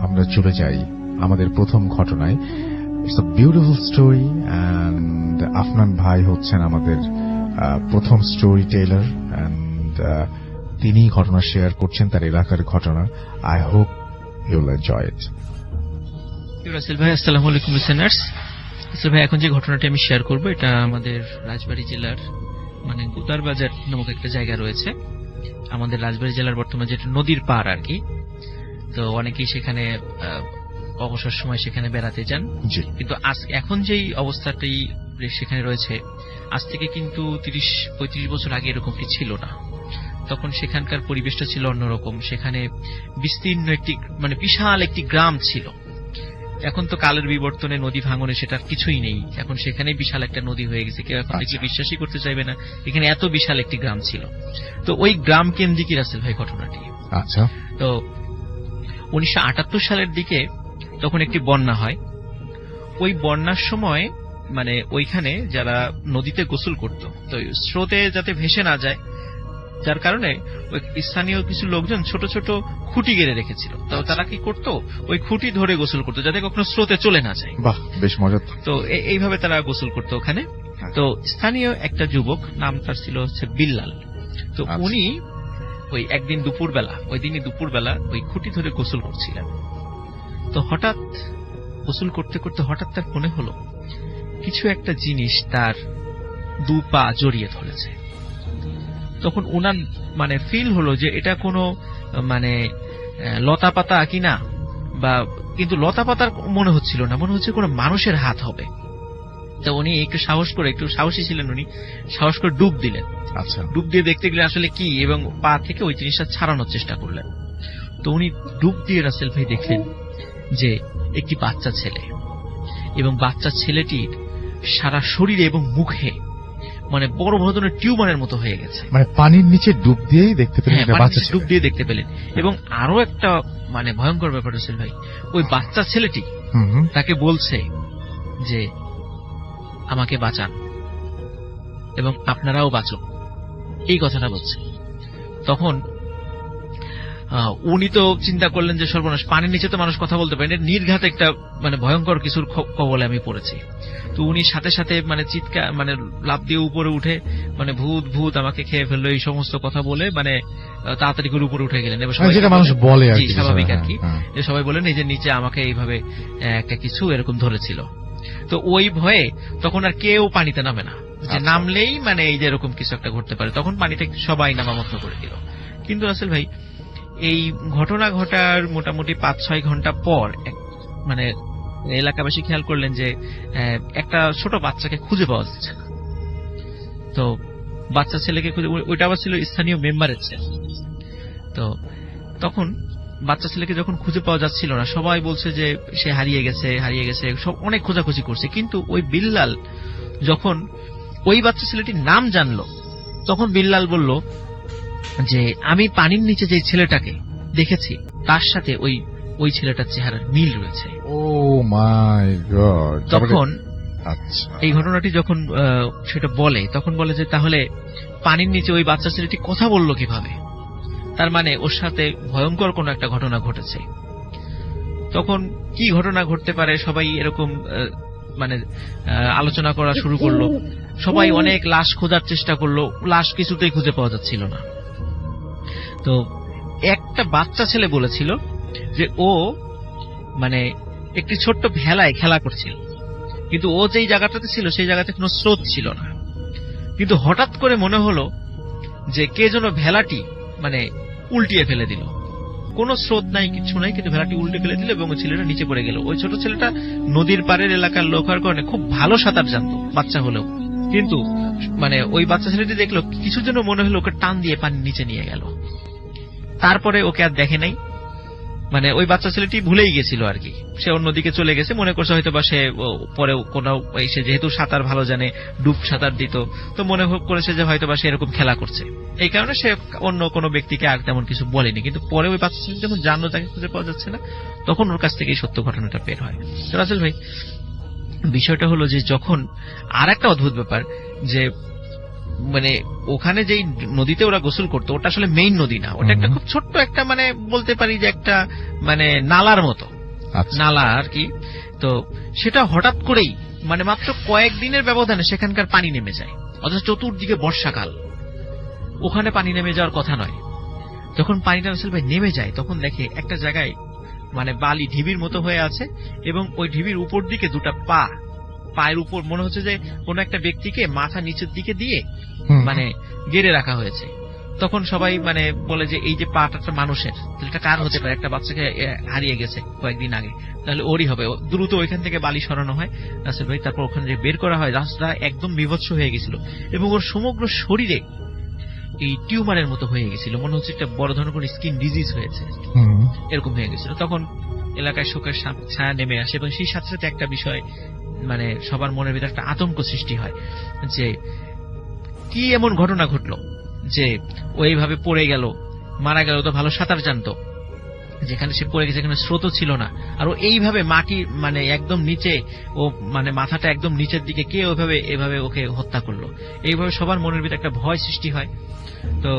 আমরা চলে যাই আমাদের প্রথম ঘটনায়। It's a beautiful story and Afnan ভাই হচ্ছেন আমাদের প্রথম স্টোরি টেলার অ্যান্ড তিনি ঘটনা শেয়ার করছেন তার এলাকার ঘটনা। I hope you will enjoy it. Rasel ভাই, আসসালামু আলাইকুম লিসেনার্স। রাসেল ভাই, এখন যে ঘটনাটি আমি শেয়ার করব এটা আমাদের রাজবাড়ী জেলার মানে গুতার বাজার নামক একটা জায়গা রয়েছে আমাদের রাজবাড়ী জেলার, বর্তমানে যেটা নদীর পাড় আর কি। তো অনেকেই সেখানে অবসর সময় সেখানে বেড়াতে যান, কিন্তু এখন যেই অবস্থাটি সেখানে রয়েছে আজ থেকে কিন্তু 30-35 বছর আগে এরকমটি ছিল না। তখন সেখানকার পরিবেশটা ছিল অন্যরকম। সেখানে বিস্তীর্ণ একটি মানে বিশাল একটি গ্রাম ছিল। এখন তো কালের বিবর্তনে নদী ভাঙনে সেটা কিছুই নেই, এখন সেখানে বিশাল একটা নদী হয়ে গেছে। কেউ এখন দেখলে বিশ্বাসই করতে চাইবে না এখানে এত বিশাল একটি গ্রাম ছিল। তো ওই গ্রাম কেন্দ্রিকই রাসেল ভাই ঘটনাটি। আচ্ছা। তো 1978 সালের দিকে তখন একটি বন্যা হয়। ওই বন্যার সময় মানে ওইখানে যারা নদীতে গোসল করত, তো স্রোতে যাতে ভেসে না যায়, যার কারণে ওই স্থানীয় কিছু লোকজন ছোট ছোট খুঁটি গেড়ে রেখেছিল। তো তারা কি করত, ওই খুঁটি ধরে গোসল করতো যাতে কখনো স্রোতে চলে না যায়। বাহ, বেশ মজার। তো এইভাবে তারা গোসল করত ওখানে। তো স্থানীয় একটা যুবক, নাম তার ছিল হচ্ছে বিল্লাল। তো উনি ওই একদিন দুপুরবেলা, ওই দিনই দুপুরবেলা ওই খুঁটি ধরে গোসল করছিলেন। তো হঠাৎ গোসল করতে করতে হঠাৎ তার মনে হলো কিছু একটা জিনিস তার দু পা জড়িয়ে ধরেছে। তখন ওনার মানে ফিল হলো যে এটা কোনো মানে লতা পাতা কিনা, বা কিন্তু লতা পাতার মনে হচ্ছিল না, মনে হচ্ছে কোনো মানুষের হাত হবে। তো উনি একটু সাহসী ছিলেন, উনি সাহস করে ডুব দিলেন। আচ্ছা। ডুব দিয়ে দেখতে গেলে আসলে কি, এবং পা থেকে ওই জিনিসটা ছাড়ানোর চেষ্টা করলেন। তো উনি ডুব দিয়ে রাসেল ভাই দেখলেন যে একটি বাচ্চা ছেলে, এবং বাচ্চা ছেলেটির সারা শরীরে এবং মুখে মানে বড় ধরনের টিউমারের মতো হয়ে গেছে। মানে পানির নিচে ডুব দিয়েই দেখতে পেলেন? ডুব দিয়ে দেখতে পেলেন। এবং আরো একটা মানে ভয়ঙ্কর ব্যাপার রাসেল ভাই, ওই বাচ্চা ছেলেটি তাকে বলছে যে আমাকে বাঁচান এবং আপনারাও বাঁচুন, এই কথাটা বলছে। তখন উনি তো চিন্তা করলেন যে সর্বনাশ, পানির নিচে তো মানুষ কথা বলতে পারে, নির্ঘাত একটা মানে ভয়ঙ্কর কিছুর কবলে আমি পড়েছি। তো উনি সাথে সাথে মানে চিৎকার মানে লাফ দিয়ে উপরে উঠে মানে ভূত ভূত আমাকে খেয়ে ফেললো এই সমস্ত কথা বলে মানে তাড়াতাড়ি করে উপরে উঠে গেলেন। এবং মানুষ বলে স্বাভাবিক আর কি, যে সবাই বলেন এই যে নিচে আমাকে এইভাবে একটা কিছু এরকম ধরেছিল। তো ওই ভয়ে তখন আর কেউ পানিতে নামে না, যে নামলেই মানে এই যে এরকম কিছু একটা ঘটতে পারে। তখন পানিতে সবাই নামামগ্ন করে দিল। কিন্তু রাসেল ভাই, এই ঘটনা ঘটার মোটামুটি 5-6 ঘন্টা পর মানে এলাকাবাসী খেয়াল করলেন যে একটা ছোট বাচ্চাকে খুঁজে পাওয়া যাচ্ছে না। তো বাচ্চা ছেলেকে খুঁজে, ওইটা আবার ছিল স্থানীয় মেম্বারের ছেলে। তো তখন বাচ্চা ছেলেকে যখন খুঁজে পাওয়া যাচ্ছিল না, সবাই বলছে যে সে হারিয়ে গেছে, সব অনেক খোঁজাখুঁজি করছে। কিন্তু ওই বিল্লাল যখন ওই বাচ্চা ছেলেটির নাম জানলো, তখন বিল্লাল বলল যে আমি পানির নিচে যে ছেলেটাকে দেখেছি তার সাথে ওই ছেলেটার চেহারার মিল রয়েছে। ও মাই গড! তখন এই ঘটনাটি যখন সেটা বলে, তখন বলে যে তাহলে পানির নিচে ওই বাচ্চা ছেলেটি কথা বললো কিভাবে? তার মানে ওর সাথে ভয়ঙ্কর কোন একটা ঘটনা ঘটেছে। তখন কি ঘটনা ঘটতে পারে সবাই এরকম মানে আলোচনা করা শুরু করলো। সবাই অনেক লাশ খোঁজার চেষ্টা করলো, লাশ কিছুতেই খুঁজে পাওয়া যাচ্ছিল না। তো একটা বাচ্চা ছেলে বলেছিল যে ও মানে একটি ছোট্ট ভেলায় খেলা করছিল, কিন্তু ও যেই জায়গাটাতে ছিল সেই জায়গাতে কোনো স্রোত ছিল না। কিন্তু হঠাৎ করে মনে হলো যে কে যেন ভেলাটি মানে উল্টিয়ে ফেলে দিল। কোনো স্রোত নাই, কিছু নাই, কিন্তু ভেলাটি উল্টে ফেলে দিল এবং ওই ছেলেটা নিচে পড়ে গেল। ওই ছোট ছেলেটা নদীর পাড়ের এলাকার লোক হওয়ার কারণে খুব ভালো সাঁতার জানতো, বাচ্চা হলেও। কিন্তু মানে ওই বাচ্চা ছেলেটি দেখলো কিছু যেন মনে হলো ওকে টান দিয়ে পানির নিচে নিয়ে গেল। তারপরে ওকে আর দেখে নাই, মানে ওই বাচ্চা ছেলেটি ভুলেই গেছিল আর কি, সে অন্যদিকে চলে গেছে। মনে করছে হয়তো বা সে পরে কোনো সে যেহেতু সাঁতার ভালো জানে, ডুব সাঁতার দিত, তো মনে করেছে যে হয়তো বা সে এরকম খেলা করছে, এই কারণে সে অন্য কোনো ব্যক্তিকে আর তেমন কিছু বলেনি। কিন্তু পরে ওই বাচ্চা ছেলে যখন জানলো তাকে খুঁজে পাওয়া যাচ্ছে না, তখন ওর কাছ থেকে এই সত্য ঘটনাটা বের হয়। তো রাসেল ভাই, বিষয়টা হলো যে যখন আর একটা অদ্ভুত ব্যাপার, যে মানে ওখানে যেই নদীতে ওরা গোসল করতো ওটা আসলে মেইন নদী না, ওটা একটা খুব ছোট্ট একটা মানে বলতে পারি যে একটা মানে নালার মতো। আচ্ছা। নালা আর কি। তো সেটা হঠাৎ করেই মানে মাত্র কয়েকদিনের ব্যবধানে সেখানকার পানি নেমে যায়, অথচ চতুর্দিকে বর্ষাকাল, ওখানে পানি নেমে যাওয়ার কথা নয়। যখন পানিটা রাসেল ভাই নেমে যায় তখন দেখে একটা জায়গায় মানে বালি ঢিবির মতো হয়ে আছে, এবং ওই ঢিবির উপর দিকে দুটা পায়ের উপর মনে হচ্ছে যে কোন একটা ব্যক্তিকে মাথা নিচের দিকে দিয়ে মানে গেড়ে রাখা হয়েছে। তখন সবাই মানে বলে যে এই যে পাটা মানুষের, তাহলে এটা কার হতে পারে? একটা বাচ্চাকে হারিয়ে গেছে কয়েকদিন আগে, তাহলে ওরই হবে। দ্রুত ওইখান থেকে বালি সরানো হয় রাসেল ভাই, তারপর ওখানে যে বের করা হয়, রাস্তা একদম বিভৎস হয়ে গেছিল এবং ওর সমগ্র শরীরে এই টিউমারের মতো হয়ে গেছিল, মনে হচ্ছে একটা বড় ধরনের কোন স্কিন ডিজিজ হয়েছে, এরকম হয়ে গেছিল। তখন এলাকায় শোকের ছায়া নেমে আসে এবং সেই সাথে সাথে একটা বিষয় মানে সবার মনের ভিতরে একটা আতঙ্ক সৃষ্টি হয় যে কি এমন ঘটনা ঘটলো যে ও এইভাবে পড়ে গেল, মারা গেল। তো ভালো সাঁতার জানতো, যেখানে সে পড়ে গেছে সেখানে স্রোতও ছিল না, আর ও এইভাবে মাটি মানে একদম নিচে, ও মানে মাথাটা একদম নিচের দিকে, কে এভাবে ওকে হত্যা করলো? এইভাবে সবার মনের ভিতরে একটা ভয় সৃষ্টি হয়। তো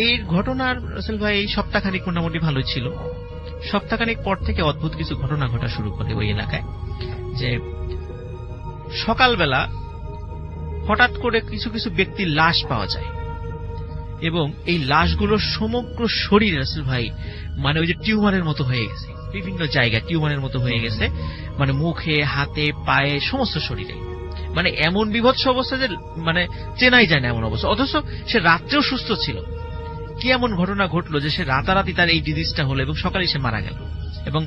এই ঘটনার রাসেল ভাই সপ্তাহখানিক মোটামুটি ভালোই ছিল। সপ্তাহখানিক পর থেকে অদ্ভুত কিছু ঘটনা ঘটা শুরু করে ওই এলাকায়। যে সকালবেলা হঠাৎ করে কিছু কিছু ব্যক্তির লাশ পাওয়া যায়, এবং এই লাশগুলোর সমগ্র শরীর রাসেল ভাই মানে ওই যে টিউমারের মতো হয়ে গেছে, বিভিন্ন জায়গায় টিউমারের মতো হয়ে গেছে, মানে মুখে, হাতে, পায়ে, সমস্ত শরীরে, মানে এমন বিভৎস অবস্থা যে মানে চেনাই যায় না এমন অবস্থা। অথচ সে রাত্রেও সুস্থ ছিল। কি এমন ঘটনা ঘটলো যে সে রাতারাতি তার এই ডিজিজটা হলো এবং সকালে সে মারা গেল। এবং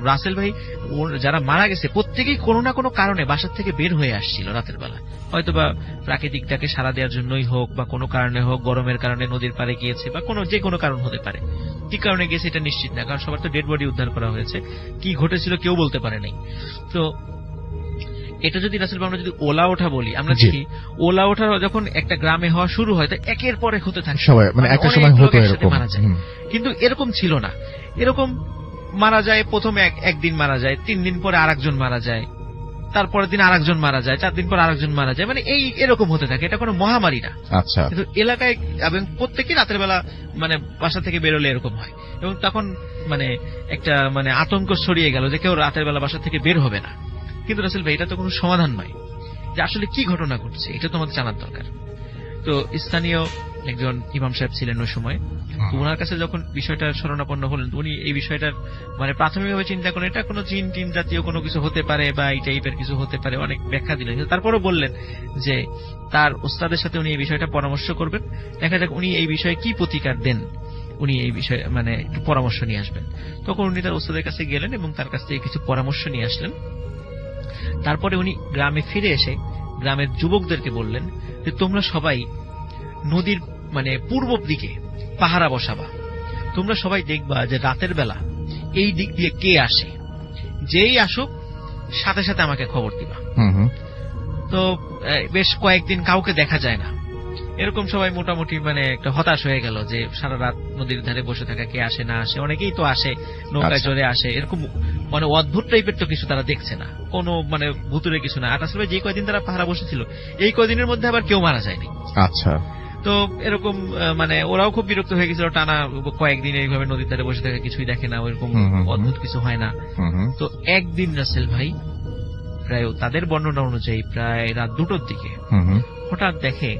রাসেল ভাই যারা মারা গেছে প্রত্যেকেই কোনো না কোনো কারণে বাসার থেকে বের হয়ে আসছিল রাতের বেলা, হয়তোবা প্রাকৃতিকটাকে সাড়া দেওয়ার জন্যই হোক বা কোনো কারণে হোক, গরমের কারণে নদীর পাড়ে গিয়েছে বা যে কোনো কারণ হতে পারে। কি কারণে গেছে এটা নিশ্চিত না, কারণ সবার তো ডেড বডি উদ্ধার করা হয়েছে, কি ঘটেছিল কেউ বলতে পারে নাই। তো এটা যদি রাসেল ভাই আমরা যদি ওলা ওঠা বলি, আমরা দেখি ওলা ওঠা যখন একটা গ্রামে হওয়া শুরু হয় তো একের পর এক হতে থাকে, সবাই মানে একটা সময় হতো এরকম মারা যায়। কিন্তু এরকম ছিল না, এরকম মারা যায় প্রথমে একদিন মারা যায়, 3 দিন পরে আরেকজন মারা যায়, তারপরের দিন আরেকজন মারা যায়, 4 দিন পর আরেকজন মারা যায়, মানে এরকম হতে থাকে। এটা কোনো মহামারী না। আচ্ছা। কিন্তু এলাকায় এবং প্রত্যেকেই রাতের বেলা মানে বাসা থেকে বেরোলে এরকম হয়, এবং তখন মানে একটা মানে আতঙ্ক ছড়িয়ে গেল যে কেউ রাতের বেলা বাসা থেকে বের হবে না। কিন্তু রাসেল ভাই এটা তো কোনো সমাধান নয় যে আসলে কি ঘটনা ঘটছে, এটা তো আমাদের জানার দরকার। তো স্থানীয় একজন ইমাম সাহেব ছিলেন ওই সময়, তো ওনার কাছে যখন বিষয়টা শরণাপন্ন হলেন, উনি এই বিষয়টার মানে প্রাথমিকভাবে চিন্তা করেন এটা কোনো জিন টিন জাতীয় কোনো কিছু হতে পারে বা এই টাইপের কিছু হতে পারে, অনেক ব্যাখ্যা দিলেন। তারপরও বললেন যে তার ওস্তাদের সাথে উনি এই বিষয়টা পরামর্শ করবেন, দেখা যাক উনি এই বিষয়ে কি প্রতিকার দেন, উনি এই বিষয়ে মানে একটু পরামর্শ নিয়ে আসবেন। তখন উনি তার ওস্তাদের কাছে গেলেন এবং তার কাছ থেকে কিছু পরামর্শ নিয়ে আসলেন। তারপরে উনি গ্রামে ফিরে এসে গ্রামের যুবকদেরকে বললেন যে তোমরা সবাই নদীর মানে পূর্ব দিকে পাহারা বসাবা, তোমরা সবাই দেখবা যে রাতের বেলা এই দিক দিয়ে কে আসে, যেই আসুক সাথে সাথে আমাকে খবর দিবা। তো বেশ কয়েকদিন কাউকে দেখা যায় না, এরকম সবাই মোটামুটি মানে একটা হতাশ হয়ে গেল যে সারা রাত নদীর ধারে বসে থাকা, কে আসে না আসে, অনেকেই তো আসে নৌকায় চড়ে আসে, এরকম মানে অদ্ভুত টাইপের তো কিছু তারা দেখছে না, কোনো মানে ভুতুরে কিছু না। আর আসলে যে কয়দিন তারা পাহারা বসেছিল এই কয়দিনের মধ্যে আবার কেউ মারা যায়নি। আচ্ছা। তো এরকম মানে ওরাও খুব বিরক্ত হয়ে গেছিল, টানা কয়েকদিন এইভাবে নদীর ধারে বসে থাকা, কিছুই দেখে না, ওইরকম অদ্ভুত কিছু হয় না। তো একদিন রাসেল ভাই প্রায় তাদের বর্ণনা অনুযায়ী প্রায় রাত 2টোর দিকে হঠাৎ দেখে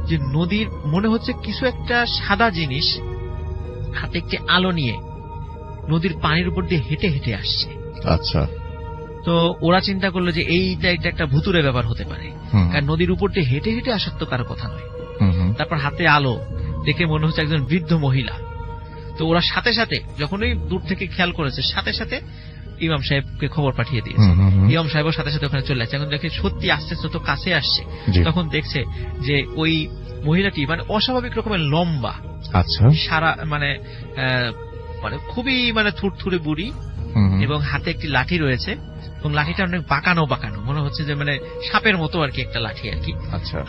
যে নদীর মনে হচ্ছে কিছু একটা সাদা জিনিস হাতে একটি আলো নিয়ে নদীর পানির উপর দিয়ে হেঁটে হেঁটে আসছে। আচ্ছা। তো ওরা চিন্তা করলো যে এইটা একটা ভুতুরে ব্যাপার হতে পারে, কারণ নদীর উপর দিয়ে হেঁটে হেঁটে আসার তো কারো কথা নয়। তারপর হাতে আলো দেখে মনে হচ্ছে একজন বৃদ্ধ মহিলা। তো ওরা সাথে সাথে যখনই দূর থেকে খেয়াল করেছে সাথে সাথে ইমাম সাহেবকে খবর পাঠিয়ে দিয়েছে। ইমাম সাহেবও সাথে সাথে ওখানে চলে আসছে। এখন দেখে সত্যি আস্তে আস্তে তো কাছে আসছে, তখন দেখছে যে ওই মহিলাটি মানে অস্বাভাবিক রকমের লম্বা, আচ্ছা, সারা মানে মানে খুবই মানে থুরথুরে বুড়ি, এবং হাতে একটি লাঠি রয়েছে, এবং লাঠিটা অনেক বাঁকানো বাঁকানো, মনে হচ্ছে যে মানে সাপের মতো আর কি একটা লাঠি আর কি।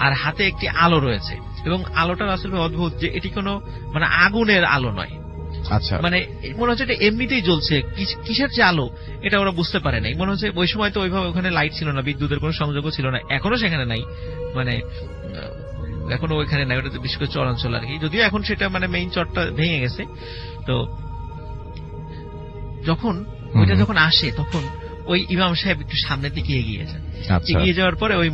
আর হাতে একটি আলো রয়েছে, এবং আলোটা আসলে অদ্ভুত যে এটি কোনো মানে আগুনের আলো নয়। আচ্ছা, মানে মনে হচ্ছে এটা এমনিতেই জ্বলছে, কিসের যে আলো এটা ওরা বুঝতে পারে নাই। মনে হচ্ছে ওই সময় তো ওইভাবে ওখানে লাইট ছিল না, বিদ্যুতের কোনো সংযোগও ছিল না, এখনো সেখানে নাই, মানে এখনো ওইখানে নাই, ওটা বিশেষ করে চরাঞ্চল আর কি, যদিও এখন সেটা মানে মেইন চরটা ভেঙে গেছে। তো যখন ওইটা যখন আসে তখন ওই ইমাম সাহেব একটু সামনের দিকে এগিয়ে যান। আচ্ছা। এগিয়ে যাওয়ার পরে ওই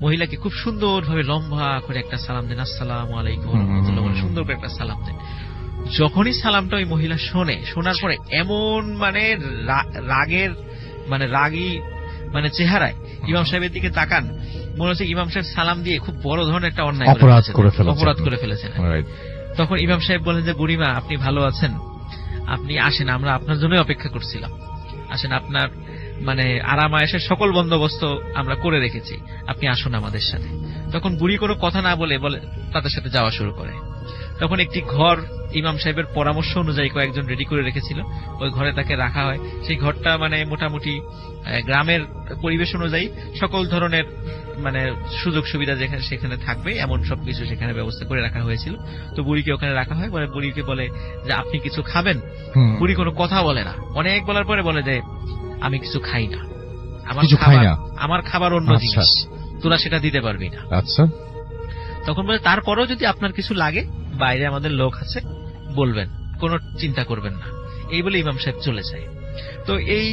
মহিলাকে খুব সুন্দরভাবে লম্বা করে একটা সালাম দেন, আসসালামু আলাইকুম ওয়া রাহমাতুল্লাহ বলে সুন্দর করে একটা সালাম দেন। যখনই সালামটা ওই মহিলা শোনার পরে এমন রাগী চেহারায় ইমাম সাহেবের দিকে তাকান, মনে হচ্ছে ইমাম সাহেব সালাম দিয়ে খুব বড় ধরনের একটা অন্যায় অপরাধ করে ফেলেছেন। তখন ইমাম সাহেব বলেন যে বুড়িমা, আপনি ভালো আছেন? আপনি আসেন, আমরা আপনার জন্যই অপেক্ষা করছিলাম। আসেন, আপনার আরাম আয়েশের সকল বন্দোবস্ত আমরা করে রেখেছি, আপনি আসুন আমাদের সাথে। তখন বুড়ি কোনো কথা না বলে তাদের সাথে যাওয়া শুরু করে। তখন একটি ঘর ইমাম সাহেবের পরামর্শ অনুযায়ী কয়েকজন রেডি করে রেখেছিল, ওই ঘরে তাকে রাখা হয়। সেই ঘরটা মোটামুটি গ্রামের পরিবেশ অনুযায়ী সকল ধরনের সুযোগ সুবিধা যেখানে সেখানে থাকবে এমন সবকিছু সেখানে ব্যবস্থা করে রাখা হয়েছিল। তো বুড়িকে ওখানে রাখা হয়। বুড়িকে বলে যে আপনি কিছু খাবেন? বুড়ি কোনো কথা বলে না, অনেক বলার পরে বলে যে আমি কিছু খাই না, আমার খাবার অন্য জিনিস, তোরা সেটা দিতে পারবি না। আচ্ছা। তখন বলে তারপরেও যদি আপনার কিছু লাগে বাইরে আমাদের লোক আছে, বলবেন, কোনো চিন্তা করবেন না। এই বলে ইমাম সাহেব চলে যায়। তো এই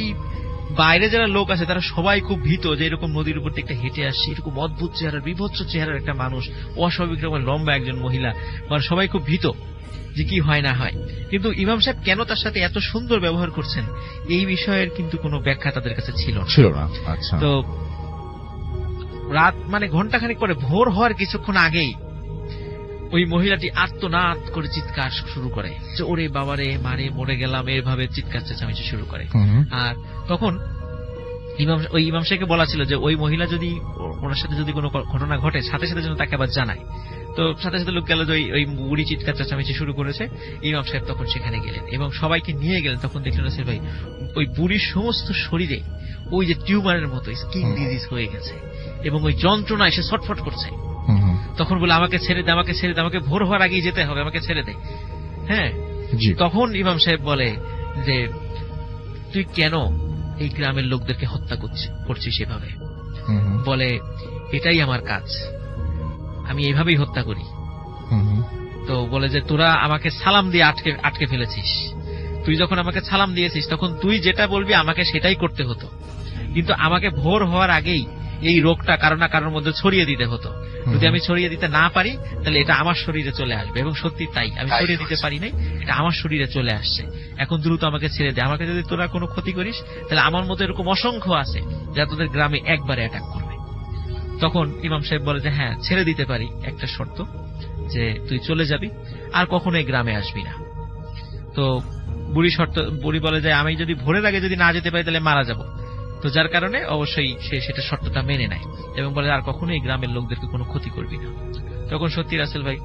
বাইরে যারা লোক আছে তারা সবাই খুব ভীত যে এরকম নদীর উপর থেকে হেঁটে আসছে, এরকম অদ্ভুত চেহারার বিভৎস চেহারার একটা মানুষ, অস্বাভাবিক রকমের লম্বা একজন মহিলা, সবাই খুব ভীত যে কি হয় না হয়। কিন্তু ইমাম সাহেব কেন তার সাথে এত সুন্দর ব্যবহার করছেন এই বিষয়ের কিন্তু কোনো ব্যাখ্যা তাদের কাছে ছিল না। আচ্ছা। তো রাত ঘন্টাখানেক পরে ভোর হওয়ার কিছুক্ষণ আগেই ওই মহিলাটি আর্তনাদ করে চিৎকার শুরু করে যে ওরে বাবারে, মারে মরে গেলাম, এভাবে চিৎকার চেঁচামেচি শুরু করে। আর তখন ইমাম সাহেবকে বলা ছিল যে ওই মহিলা যদি ওনার সাথে যদি কোনো ঘটনা ঘটে সাথে সাথে যেন তাকে আবার জানায়। তো সাথে সাথে লোক গেল যে ওই বুড়ি চিৎকার চেঁচামেচি শুরু করেছে। ইমাম সাহেব তখন সেখানে গেলেন এবং সবাইকে নিয়ে গেলেন। তখন দেখলেন নাসির ভাই ওই বুড়ির সমস্ত শরীরে ওই যে টিউমারের মতো স্কিন ডিজিজ হয়ে গেছে এবং ওই যন্ত্রণা এসে ছটফট করছে। তখন বলে আমাকে ছেড়ে দে, আমাকে ছেড়ে দে, আমাকে ভোর হওয়ার আগেই যেতে হবে, আমাকে ছেড়ে দে। হ্যাঁ, তখন ইমাম সাহেব বলে যে তুই কেন এই গ্রামের লোকদেরকে হত্যা করছিস সেভাবে? বলে এটাই আমার কাজ, আমি এইভাবেই হত্যা করি। তো বলে যে তোরা আমাকে সালাম দিয়ে আটকে ফেলেছিস, তুই যখন আমাকে সালাম দিয়েছিস তখন তুই যেটা বলবি আমাকে সেটাই করতে হতো, কিন্তু আমাকে ভোর হওয়ার আগেই এই রোগটা কারো না কারোর মধ্যে ছড়িয়ে দিতে হতো। যদি আমি ছড়িয়ে দিতে না পারি তাহলে এটা আমার শরীরে চলে আসবে, এবং সত্যি তাই, আমি ছড়িয়ে দিতে পারি নাই, এটা আমার শরীরে চলে আসছে। এখন দ্রুত আমাকে ছেড়ে দে, আমাকে যদি তোরা কোনো ক্ষতি করিস তাহলে আমার মতো এরকম অসংখ্য আছে যা তোদের গ্রামে একবারে অ্যাটাক করবে। তখন ইমাম সাহেব বলে যে হ্যাঁ ছেড়ে দিতে পারি, একটা শর্ত, যে তুই চলে যাবি আর কখনো এই গ্রামে আসবি না। তো বুড়ি বলে যে আমি যদি ভোরের আগে যদি না যেতে পারি তাহলে মারা যাব। তো যার কারণে অবশ্যই সে সেটা শর্তটা মেনে নেয় এবং বলে আর কখনো এই গ্রামের লোকদেরকে কোনো ক্ষতি করবি না। তখন সত্যি রাসেল ভাই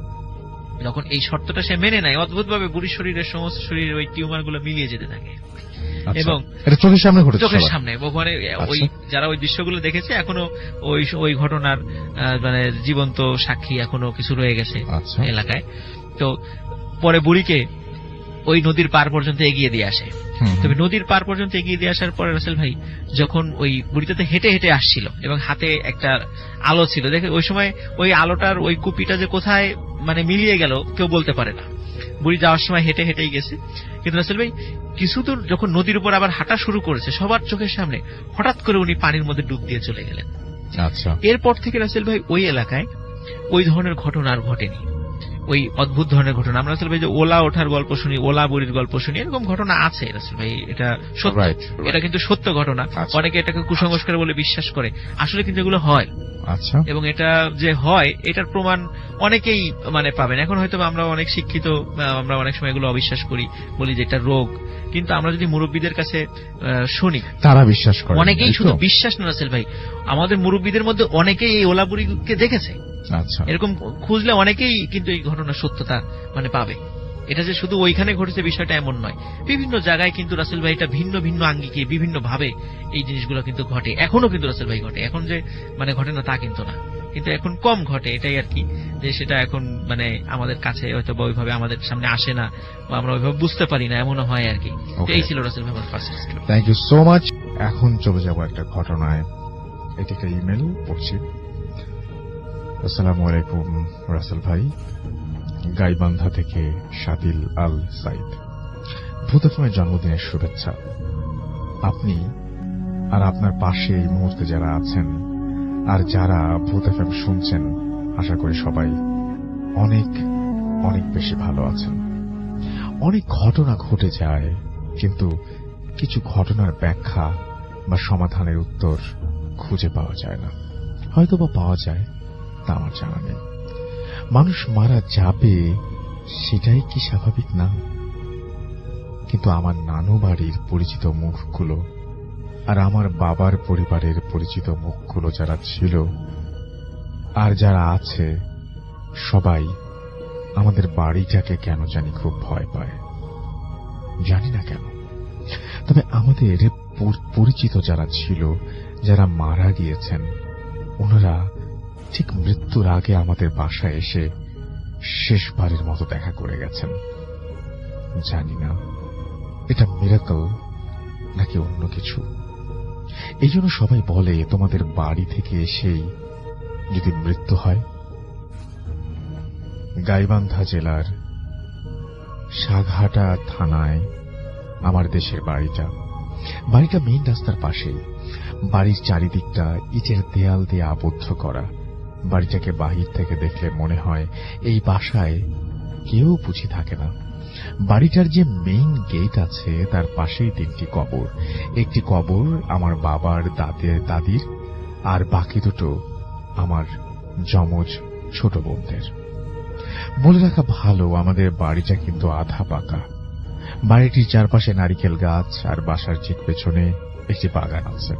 যখন এই শর্তটা সে মেনে নেয়, অদ্ভুত ভাবে বুড়ির শরীরের সমস্ত শরীরের ওই টিউমার গুলো মিলিয়ে যেতে থাকে এবং চোখের সামনে ওই যারা ওই দৃশ্যগুলো দেখেছে এখনো ওই ঘটনার জীবন্ত সাক্ষী এখনো কিছু রয়ে গেছে এলাকায়। তো পরে বুড়িকে ওই নদীর পার পর্যন্ত এগিয়ে দিয়ে আসে। তবে নদীর পার পর্যন্ত এগিয়ে দিয়ে আসার পরে রাসেল ভাই যখন ওই বুড়িটাতে হেঁটে হেঁটে আসছিল এবং হাতে একটা আলো ছিল, দেখে ওই সময় ওই আলোটার ওই কুপিটা যে কোথায় মিলিয়ে গেল কেউ বলতে পারে না। বুড়ি যাওয়ার সময় হেঁটে হেঁটেই গেছে, কিন্তু রাসেল ভাই কিছু দূর যখন নদীর উপর আবার হাঁটা শুরু করেছে সবার চোখের সামনে হঠাৎ করে উনি পানির মধ্যে ডুব দিয়ে চলে গেলেন। আচ্ছা, এরপর থেকে রাসেল ভাই ওই এলাকায় ওই ধরনের ঘটনা আর ঘটেনি, ওই অদ্ভুত ধরনের ঘটনা। আমরা রাসেল ভাই যে ওলা ওঠার গল্প শুনি, ওলা বুড়ির গল্প শুনি, এরকম ঘটনা আছে রাসেল ভাই, এটা সত্য, এটা কিন্তু সত্য ঘটনা। অনেকে এটাকে কুসংস্কার বলে বিশ্বাস করে, আসলে কিন্তু এগুলো হয়। আচ্ছা, এবং এটা যে হয় এটার প্রমাণ অনেকেই পাবেন। এখন হয়তো আমরা অনেক শিক্ষিত, আমরা অনেক সময় এগুলো অবিশ্বাস করি, বলি যে এটা রোগ, কিন্তু আমরা যদি মুরব্বীদের কাছে শুনি তারা বিশ্বাস করে। অনেকেই শুধু বিশ্বাস না রাসেল ভাই, আমাদের মুরব্বীদের মধ্যে অনেকেই এই ওলা বুড়িকে দেখেছে। আচ্ছা, এরকম খুঁজলে অনেকেই কিন্তু এই ঘটনার সত্যতা পাবে। এটা যে শুধু ওইখানে ঘটেছে বিষয়টা এমন নয়, বিভিন্ন জায়গায় কিন্তু রাসেল ভাই এটা ভিন্ন ভিন্ন আঙ্গিকে বিভিন্ন ভাবে এই জিনিসগুলো কিন্তু ঘটে, এখনো কিন্তু রাসেল ভাই ঘটে। এখন যে ঘটে না তা কিন্তু না, কিন্তু এখন কম ঘটে, এটাই আর কি, যে সেটা এখন আমাদের কাছে হয়তো ওইভাবে আমাদের সামনে আসে না বা আমরা ওইভাবে বুঝতে পারি না, এমনও হয় আর কি। এই ছিল রাসেল ভাই আমার first story. Thank you so much. এখন চলে যাব একটা ঘটনায়। এটি একটা ইমেল পড়ছি। আসসালামু আলাইকুম রাসেল ভাই, গাইবান্ধা থেকে শাদিল আল সাইদ। ভূত এফএমের জন্মদিনের শুভেচ্ছা। আপনি আর আপনার পাশে এই মুহূর্তে যারা আছেন আর যারা ভূত এফএম শুনছেন, আশা করি সবাই অনেক অনেক বেশি ভালো আছেন। অনেক ঘটনা ঘটে যায়, কিন্তু কিছু ঘটনার ব্যাখ্যা বা সমাধানের উত্তর খুঁজে পাওয়া যায় না। হয়তো বা পাওয়া যায়, তা আমার জানা নেই। মানুষ মারা যাবে, সেটাই কি স্বাভাবিক না? কিন্তু আমার নানু বাড়ির পরিচিত মুখগুলো আর আমার বাবার পরিবারের পরিচিত মুখগুলো যারা ছিল আর যারা আছে, সবাই আমাদের বাড়িটাকে কেন জানি খুব ভয় পায়। জানি না কেন। তবে আমাদের পরিচিত যারা ছিল, যারা মারা গিয়েছেন, ওনারা ঠিক মৃত্যুর আগে আমাদের বাসায় এসে শেষবারের মতো দেখা করে গেছেন। জানি না এটা মিরাকল নাকি অন্য কিছু। এই জন্য সবাই বলে, তোমাদের বাড়ি থেকে এসেই যদি মৃত্যু হয়। গাইবান্ধা জেলার সাঘাটা থানায় আমার দেশের বাড়িটা। বাড়িটা মেইন রাস্তার পাশেই। বাড়ির চারিদিকটা ইটের দেয়াল দিয়ে আবদ্ধ করা। বাড়িটাকে বাহির থেকে দেখলে মনে হয় এই বাসায় কেউ বুঝি থাকে না। বাড়িটার যে মেইন গেট আছে, তার পাশেই 3টি কবর। একটি কবর আমার বাবার দাদির, আর বাকি দুটো আমার যমজ ছোট বোনদের। বলে রাখা ভালো, আমাদের বাড়িটা কিন্তু আধা পাকা। বাড়িটির চারপাশে নারিকেল গাছ আর বাসার ঠিক পেছনে একটি বাগান আছে।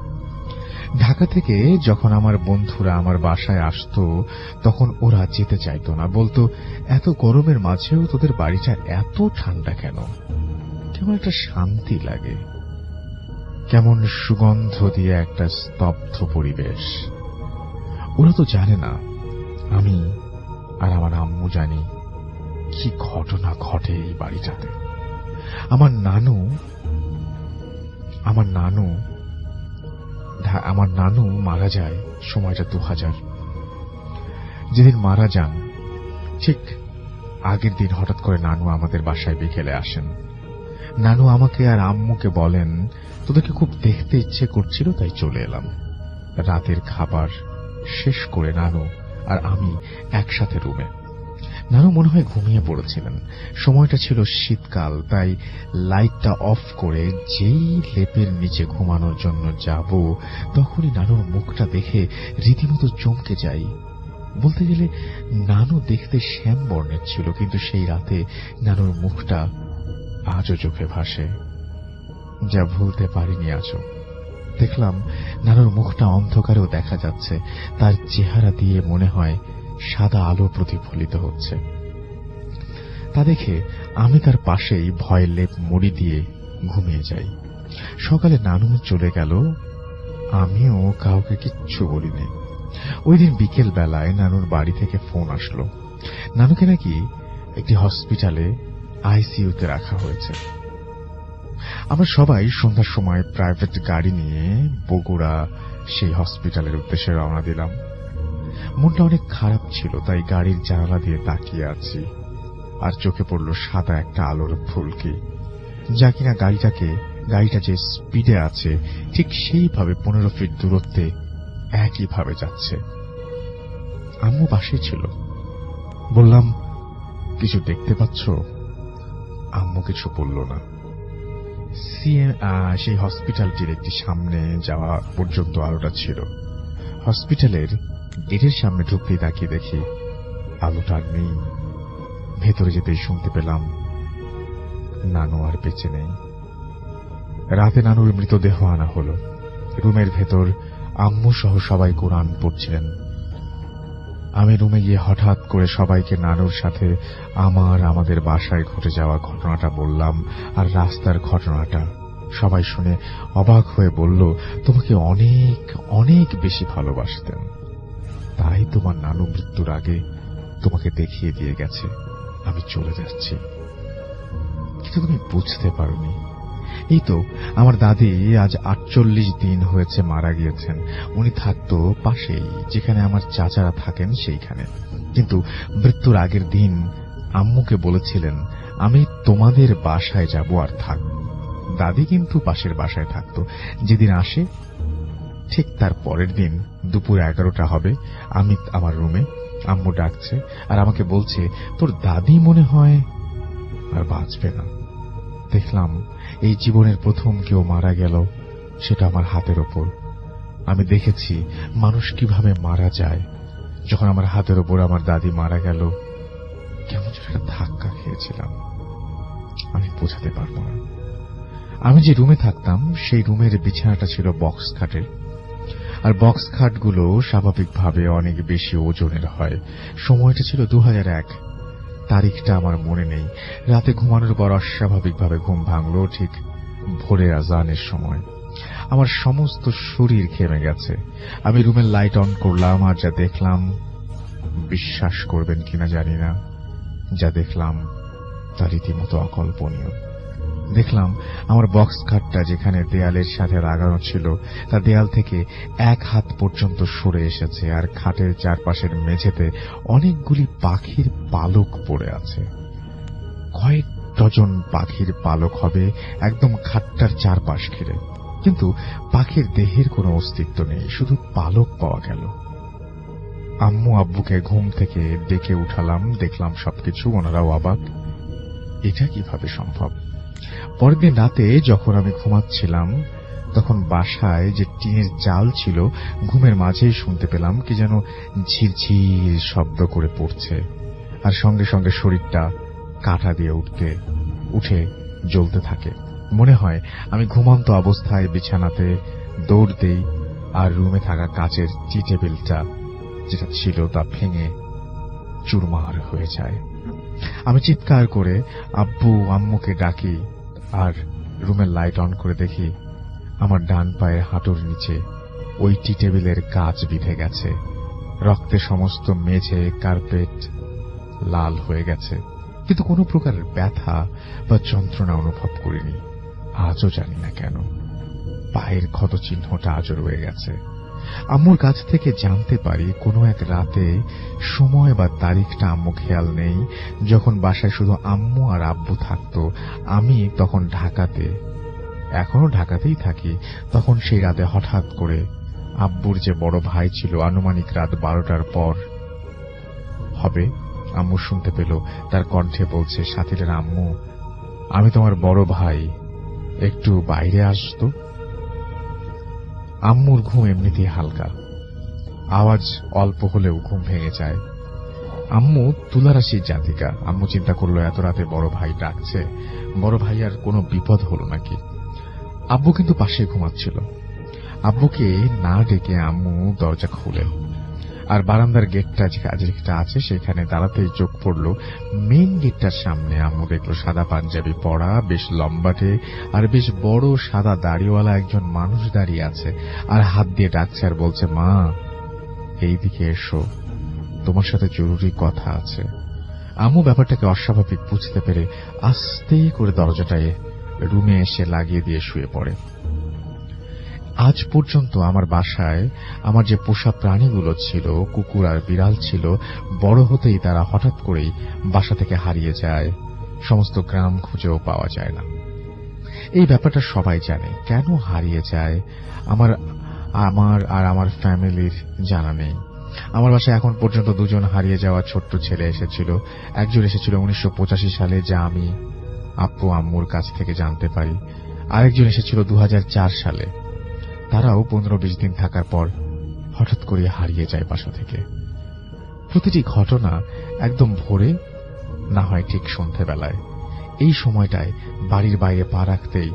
ঢাকা থেকে যখন আমার বন্ধুরা আমার বাসায় আসতো, তখন ওরা যেতে চাইতো না। বলতো, এত গরমের মাঝেও তোদের বাড়িটা এত ঠান্ডা কেন? কেমন একটা শান্তি লাগে, কেমন সুগন্ধ দিয়ে একটা স্তব্ধ পরিবেশ। ওরা তো জানে না আমি আর আমার আম্মু জানি কি ঘটনা ঘটে এই বাড়িটাতে। আমার নানু মারা যায় সময়টা 2000। যেদিন মারা যান ঠিক আগের দিন হঠাৎ করে নানু আমাদের বাসায় বিকেলে আসেন। নানু আমাকে আর আম্মুকে বলেন, তোদেরকে খুব দেখতে ইচ্ছে করছিল, তাই চলে এলাম। রাতের খাবার শেষ করে নানু আর আমি একসাথে রুমে। নানু মনে হয় ঘুমিয়ে পড়েছিলেন। সময়টা ছিল শীতকাল, তাই লাইটটা অফ করে যেই লেপের নিচে ঘুমানোর জন্য যাব, তখনই নানুর মুখটা দেখে রীতিমতো চমকে যাই। বলতে গেলে নানু দেখতে শ্যাম বর্ণের ছিল, কিন্তু সেই রাতে নানুর মুখটা আজও চোখে ভাসে, যা ভুলতে পারিনি আজও। দেখলাম নানুর মুখটা অন্ধকারেও দেখা যাচ্ছে, তার চেহারা দিয়ে মনে হয় সাদা আলো প্রতিফলিত হচ্ছে। তা দেখে আমি তার পাশেই ভয়ের লেপ মুড়ি দিয়ে ঘুমিয়ে যাই। সকালে নানু চলে গেল, আমিও কাউকে কিচ্ছু বলিনি। ওই দিন বিকেল বেলায় নানুর বাড়ি থেকে ফোন আসলো, নানুকে নাকি একটি হসপিটালে আইসিইউতে রাখা হয়েছে। আমরা সবাই সন্ধ্যার সময় প্রাইভেট গাড়ি নিয়ে বগুড়া সেই হসপিটালের উদ্দেশ্যে রওনা দিলাম। মনটা অনেক খারাপ ছিল, তাই গাড়ির জানালা দিয়ে তাকিয়ে আছি, আর চোখে পড়ল সাদা একটা আলোর ফুলকি, যা কিনা গাড়িটা যে স্পিডে আছে ঠিক সেইভাবে 15 ফিট দূরত্বে একইভাবে যাচ্ছে। আম্মু পাশে ছিল। বললাম, কিছু দেখতে পাচ্ছ? আম্মু কিছু বলল না। সেই হসপিটালটির একটি সামনে যাওয়া পর্যন্ত আলোটা ছিল। হসপিটালের গেটের সামনে ঢুকতেই তাকিয়ে দেখি আলোটা আর নেই। ভেতরে যেতেই শুনতে পেলাম নানু আর বেঁচে নেই। রাতে নানুর মৃতদেহ আনা হলো। রুমের ভেতর আম্মু সহ সবাই কোরআন পড়ছিলেন। আমি রুমে গিয়ে হঠাৎ করে সবাইকে নানুর সাথে আমাদের বাসায় ঘটে যাওয়া ঘটনাটা বললাম, আর রাস্তার ঘটনাটা। সবাই শুনে অবাক হয়ে বলল, তোমাকে অনেক অনেক বেশি ভালোবাসতেন, তাই তোমার নানু মৃত্যুর আগে তোমাকে দেখিয়ে দিয়ে গেছে আমি চলে যাচ্ছি। কিন্তু তুমি বুঝতে পারোনি। এই তো আমার দাদি আজ 48 দিন হয়েছে মারা গিয়েছেন। উনি থাকতো পাশেই, যেখানে আমার চাচারা থাকেন সেইখানে। কিন্তু মৃত্যুর আগের দিন আম্মুকে বলেছিলেন, আমি তোমাদের বাসায় যাব আর থাকব। দাদি কিন্তু পাশের বাসায় থাকতো। যেদিন আসে ঠিক তার পরের দিন দুপুর 11টা হবে, আমি আমার রুমে, আম্মু ডাকছে আর আমাকে বলছে, তোর দাদি মনে হয় আর বাঁচবে না। দেখলাম এই জীবনের প্রথম কেউ মারা গেল, সেটা আমার হাতের ওপর। আমি দেখেছি মানুষ কিভাবে মারা যায়। যখন আমার হাতের ওপর আমার দাদি মারা গেল, কেমন যেন একটা ধাক্কা খেয়েছিলাম, আমি বোঝাতে পারবো না। আমি যে রুমে থাকতাম সেই রুমের বিছানাটা ছিল বক্স খাটের, আর বক্স খাটগুলো স্বাভাবিকভাবে অনেক বেশি ওজনের হয়। সময়টা ছিল 2001, তারিখটা আমার মনে নেই। রাতে ঘুমানোর পর অস্বাভাবিকভাবে ঘুম ভাঙল ঠিক ভোরের আজানের সময়। আমার সমস্ত শরীর ঘেমে গেছে। আমি রুমের লাইট অন করলাম, আর যা দেখলাম, বিশ্বাস করবেন কিনা জানি না, যা দেখলাম তা রীতিমতো অকল্পনীয়। দেখলাম আমার বক্স খাটটা যেখানে দেয়ালের সাথে লাগানো ছিল তা দেয়াল থেকে 1 হাত পর্যন্ত সরে এসেছে, আর খাটের চারপাশের মেঝেতে অনেকগুলি পাখির পালক পড়ে আছে। কয়েক ডজন পাখির পালক হবে একদম খাটটার চারপাশ ঘিরে, কিন্তু পাখির দেহের কোনো অস্তিত্ব নেই, শুধু পালক পাওয়া গেল। আম্মু আব্বুকে ঘুম থেকে ডেকে উঠালাম, দেখলাম সবকিছু, ওনারাও অবাক, এটা কিভাবে সম্ভব। পরের দিন রাতে যখন আমি ঘুমাচ্ছিলাম, তখন বাসায় যে টিনের চাল ছিল, ঘুমের মাঝেই শুনতে পেলাম কি যেন ঝিরঝির শব্দ করে পড়ছে, আর সঙ্গে সঙ্গে শরীরটা কাঁটা দিয়ে উঠে জ্বলতে থাকে। মনে হয় আমি ঘুমন্ত অবস্থায় বিছানাতে দৌড় দেই, আর রুমে থাকা কাচের টি টেবিলটা যেটা ছিল তা ভেঙে চুরমার হয়ে যায়। আমি চিৎকার করে আব্বু আম্মুকে ডাকি, আর রুমের লাইট অন করে দেখি আমার ডান পায়ের হাঁটুর নিচে ওই টি টেবিলের কাচ বিঁধে গেছে। রক্তে সমস্ত মেঝে কার্পেট লাল হয়ে গেছে, কিন্তু কোনো প্রকার ব্যথা বা যন্ত্রণা অনুভব করিনি। আজও জানি না কেন পায়ের ক্ষত চিহ্নটা আজও রয়ে গেছে। আম্মুর কাছ থেকে জানতে পারি কোনো এক রাতে, সময় বা তারিখটা আম্মু খেয়াল নেই, যখন বাসায় শুধু আম্মু আর আব্বু থাকতো, আমি তখন ঢাকাতে, এখনো ঢাকাতেই থাকি, তখন সেই রাতে হঠাৎ করে আব্বুর যে বড় ভাই ছিল, আনুমানিক রাত 12টার পর হবে, আম্মু শুনতে পেল তার কণ্ঠে বলছে, সাথীদের আম্মু, আমি তোমার বড় ভাই, একটু বাইরে আসতো। আম্মুর ঘুম এমনিতেই হালকা, আওয়াজ অল্প হলেও ঘুম ভেঙে যায়। আম্মু তুলারাশির জাতিকা। আম্মু চিন্তা করলো এত রাতে বড় ভাই ডাকছে, বড় ভাই আর কোনো বিপদ হলো নাকি। আব্বু কিন্তু পাশে ঘুমাচ্ছিল। আব্বুকে না ডেকে আম্মু দরজা খুলে, আর বারান্দার গেটটা যেটা আছে সেখানে দাঁড়াতেই চোখ পড়ল মেইন গেটটার সামনে। আম্মু দেখলো সাদা পাঞ্জাবি পরা, বেশ লম্বাটে আর বেশ বড় সাদা দাড়িওয়ালা একজন মানুষ দাঁড়িয়ে আছে, আর হাত দিয়ে ডাকছে আর বলছে, মা এইদিকে এসো, তোমার সাথে জরুরি কথা আছে। আম্মু ব্যাপারটাকে অস্বাভাবিক বুঝতে পেরে আস্তে করে দরজাটায় রুমে এসে লাগিয়ে দিয়ে শুয়ে পড়ে। আজ পর্যন্ত আমার বাসায় আমার যে পোষা প্রাণীগুলো ছিল, কুকুর আর বিড়াল ছিল, বড় হতেই তারা হঠাৎ করেই বাসা থেকে হারিয়ে যায়, সমস্ত গ্রাম খুঁজেও পাওয়া যায় না। এই ব্যাপারটা সবাই জানে, কেন হারিয়ে যায় আমার আর আমার ফ্যামিলির জানা নেই। আমার বাসায় এখন পর্যন্ত 2জন হারিয়ে যাওয়া ছোট্ট ছেলে এসেছিল। একজন এসেছিল 1985 সালে, যা আমি আব্বু আম্মুর কাছ থেকে জানতে পারি। আরেকজন এসেছিল 2004 সালে। তারাও 15-20 দিন থাকার পর হঠাৎ করে হারিয়ে যায় বাসা থেকে। প্রতিটি ঘটনা একদম ভোরে, না হয় ঠিক সন্ধ্যাবেলায়। এই সময়টায় বাড়ির বাইরে পা রাখতেই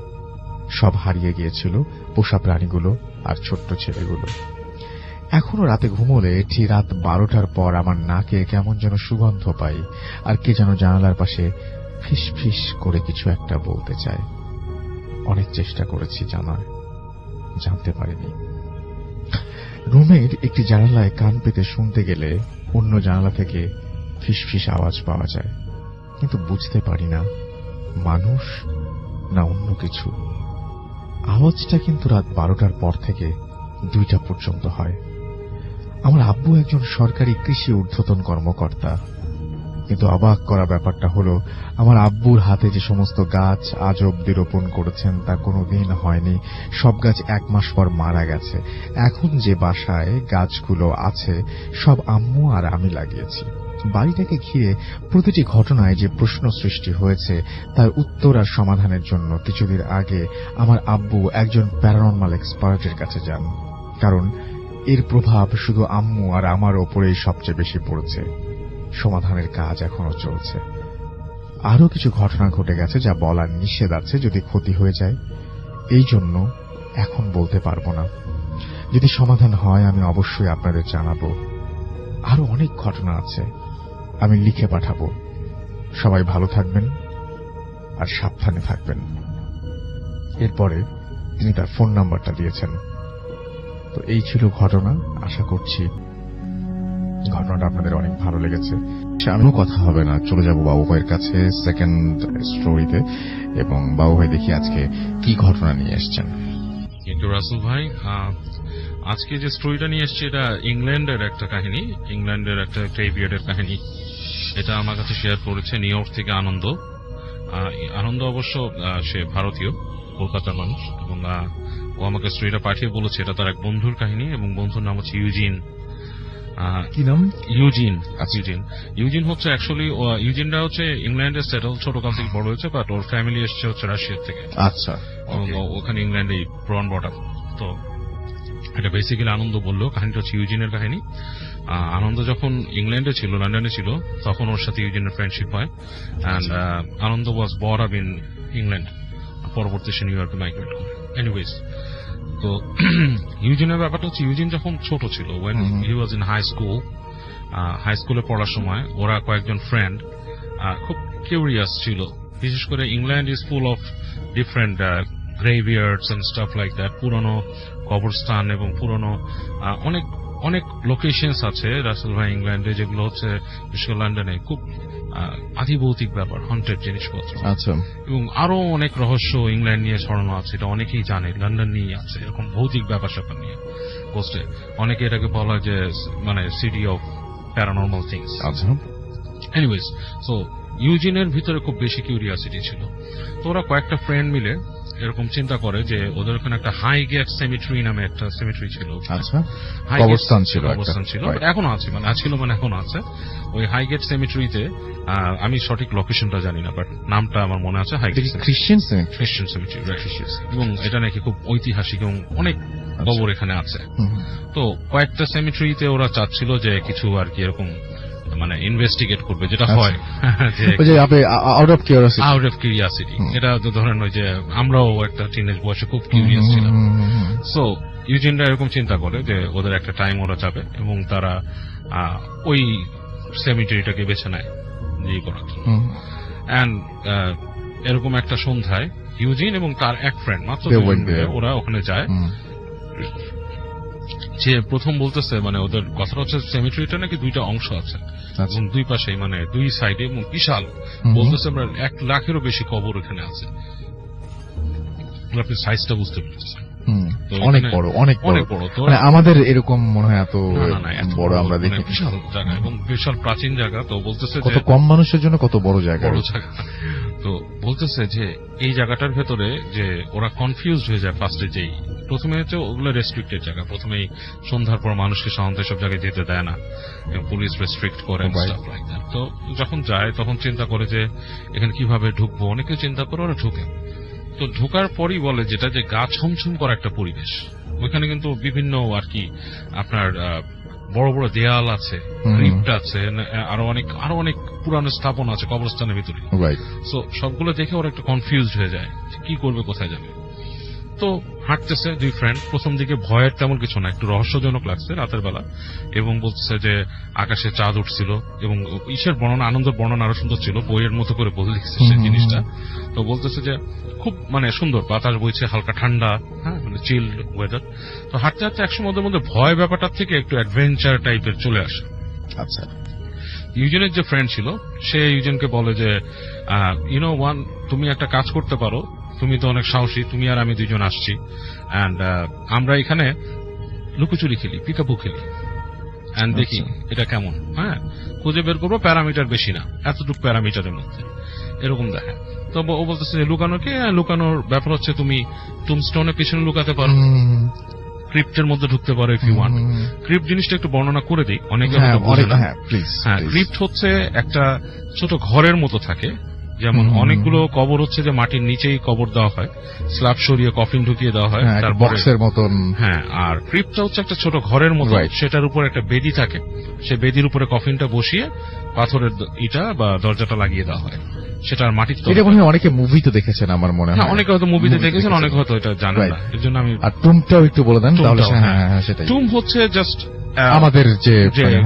সব হারিয়ে গিয়েছিল, পোষা প্রাণীগুলো আর ছোট্ট ছেলেগুলো। এখনো রাতে ঘুমোলে ঠিক রাত 12টার পর আমার নাকে কেমন যেন সুগন্ধ পাই, আর কে যেন জানালার পাশে ফিস ফিস করে কিছু একটা বলতে চায়। অনেক চেষ্টা করেছি জানতে পারিনি। রুমের একটি জানালায় কান পেতে শুনতে গেলে অন্য জানালা থেকে ফিসফিস আওয়াজ পাওয়া যায়, কিন্তু বুঝতে পারি না মানুষ না অন্য কিছু। আওয়াজটা কিন্তু রাত 12টার পর থেকে 2টা পর্যন্ত হয়। আমার আব্বু একজন সরকারি কৃষি ঊর্ধ্বতন কর্মকর্তা। কিন্তু অবাক করা ব্যাপারটা হলো আমার আব্বুর হাতে যে সমস্ত গাছ আজ অব্দি রোপণ করেছেন তা কোনোদিন হয়নি। সব গাছ 1 মাস পর মারা গেছে। এখন যে বাসায় গাছগুলো আছে সব আম্মু আর আমি লাগিয়েছি। বাড়িটাকে ঘিরে প্রতিটি ঘটনায় যে প্রশ্ন সৃষ্টি হয়েছে তার উত্তর আর সমাধানের জন্য কিছুদিন আগে আমার আব্বু একজন প্যারানরমাল এক্সপার্টের কাছে যান, কারণ এর প্রভাব শুধু আম্মু আর আমার ওপরেই সবচেয়ে বেশি পড়েছে। সমাধানের কাজ এখনো চলছে। আরো কিছু ঘটনা ঘটে গেছে যা বলার নিষেধ আছে, যদি ক্ষতি হয়ে যায়। এই জন্য এখন বলতে পারবো না। যদি সমাধান হয় আমি অবশ্যই আপনাদের জানাবো। আরো অনেক ঘটনা আছে, আমি লিখে পাঠাবো। সবাই ভালো থাকবেন আর সাবধানে থাকবেন। এরপরে তিনি তার ফোন নাম্বারটা দিয়েছেন। তো এই ছিল ঘটনা। আশা করছি ঘটনাটা আপনাদের অনেক ভালো লেগেছে। আমিও কথা হবে না, চলে যাব বাবু ভাইয়ের কাছে সেকেন্ড স্টোরিতে। এবং বাবু ভাই দেখি আজকে কি ঘটনা নিয়ে এসছেন। কিন্তু রাসেল ভাই, আজকে যে স্টোরিটা নিয়ে এসছে এটা ইংল্যান্ডের একটা কাহিনী, ইংল্যান্ডের একটা গ্রেভইয়ার্ডের কাহিনী। এটা আমার কাছে শেয়ার করেছে নিউ ইয়র্ক থেকে আনন্দ। আনন্দ অবশ্য সে ভারতীয়, কলকাতার মানুষ, এবং ও আমাকে স্টোরিটা পাঠিয়ে বলেছে এটা তার এক বন্ধুর কাহিনী, এবং বন্ধুর নাম হচ্ছে ইউজিন। কি নাম? ইউজিন। ইউজিন হচ্ছে অ্যাকচুয়ালি ইউজিনটা হচ্ছে ইংল্যান্ডে সেটেল, ছোটকাল থেকে বড় হয়েছে, বাট ওর ফ্যামিলি এসছে হচ্ছে রাশিয়া থেকে। আচ্ছা। ওখানে ইংল্যান্ডে ব্রন বর্ন। তো এটা বেসিক্যালি আনন্দ বললো কাহিনীটা হচ্ছে ইউজিনের কাহিনী। আনন্দ যখন ইংল্যান্ডে ছিল, লন্ডনে ছিল, তখন ওর সাথে ইউজিনের ফ্রেন্ডশিপ হয়। And Anand was born up in England, পরবর্তী সে নিউ ইয়র্কে মাইগ্রেট করে। এনিওয়েজ, তো ইউজিনের ব্যাপারটা হচ্ছে ইউজিন যখন ছোট ছিল, when he was in high স্কুলে পড়ার সময় ওরা কয়েকজন ফ্রেন্ড খুব কিউরিয়াস ছিল। বিশেষ করে England is full of different graveyards and stuff like that. পুরনো কবরস্থান এবং পুরনো অনেক অনেক লোকেশনস আছে রাসেল ভাই ইংল্যান্ডে, যেগুলো হচ্ছে বিশেষ করে লন্ডনে খুব আধিভৌতিক ব্যাপার, হন্টেড জিনিসপত্র। আচ্ছা। এবং আরো অনেক রহস্য ইংল্যান্ড নিয়ে ছড়ানো আছে, এটা অনেকেই জানে। লন্ডন নিয়ে আছে এরকম ভৌতিক ব্যাপার স্যাপার নিয়ে কোস্টে। অনেকে এটাকে বলা হয় যে মানে সিটি অফ প্যারানরমাল থিংস। আচ্ছা। এনিওয়েজ, সো ইউজিনের ভিতরে খুব বেশি কিউরিয়াসিটি ছিল। তো ওরা কয়েকটা ফ্রেন্ড মিলে এরকম চিন্তা করে যে ওদের ওখানে একটা হাইগেট সেমিট্রি নামে একটা সেমিট্রি ছিল। আচ্ছা। কবরস্থান ছিল, এখনো আছে, মানে ছিল মানে এখনো আছে। ওই হাইগেট সেমিট্রিতে, আমি সঠিক লোকেশনটা জানি না, বাট নামটা আমার মনে আছে, হাইগেট খ্রিস্টান সেমিট্রি। এবং এটা নাকি খুব ঐতিহাসিক এবং অনেক কবর এখানে আছে। তো কয়েকটা সেমিট্রিতে ওরা চাচ্ছিল যে কিছু আর কি এরকম মানে ইনভেস্টিগেট করবে, যেটা হয় আউট অফ কিউরিয়াসিটি। এটা ধরেন ওই যে আমরাও একটা টিনেজ বয়সে খুব কিউরিয়াস ছিলাম। সো ইউজিনরা এরকম চিন্তা করে যে ওদের একটা টাইম ওরা যাবে এবং তারা ওই সেমিটারিটাকে বেছে নেয় ইয়ে করার জন্য। অ্যান্ড এরকম একটা সন্ধ্যায় ইউজিন এবং তার এক ফ্রেন্ড মাত্র ওরা ওখানে যায়। যে প্রথম বলতেছে, মানে ওদের কথাটা হচ্ছে সেমিট্রিটা নাকি দুইটা অংশ আছে এবং দুই পাশে মানে দুই সাইডে এবং বিশাল। বলতেছে আমরা 1 লাখেরও বেশি কবর এখানে আছে। আপনি সাইজটা বুঝতে পেরেছেন, অনেক বড়, অনেক বড়। মানে আমাদের এরকম মনে হয় এত বড় আমরা দেখি, বিশাল জায়গা এবং বিশাল প্রাচীন জায়গা। তো বলতেছে কত কম মানুষের জন্য কত বড় জায়গা। তো বলতেছে যে এই জায়গাটার ভেতরে যে ওরা কনফিউজড হয়ে যায় ফার্স্টে। যেই প্রথমে হচ্ছে ওগুলো রেস্ট্রিক্টেড জায়গা, প্রথমেই সন্ধ্যার পর মানুষকে সাধারণত সব জায়গায় যেতে দেয় না, পুলিশ রেস্ট্রিক্ট করে। তো যখন যায় তখন চিন্তা করে যে এখানে কিভাবে ঢুকবো, অনেকে চিন্তা করে ওরা ঢুকে। তো ঢোকার পরই বলে যেটা যে গা ছমছম করা একটা পরিবেশ ওইখানে, কিন্তু বিভিন্ন আর কি আপনার বড় বড় দেয়াল আছে, ক্রিপ্ট আছে, আরো অনেক পুরানো স্থাপনা আছে কবরস্থানের ভিতরে। সো সবগুলো দেখে ওরা একটু কনফিউজড হয়ে যায় কি করবে, কোথায় যাবে। তো হাঁটতেছে দুই ফ্রেন্ড। প্রথম দিকে ভয়ের তেমন কিছু না, একটু রহস্যজনক লাগছে রাতের বেলা। এবং বলতেছে যে আকাশে চাঁদ উঠছিল এবং ঈশ্বর বর্ণনা, আনন্দের বর্ণনা আরো সুন্দর ছিল, বইয়ের মতো করে বলে লিখছে সেই জিনিসটা। তো বলতেছে যে খুব মানে সুন্দর বাতাস বইছে, হালকা ঠান্ডা, হ্যাঁ মানে চিল্ড ওয়েদার। তো হাঁটতে হাঁটতে একসময় ওদের মধ্যে ভয় ব্যাপারটার থেকে একটু অ্যাডভেঞ্চার টাইপের চলে আসে। আচ্ছা। ইউজেনের যে ফ্রেন্ড ছিল সে ইউজেনকে বলে যে তুমি একটা কাজ করতে পারো, তুমি তো অনেক সাহসী, তুমি আর আমি দুইজন আসছি, অ্যান্ড আমরা এখানে লুকোচুরি খেলি, পিকাপু খেলি। এন্ড দেখি এটা কেমন, হ্যাঁ খুঁজে বের করবো, প্যারামিটার বেশি না, এতটুকু প্যারামিটারের মধ্যে এরকম দেখায়। তো ও বলতেছে যে লুকানো কি, লুকানোর ব্যাপার হচ্ছে তুমি টুমস্টোনের পিছনে লুকাতে পারো, ক্রিপ্টের মধ্যে ঢুকতে পারো ইফ ইউ ওয়ান্ট। ক্রিপ্ট জিনিসটা একটু বর্ণনা করে দিই, অনেকে ক্রিপ্ট হচ্ছে একটা ছোট ঘরের মতো থাকে, যেমন অনেকগুলো কবর হচ্ছে যে মাটির নিচেই কবর দেওয়া হয়, স্ল্যাব সরিয়ে কফিন ঢুকিয়ে দেওয়া হয়, তার বক্সের মতন। হ্যাঁ, আর ক্রিপ্টটা হচ্ছে একটা ছোট ঘরের মতো, সেটার উপর একটা বেদি থাকে, সে বেদির উপরে কফিনটা বসিয়ে পাথরের ইটা বা দরজাটা লাগিয়ে দেওয়া হয়, সেটা আর মাটির তৈরি। এটা মনে হয় অনেকে মুভিতে দেখেছেন আমার মনে হয়। অনেকে হয়তো মুভিতে দেখেছেন, অনেকে হয়তো এটা জানেন না, এর জন্য আমি। আর টুমটাও একটু বলে দেন তাহলে। হ্যাঁ, সেটাই। টুম হচ্ছে জাস্ট আমাদের যে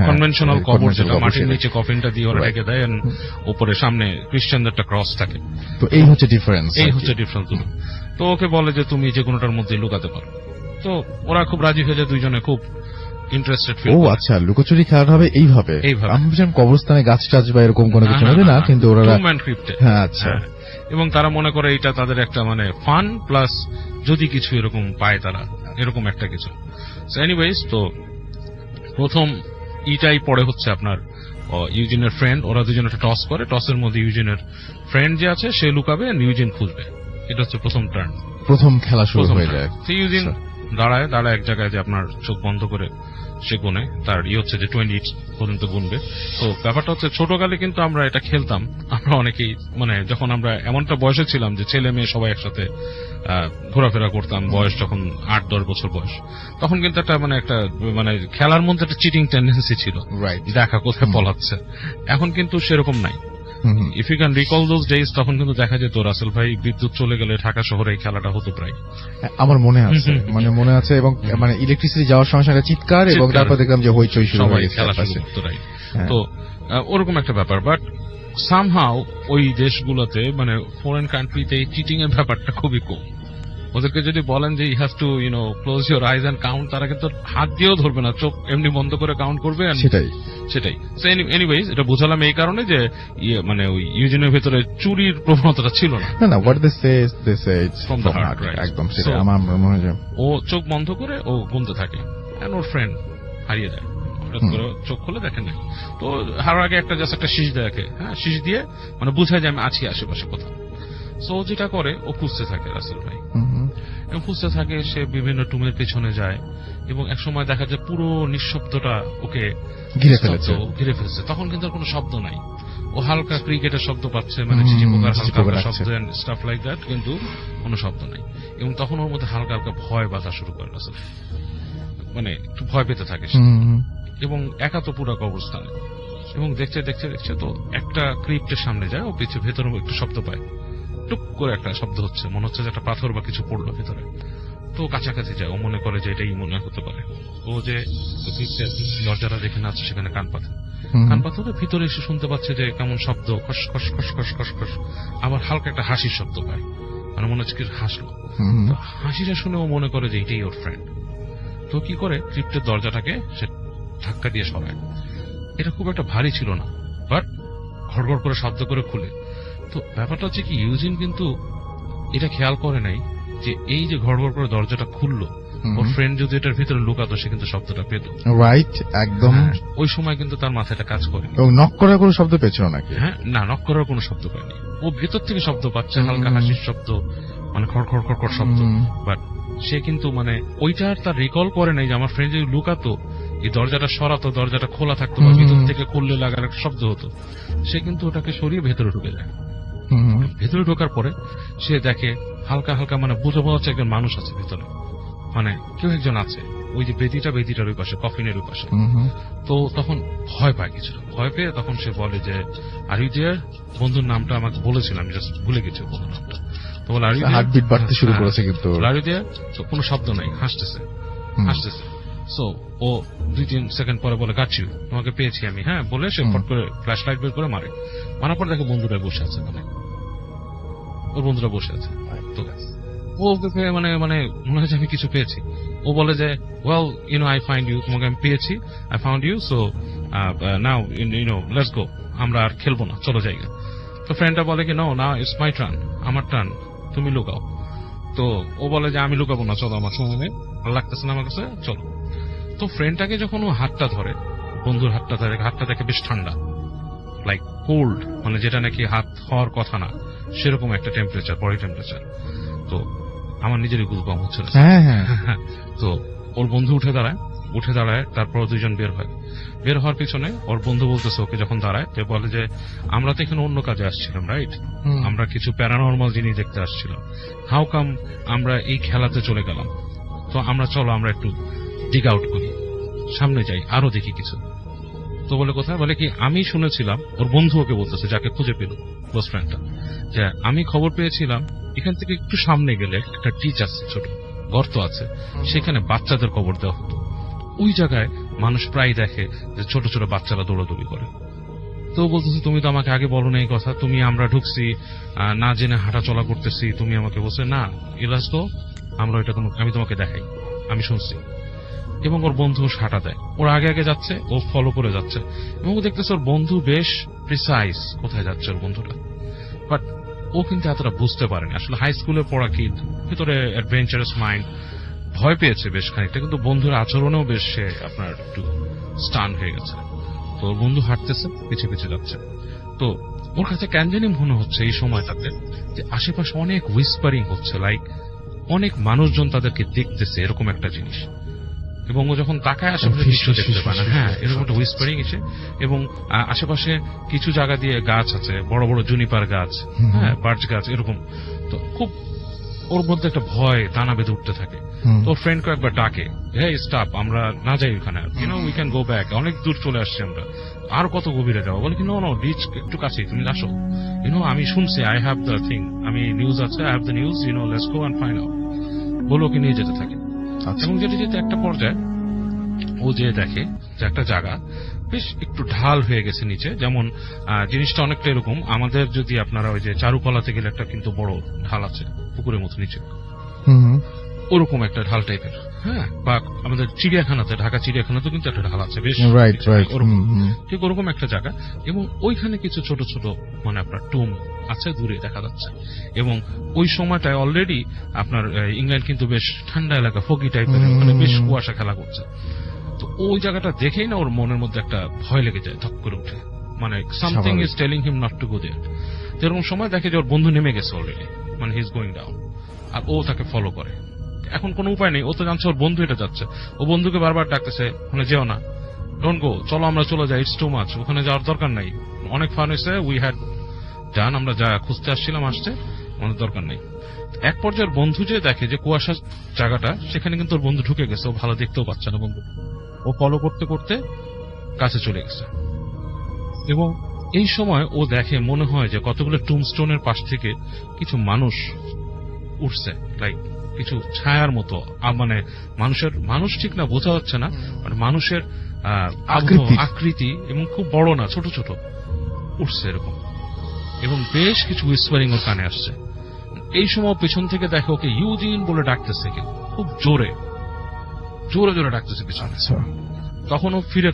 কনভেনশনাল কবর, যেটা মাটির নিচে কফিনটা দিয়ে ওরা রেখে দেয়, উপরে সামনে খ্রিস্টানদের একটা ক্রস থাকে। তো এই হচ্ছে ডিফারেন্স। তো ওকে বলে যে তুমি যে কোনোটার মধ্যে লুকাতে পারো। তো ওরা খুব রাজি হয়ে যায়, দুইজনে খুব ইন্টারেস্টেড ফিল। ও আচ্ছা, লুকোচুরি খেলাটা হবে এইভাবে। আমি ভাবছিলাম কবরস্থানে গাছ টাছ বা এরকম কোনো কিছু হবে না, কিন্তু ওরা হ্যাঁ আচ্ছা। এবং তারা মনে করে এটা তাদের একটা মানে ফান প্লাস যদি কিছু এরকম পায় তারা, এরকম একটা কিছু। এনিওয়েজ, তো প্রথম ইটাই পড়ে হচ্ছে আপনার ইউজিনের ফ্রেন্ড, ওরা দুজন একটা টস করে, টসের মধ্যে ইউজিনের ফ্রেন্ড যে আছে সে লুকাবে, ইউজিন খুঁজবে। এটা হচ্ছে প্রথম টার্ন, প্রথম খেলা শুরু হয়ে যায়। ইউজিন দাঁড়ায় এক জায়গায়, যে আপনার চোখ বন্ধ করে সে গুনে, তার হচ্ছে যে 20 পর্যন্ত গুনবে। তো ব্যাপারটা হচ্ছে ছোটকালে কিন্তু আমরা এটা খেলতাম, আমরা অনেকেই মানে যখন আমরা এমনটা বয়সে ছিলাম যে ছেলে মেয়ে সবাই একসাথে ঘোরাফেরা করতাম, বয়স যখন 8-10 বছর বয়স, তখন কিন্তু একটা মানে খেলার মধ্যে একটা চিটিং টেন্ডেন্সি ছিল, দেখা কোথায় পলাচ্ছে। এখন কিন্তু সেরকম নাই। If you can recall those days, তখন কিন্তু দেখা যেত রাসেল ভাই বিদ্যুৎ চলে গেলে ঢাকা শহরে এই খেলাটা হতো প্রায়। আমার মনে আছে, মনে আছে, এবং মানে ইলেকট্রিসিটি যাওয়ার সময় সঙ্গে চিৎকার, এবং তারপর দেখলাম যে হইচই শুরু হয়ে গেছে, খেলা শুরু করতো। তো ওরকম একটা ব্যাপার। বাট সামহাও ওই দেশগুলোতে মানে ফরেন কান্ট্রিতে এই চিটিং এর ব্যাপারটা খুবই কম। ওদেরকে যদি বলেন যে you have to close your eyes and count, তারা কিন্তু হাত দিয়েও ধরবে না, চোখ এমনি বন্ধ করে কাউন্ট করবে। সেটাই। এনিওয়েজ, এটা বোঝালাম এই কারণে যে মানে ওই ইউজিনের ভেতরে চুরির প্রবণতাটা ছিল না। What they say from the heart, একদম সেটা। আমার মনে হয় ও চোখ বন্ধ করে ও গুনতে থাকে, এন্ড ওর ফ্রেন্ড হারিয়ে যায়। চোখ খুলে দেখেন না, তো হারার আগে একটা শীষ দেখে, হ্যাঁ, শীষ দিয়ে মানে বুঝায় যে আমি আছি আশেপাশে কোথাও। সো যেটা করে, ও খুঁজতে থাকে রাসেল ভাই, এবং খুঁজতে থাকে, সে বিভিন্ন টুমের পেছনে যায়, এবং এক সময় দেখা যায় পুরো নিঃশব্দটা ওকে ঘিরে ফেলছে। তখন কিন্তু আর কোনো শব্দ নাই, ও হালকা ক্রিকেটের শব্দ পাচ্ছে, মানে ঝিঝি পোকার হালকা শব্দ এন্ড স্টাফ লাইক দ্যাট, কিন্তু কোনো শব্দ নাই। এবং তখন ওর মধ্যে হালকা হালকা ভয় বাঁধা শুরু করে রাসেল, মানে একটু ভয় পেতে থাকে সে, এবং একা তো পুরো কবরস্থানে। এবং দেখছে তো একটা ক্রিপ্টের সামনে যায়, ও পিছু ভেতরে একটু শব্দ পায়, টুক করে একটা শব্দ হচ্ছে, মনে হচ্ছে যে একটা পাথর বা কিছু পড়লো ভেতরে। তো কাছাকাছি যায়, ও মনে করে যে এটাই মনে হতে পারে। ও যে দরজাটা যেখানে আছে সেখানে কান পাথরে ভিতরে এসে শুনতে পাচ্ছে যে কেমন শব্দ, খস খস খস খস খস খস, আবার হালকা একটা হাসির শব্দ পায়, মানে মনে হচ্ছে কি হাসলো। তো হাসিটা শুনে ও মনে করে যে এটাই ওর ফ্রেন্ড। তো কি করে, ক্রিপ্টের দরজাটাকে সে ধাক্কা দিয়ে সরায়। এটা খুব একটা ভারী ছিল না, বাট ঘড়ঘড় করে শব্দ করে খুলে। তো ব্যাপারটা হচ্ছে কি, ইউজিন কিন্তু এটা খেয়াল করে নাই যে এই যে ঘড়ঘড় করে দরজাটা খুললো, ওর ফ্রেন্ড যদি এটার ভিতরে লুকাতো, সে কিন্তু শব্দটা পেত। রাইট, একদম। ওই সময় কিন্তু তার মাথাটা কাজ করে। এবং নক করার কোনো শব্দ পেয়েছিল নাকি? হ্যাঁ, না, নক করার কোনো শব্দ পায়নি। ও ভেতর থেকে শব্দ পাচ্ছে, হালকা হাসির শব্দ, মানে খড় খড় খড় খড় শব্দ। বাট সে কিন্তু মানে ওইটার তার রিকল করে নাই যে আমার ফ্রেন্ড যদি লুকাতো, এই দরজাটা সরাতো, দরজাটা খোলা থাকতো, বা ভিতর থেকে খুললে লাগার একটা শব্দ হতো, সে কিন্তু ওটাকে সরিয়ে ভেতরে ঢুকে যায়। ভেতরে ঢোকার পরে সে দেখে হালকা হালকা মানে বোঝা যাচ্ছে একজন মানুষ আছে ভেতরে, মানে কেউ একজন আছে, ওই যে বেদিটার ওই পাশে, কফিনের ওই পাশে। তো তখন ভয় পায়, কিছু ভয় পেয়ে তখন সে বলে যে আর ইউ দেয়ার, বন্ধুর নামটা আমাকে বলেছিলাম, জাস্ট ভুলে গেছি বন্ধুর নামটা। তো বলে আর ইউ দেয়ার, হার্টবিট বাড়তে শুরু করেছে, কিন্তু আর ইউ দেয়ার, তো কোনো শব্দ নাই, হাসতেছে। সো ও 2-3 সেকেন্ড পরে বলে গট ইউ, তোমাকে পেয়েছি আমি, হ্যাঁ বলে সে ফট করে ফ্ল্যাশ লাইট বের করে মারার পর দেখে বন্ধুরা বসে আছে, মানে ওর বন্ধুরা বসে আছে। তো ও মানে মানে মনে হচ্ছে আমি কিছু পেয়েছি। ও বলে যে ওয়েল আই ফাইন্ড ইউ, তোমাকে আমি পেয়েছি, I found you, so now let's go, আমরা আর খেলবো না, চলো জায়গা। তো ফ্রেন্ডটা বলে কি, না ইটস মাই টার্ন, আমার টার্ন, তুমি লুকাও। তো ও বলে যে আমি লুকাবো না, চলো, আমার সময় নেই, ভালো লাগতেছে না আমার কাছে, চলো। তো ফ্রেন্ডটাকে যখন ও হাতটা ধরে, বন্ধুর হাতটা দেখে বেশ ঠান্ডা, লাইক কোল্ড, মানে যেটা নাকি হাত হওয়ার কথা না, সেরকম একটা টেম্পারেচার, বডি টেম্পারেচার। তো আমার নিজেরই গুজবাম হচ্ছিল। হ্যাঁ হ্যাঁ তো ওর বন্ধু উঠে দাঁড়ায়, তারপর দুইজন বের হওয়ার পিছনে ওর বন্ধু বলতেছে ওকে যখন দাঁড়ায়, যে বলে যে আমরা তো এখানে অন্য কাজে আসছিলাম, রাইট? আমরা কিছু প্যারানর্মাল জিনিস দেখতে আসছিলাম, হাউ কাম আমরা এই খেলাতে চলে গেলাম? তো চলো আমরা একটু ডিগ আউট করি, সামনে যাই, আরো দেখি কিছু। তো বলে কোথায়? বলে কি আমি শুনেছিলাম, ওর বন্ধু ওকে বলতেছে, যাকে খুঁজে পেল, ক্লোজ ফ্রেন্ডটা, যে আমি খবর পেয়েছিলাম এখান থেকে একটু সামনে গেলে একটা টিচ আছে, ছোট গর্ত আছে, সেখানে বাচ্চাদের কবর দেওয়া হতো। ওই জায়গায় মানুষ প্রায় দেখে যে ছোট ছোট বাচ্চারা দৌড়াদৌড়ি করে। তো বলতেছে তুমি তো আমাকে আগে বলো না এই কথা, আমরা ঢুকছি না জেনে হাঁটা চলা করতেছি, তুমি আমাকে বলছে না ইলাস তো আমরা ওইটা আমি তোমাকে দেখাই, আমি শুনছি। এবং ওর বন্ধু হাঁটা দেয়, ওর আগে যাচ্ছে, ও ফলো করে যাচ্ছে, এবং ও দেখতেছে ওর বন্ধু বেশ প্রিসাইজ কোথায় যাচ্ছে ওর বন্ধুটা। বাট ও কিন্তু এতটা বুঝতে পারেনি, আসলে হাই স্কুলে পড়া কি, ভিতরে অ্যাডভেঞ্চারাস মাইন্ড, ভয় পেয়েছে বেশ খানিকটা, কিন্তু বন্ধুর আচরণেও বেশ সে আপনার একটু স্টান হয়ে গেছে। তো ওর বন্ধু হাঁটতেছে, পিছিয়ে যাচ্ছে। তো ওর কাছে কেন জানি মনে হচ্ছে এই সময়টাতে যে আশেপাশে অনেক হুইসপারিং হচ্ছে, লাইক অনেক মানুষজন তাদেরকে দেখতেছে, এরকম একটা জিনিস। এবং ও যখন তাকায় আশেপাশে কিছু দেখতে পায় না, হ্যাঁ এরকম একটা হুইসপারিং এসে, এবং আশেপাশে কিছু জায়গা দিয়ে গাছ আছে, বড় বড় জুনিপার গাছ, হ্যাঁ বার্চ গাছ, এরকম। তো খুব ওর মধ্যে একটা ভয় দানা বেঁধে উঠতে থাকে। তো ওর ফ্রেন্ডকে একবার ডাকে, হ্যাঁ স্টপ, আমরা না যাই ওখানে, উই ক্যান গো ব্যাক, অনেক দূর চলে আসছি আমরা, আর কত গভীরে যাবো? বলে কি নো রিচ একটু কাছে, তুমি আসো, আমি শুনছি, আই হ্যাভ দ্য থিং, আমি নিউজ আছে, I have the news, let's go and find out. বলে ওকে নিয়ে যেতে থাকে। এবং যেতে একটা পর্যায়ে ও যে দেখে যে একটা জায়গা বেশ একটু ঢাল হয়ে গেছে নিচে, যেমন জিনিসটা অনেকটা এরকম, আমাদের যদি আপনারা ওই যে চারুকলাতে গেলে একটা কিন্তু বড় ঢাল আছে পুকুরের মতো নিচে, ওরকম একটা ঢাল টাইপের, হ্যাঁ, বা আমাদের চিড়িয়াখানাতে, ঢাকা চিড়িয়াখানাতেও কিন্তু একটা ঢাল আছে বেশ, ঠিক ওরকম একটা জায়গা। এবং ওইখানে কিছু ছোট ছোট মানে আপনার টুম আছে, দূরে দেখা যাচ্ছে। এবং ওই সময়টায় অলরেডি আপনার ইংল্যান্ড কিন্তু বেশ ঠান্ডা এলাকা, ফগি টাইপের, মানে বেশ কুয়াশা খেলা করছে। তো ওই জায়গাটা দেখেই না ওর মনের মধ্যে একটা ভয় লেগে যায়, ধপ করে উঠে, মানে something is telling him not to go there. এরকম সময় দেখে যে ওর বন্ধু নেমে গেছে অলরেডি, মানে হি ইজ গোয়িং ডাউন, আর ও তাকে ফলো করে। এখন কোনো উপায় নেই, ও তো জানছে ওর বন্ধু এটা যাচ্ছে, ও বন্ধুকে বারবার ডাকতেছে, ওখানে যেও না, ডোন্ট গো, চলো আমরা চলে যাই, ইটস টু মাচ, ওখানে যাওয়ার দরকার নাই, অনেক ফান হয়েছে, উই হ্যাড ডান, আমরা যা খুঁজতে আসছিলাম আসছে, আমাদের দরকার নেই। এক পর্যায়ের বন্ধু যে দেখে যে কুয়াশার জায়গাটা, সেখানে কিন্তু ওর বন্ধু ঢুকে গেছে, ও ভালো দেখতেও পাচ্ছে না বন্ধু, ও ফলো করতে করতে কাছে চলে গেছে। এবং এই সময় ও দেখে, মনে হয় যে কতগুলো টুমস্টোনের পাশ থেকে কিছু মানুষ উঠছে, লাইক কিছু ছায়ার মতো, মানে মানুষ ঠিক না, বোঝা যাচ্ছে না, মানে মানুষের আকৃতি, এবং খুব বড় না, ছোট ছোট উঠছে এরকম। এবং বেশ কিছু হুইসপারিং ওর কানে আসছে। এই সময় পেছন থেকে দেখে ওকে ইউজিন বলে ডাকতেছে, কেউ খুব জোরে জোরে ডাকতেছে পেছনে। তখন ও ফিরে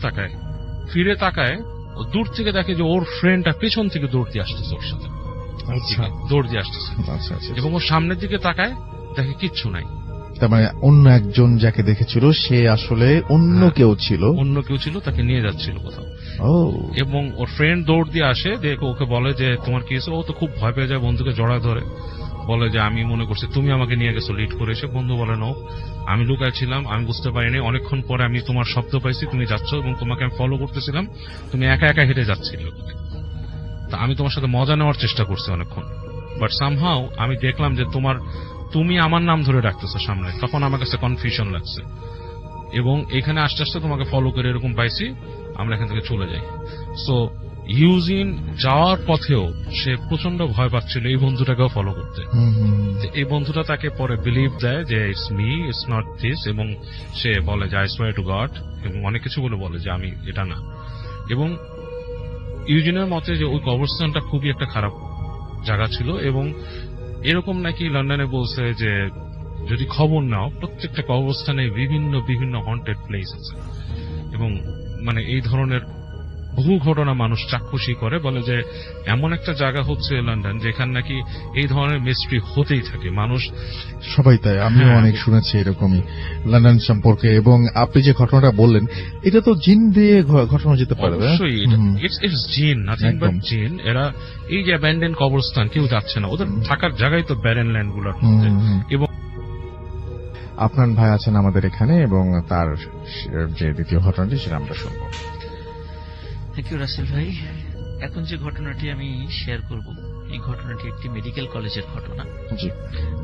তাকায়, ও দূর থেকে দেখে যে ওর ফ্রেন্ডটা পেছন থেকে দৌড় দিয়ে আসতেছে, ওর সাথে দৌড় দিয়ে আসতেছে। এবং ওর সামনের দিকে তাকায়, দেখে কিচ্ছু নাই। তার মানে অন্য একজন যাকে দেখেছিল সে আসলে অন্য কেউ ছিল, তাকে নিয়ে যাচ্ছিল কোথাও। এবং ওর ফ্রেন্ড দৌড় দিয়ে আসে, ওকে বলে যে তোমার কি হয়েছে? ও তো খুব ভয় পেয়ে যায়, বন্ধুকে জড়ায় ধরে, বলে যে আমি মনে করছি তুমি আমাকে নিয়ে গেছো লিড করে এসে। বন্ধু বলে নো, আমি লুকায় ছিলাম, আমি বুঝতে পারিনি, অনেকক্ষণ পরে আমি তোমার শব্দ পাইছি, তুমি যাচ্ছ, এবং তোমাকে আমি ফলো করতেছিলাম, তুমি একা একা হেঁটে যাচ্ছিল, তা আমি তোমার সাথে মজা নেওয়ার চেষ্টা করছি অনেকক্ষণ, বাট সামহাও আমি দেখলাম যে তুমি আমার নাম ধরে ডাকতেছো সামনে, তখন আমার কাছে কনফিউশন লাগছে, এবং এখানে আস্তে আস্তে তোমাকে ফলো করে এরকম পাইছি, আমরা এখান থেকে চলে যাই। সো ইউজিন যাওয়ার পথেও সে প্রচন্ড ভয় পাচ্ছিল এই বন্ধুটাকেও ফলো করতে। এই বন্ধুটা তাকে পরে বিলিভ দেয় যে it's me, it's not this, এবং সে বলে যে আই সোয়ার টু গড, এবং অনেক কিছু বলে যে আমি এটা না। এবং ইউজিনের মতে যে ওই কবরস্থানটা খুবই একটা খারাপ জায়গা ছিল, এবং এরকম নাকি লন্ডনে বলছে যে যদি খবর নাও, প্রত্যেকটা কবরস্থানে বিভিন্ন বিভিন্ন হন্টেড প্লেস আছে, এবং মানে এই ধরনের বহু ঘটনা মানুষ চাক্ষুষী করে, বলে যে এমন একটা জায়গা হচ্ছে লন্ডন যেখানে নাকি এই ধরনের মিস্ট্রি হতেই থাকে। মানুষ সবাই তাই, আমিও হ্যাঁ। অনেক শুনেছি এরকমই লন্ডন সম্পর্কে। এবং আপনি যে ঘটনাটা বললেন, এটা তো জিন দিয়ে ঘটনা যেতে পারে, তাই না? অবশ্যই ইটস জিন, নাথিং বাট একদম। জিন। এরা এই যে অ্যাবান্ডেন কবরস্থান, কেউ যাচ্ছে না, ওদের থাকার জায়গায় তো ব্যারেন ল্যান্ড গুলোর মধ্যে। এবং আফনান ভাই আছেন আমাদের এখানে, এবং তার যে দ্বিতীয় ঘটনাটি সেটা আমরা শুনবো। থ্যাংক ইউ রাসেল ভাই। এখন যে ঘটনাটি আমি শেয়ার করব, এই ঘটনাটি একটি মেডিকেল কলেজের ঘটনা। জি।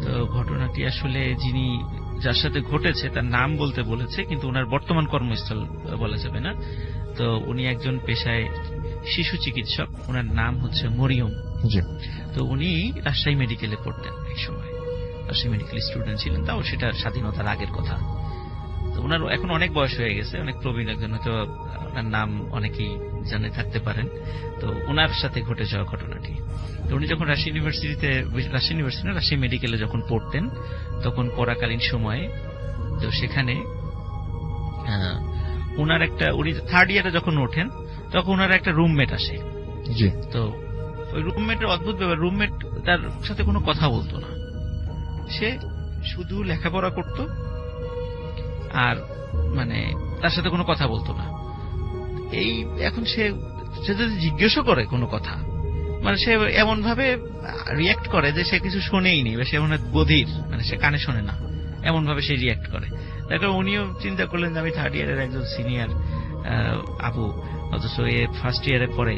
তো ঘটনাটি আসলে যিনি যার সাথে ঘটেছে তার নাম বলতে বলেছে, কিন্তু ওনার বর্তমান কর্মস্থল বলা যাবে না। তো উনি একজন পেশায় শিশু চিকিৎসক, ওনার নাম হচ্ছে মরিয়ম। জি। তো উনি রাজশাহী মেডিকেলে পড়তেন এক সময়, রাজশাহী মেডিকেল স্টুডেন্ট ছিলেন, তাও সেটা স্বাধীনতার আগের কথা। তো ওনার এখন অনেক বয়স হয়ে গেছে, অনেক প্রবীণ একজন, হয়তো ওনার নাম অনেকেই জানে থাকতে পারেন। তো ওনার সাথে ঘটে যাওয়া ঘটনাটি, তো উনি যখন রাজশাহী মেডিকেলে যখন পড়তেন, তখন পড়াকালীন সময়ে তো সেখানে উনি 3rd ইয়ারে যখন ওঠেন, তখন ওনার একটা রুমমেট আসে। জি। তো ওই রুমমেটের অদ্ভুত ব্যাপার, রুমমেট তার সাথে কোনো কথা বলতো না, সে শুধু লেখাপড়া করত আর মানে তার সাথে কোনো কথা বলতো না। এই এখন সে যদি জিজ্ঞেসও করে কোনো কথা, মানে সে এমন ভাবে রিয়াক্ট করে যে সে কিছু শোনেইনি, বা সে মনে বধির, মানে সে কানে শোনে না, এমন ভাবে সে রিয়াক্ট করে। তারপর উনিও চিন্তা করলেন যে আমি 3rd ইয়ারের একজন সিনিয়র আপু, অথচ এ 1st ইয়ারে পড়ে,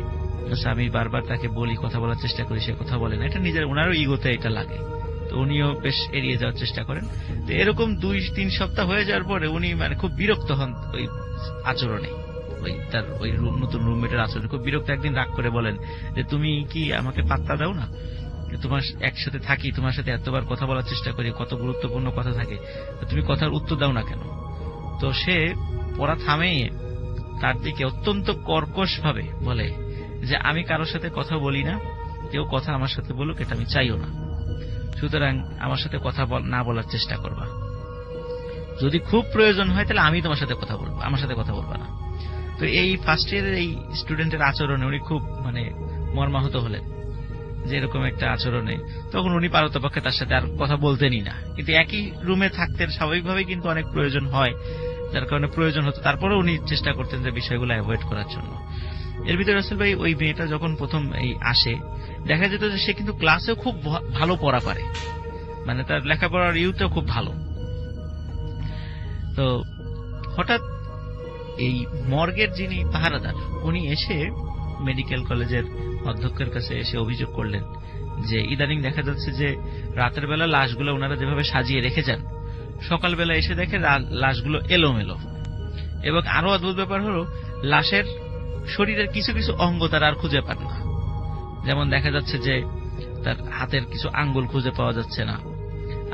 আমি বারবার তাকে বলি, কথা বলার চেষ্টা করি, সে কথা বলে না। এটা নিজের ওনারও ইগোতে এটা লাগে, তো উনিও বেশ এড়িয়ে যাওয়ার চেষ্টা করেন। তো এরকম 2-3 সপ্তাহ হয়ে যাওয়ার পরে উনি মানে খুব বিরক্ত হন ওই আচরণে, তার ওই নতুন রুমমেটের আচরণে খুব বিরক্ত। একদিন রাগ করে বলেন যে তুমি কি আমাকে পাত্তা দাও না, তোমার একসাথে থাকি, তোমার সাথে এতবার কথা বলার চেষ্টা করি, কত গুরুত্বপূর্ণ কথা থাকে, তুমি কথার উত্তর দাও না কেন? তো সে পড়া থামিয়ে তার দিকে অত্যন্ত কর্কশ ভাবে বলে যে আমি কারোর সাথে কথা বলি না, কেউ কথা আমার সাথে বলুক এটা আমি চাইও না, সুতরাং আমার সাথে কথা না বলার চেষ্টা করবা, যদি খুব প্রয়োজন হয় তাহলে আমি তোমার সাথে কথা বলবো, আমার সাথে কথা বলবা না। তো এই 1st ইয়ারের এই স্টুডেন্টের আচরণে উনি খুব মানে মর্মাহত হলেন যে এরকম একটা আচরণে। তখন উনি পারতপক্ষে তার সাথে আর কথা বলতেনই না, কিন্তু একই রুমে থাকতেন, স্বাভাবিকভাবে কিন্তু অনেক প্রয়োজন হয়, যার কারণে প্রয়োজন হতো, তারপরে উনি চেষ্টা করতেন যে বিষয়গুলো অ্যাভয়েড করার জন্য। এর ভিতরে রাসেল ভাই ওই মেয়েটা যখন প্রথম এই আসে, দেখা যেত যে সে কিন্তু ক্লাসেও খুব ভালো পড়া পারে, মানে তার লেখাপড়ার ইউতেও খুব ভালো। তো হঠাৎ এই মর্গের যিনি পাহারাদার, উনি এসে মেডিকেল কলেজের অধ্যক্ষের কাছে এসে অভিযোগ করলেন যে ইদানিং দেখা যাচ্ছে যে রাতের বেলা লাশগুলো ওনারা যেভাবে সাজিয়ে রেখে যান, সকালবেলা এসে দেখে লাশগুলো এলোমেলো। এবং আরো অদ্ভুত ব্যাপার হলো, লাশের শরীরের কিছু কিছু অঙ্গ তারা আর খুঁজে পান না। যেমন দেখা যাচ্ছে যে তার হাতের কিছু আঙ্গুল খুঁজে পাওয়া যাচ্ছে না,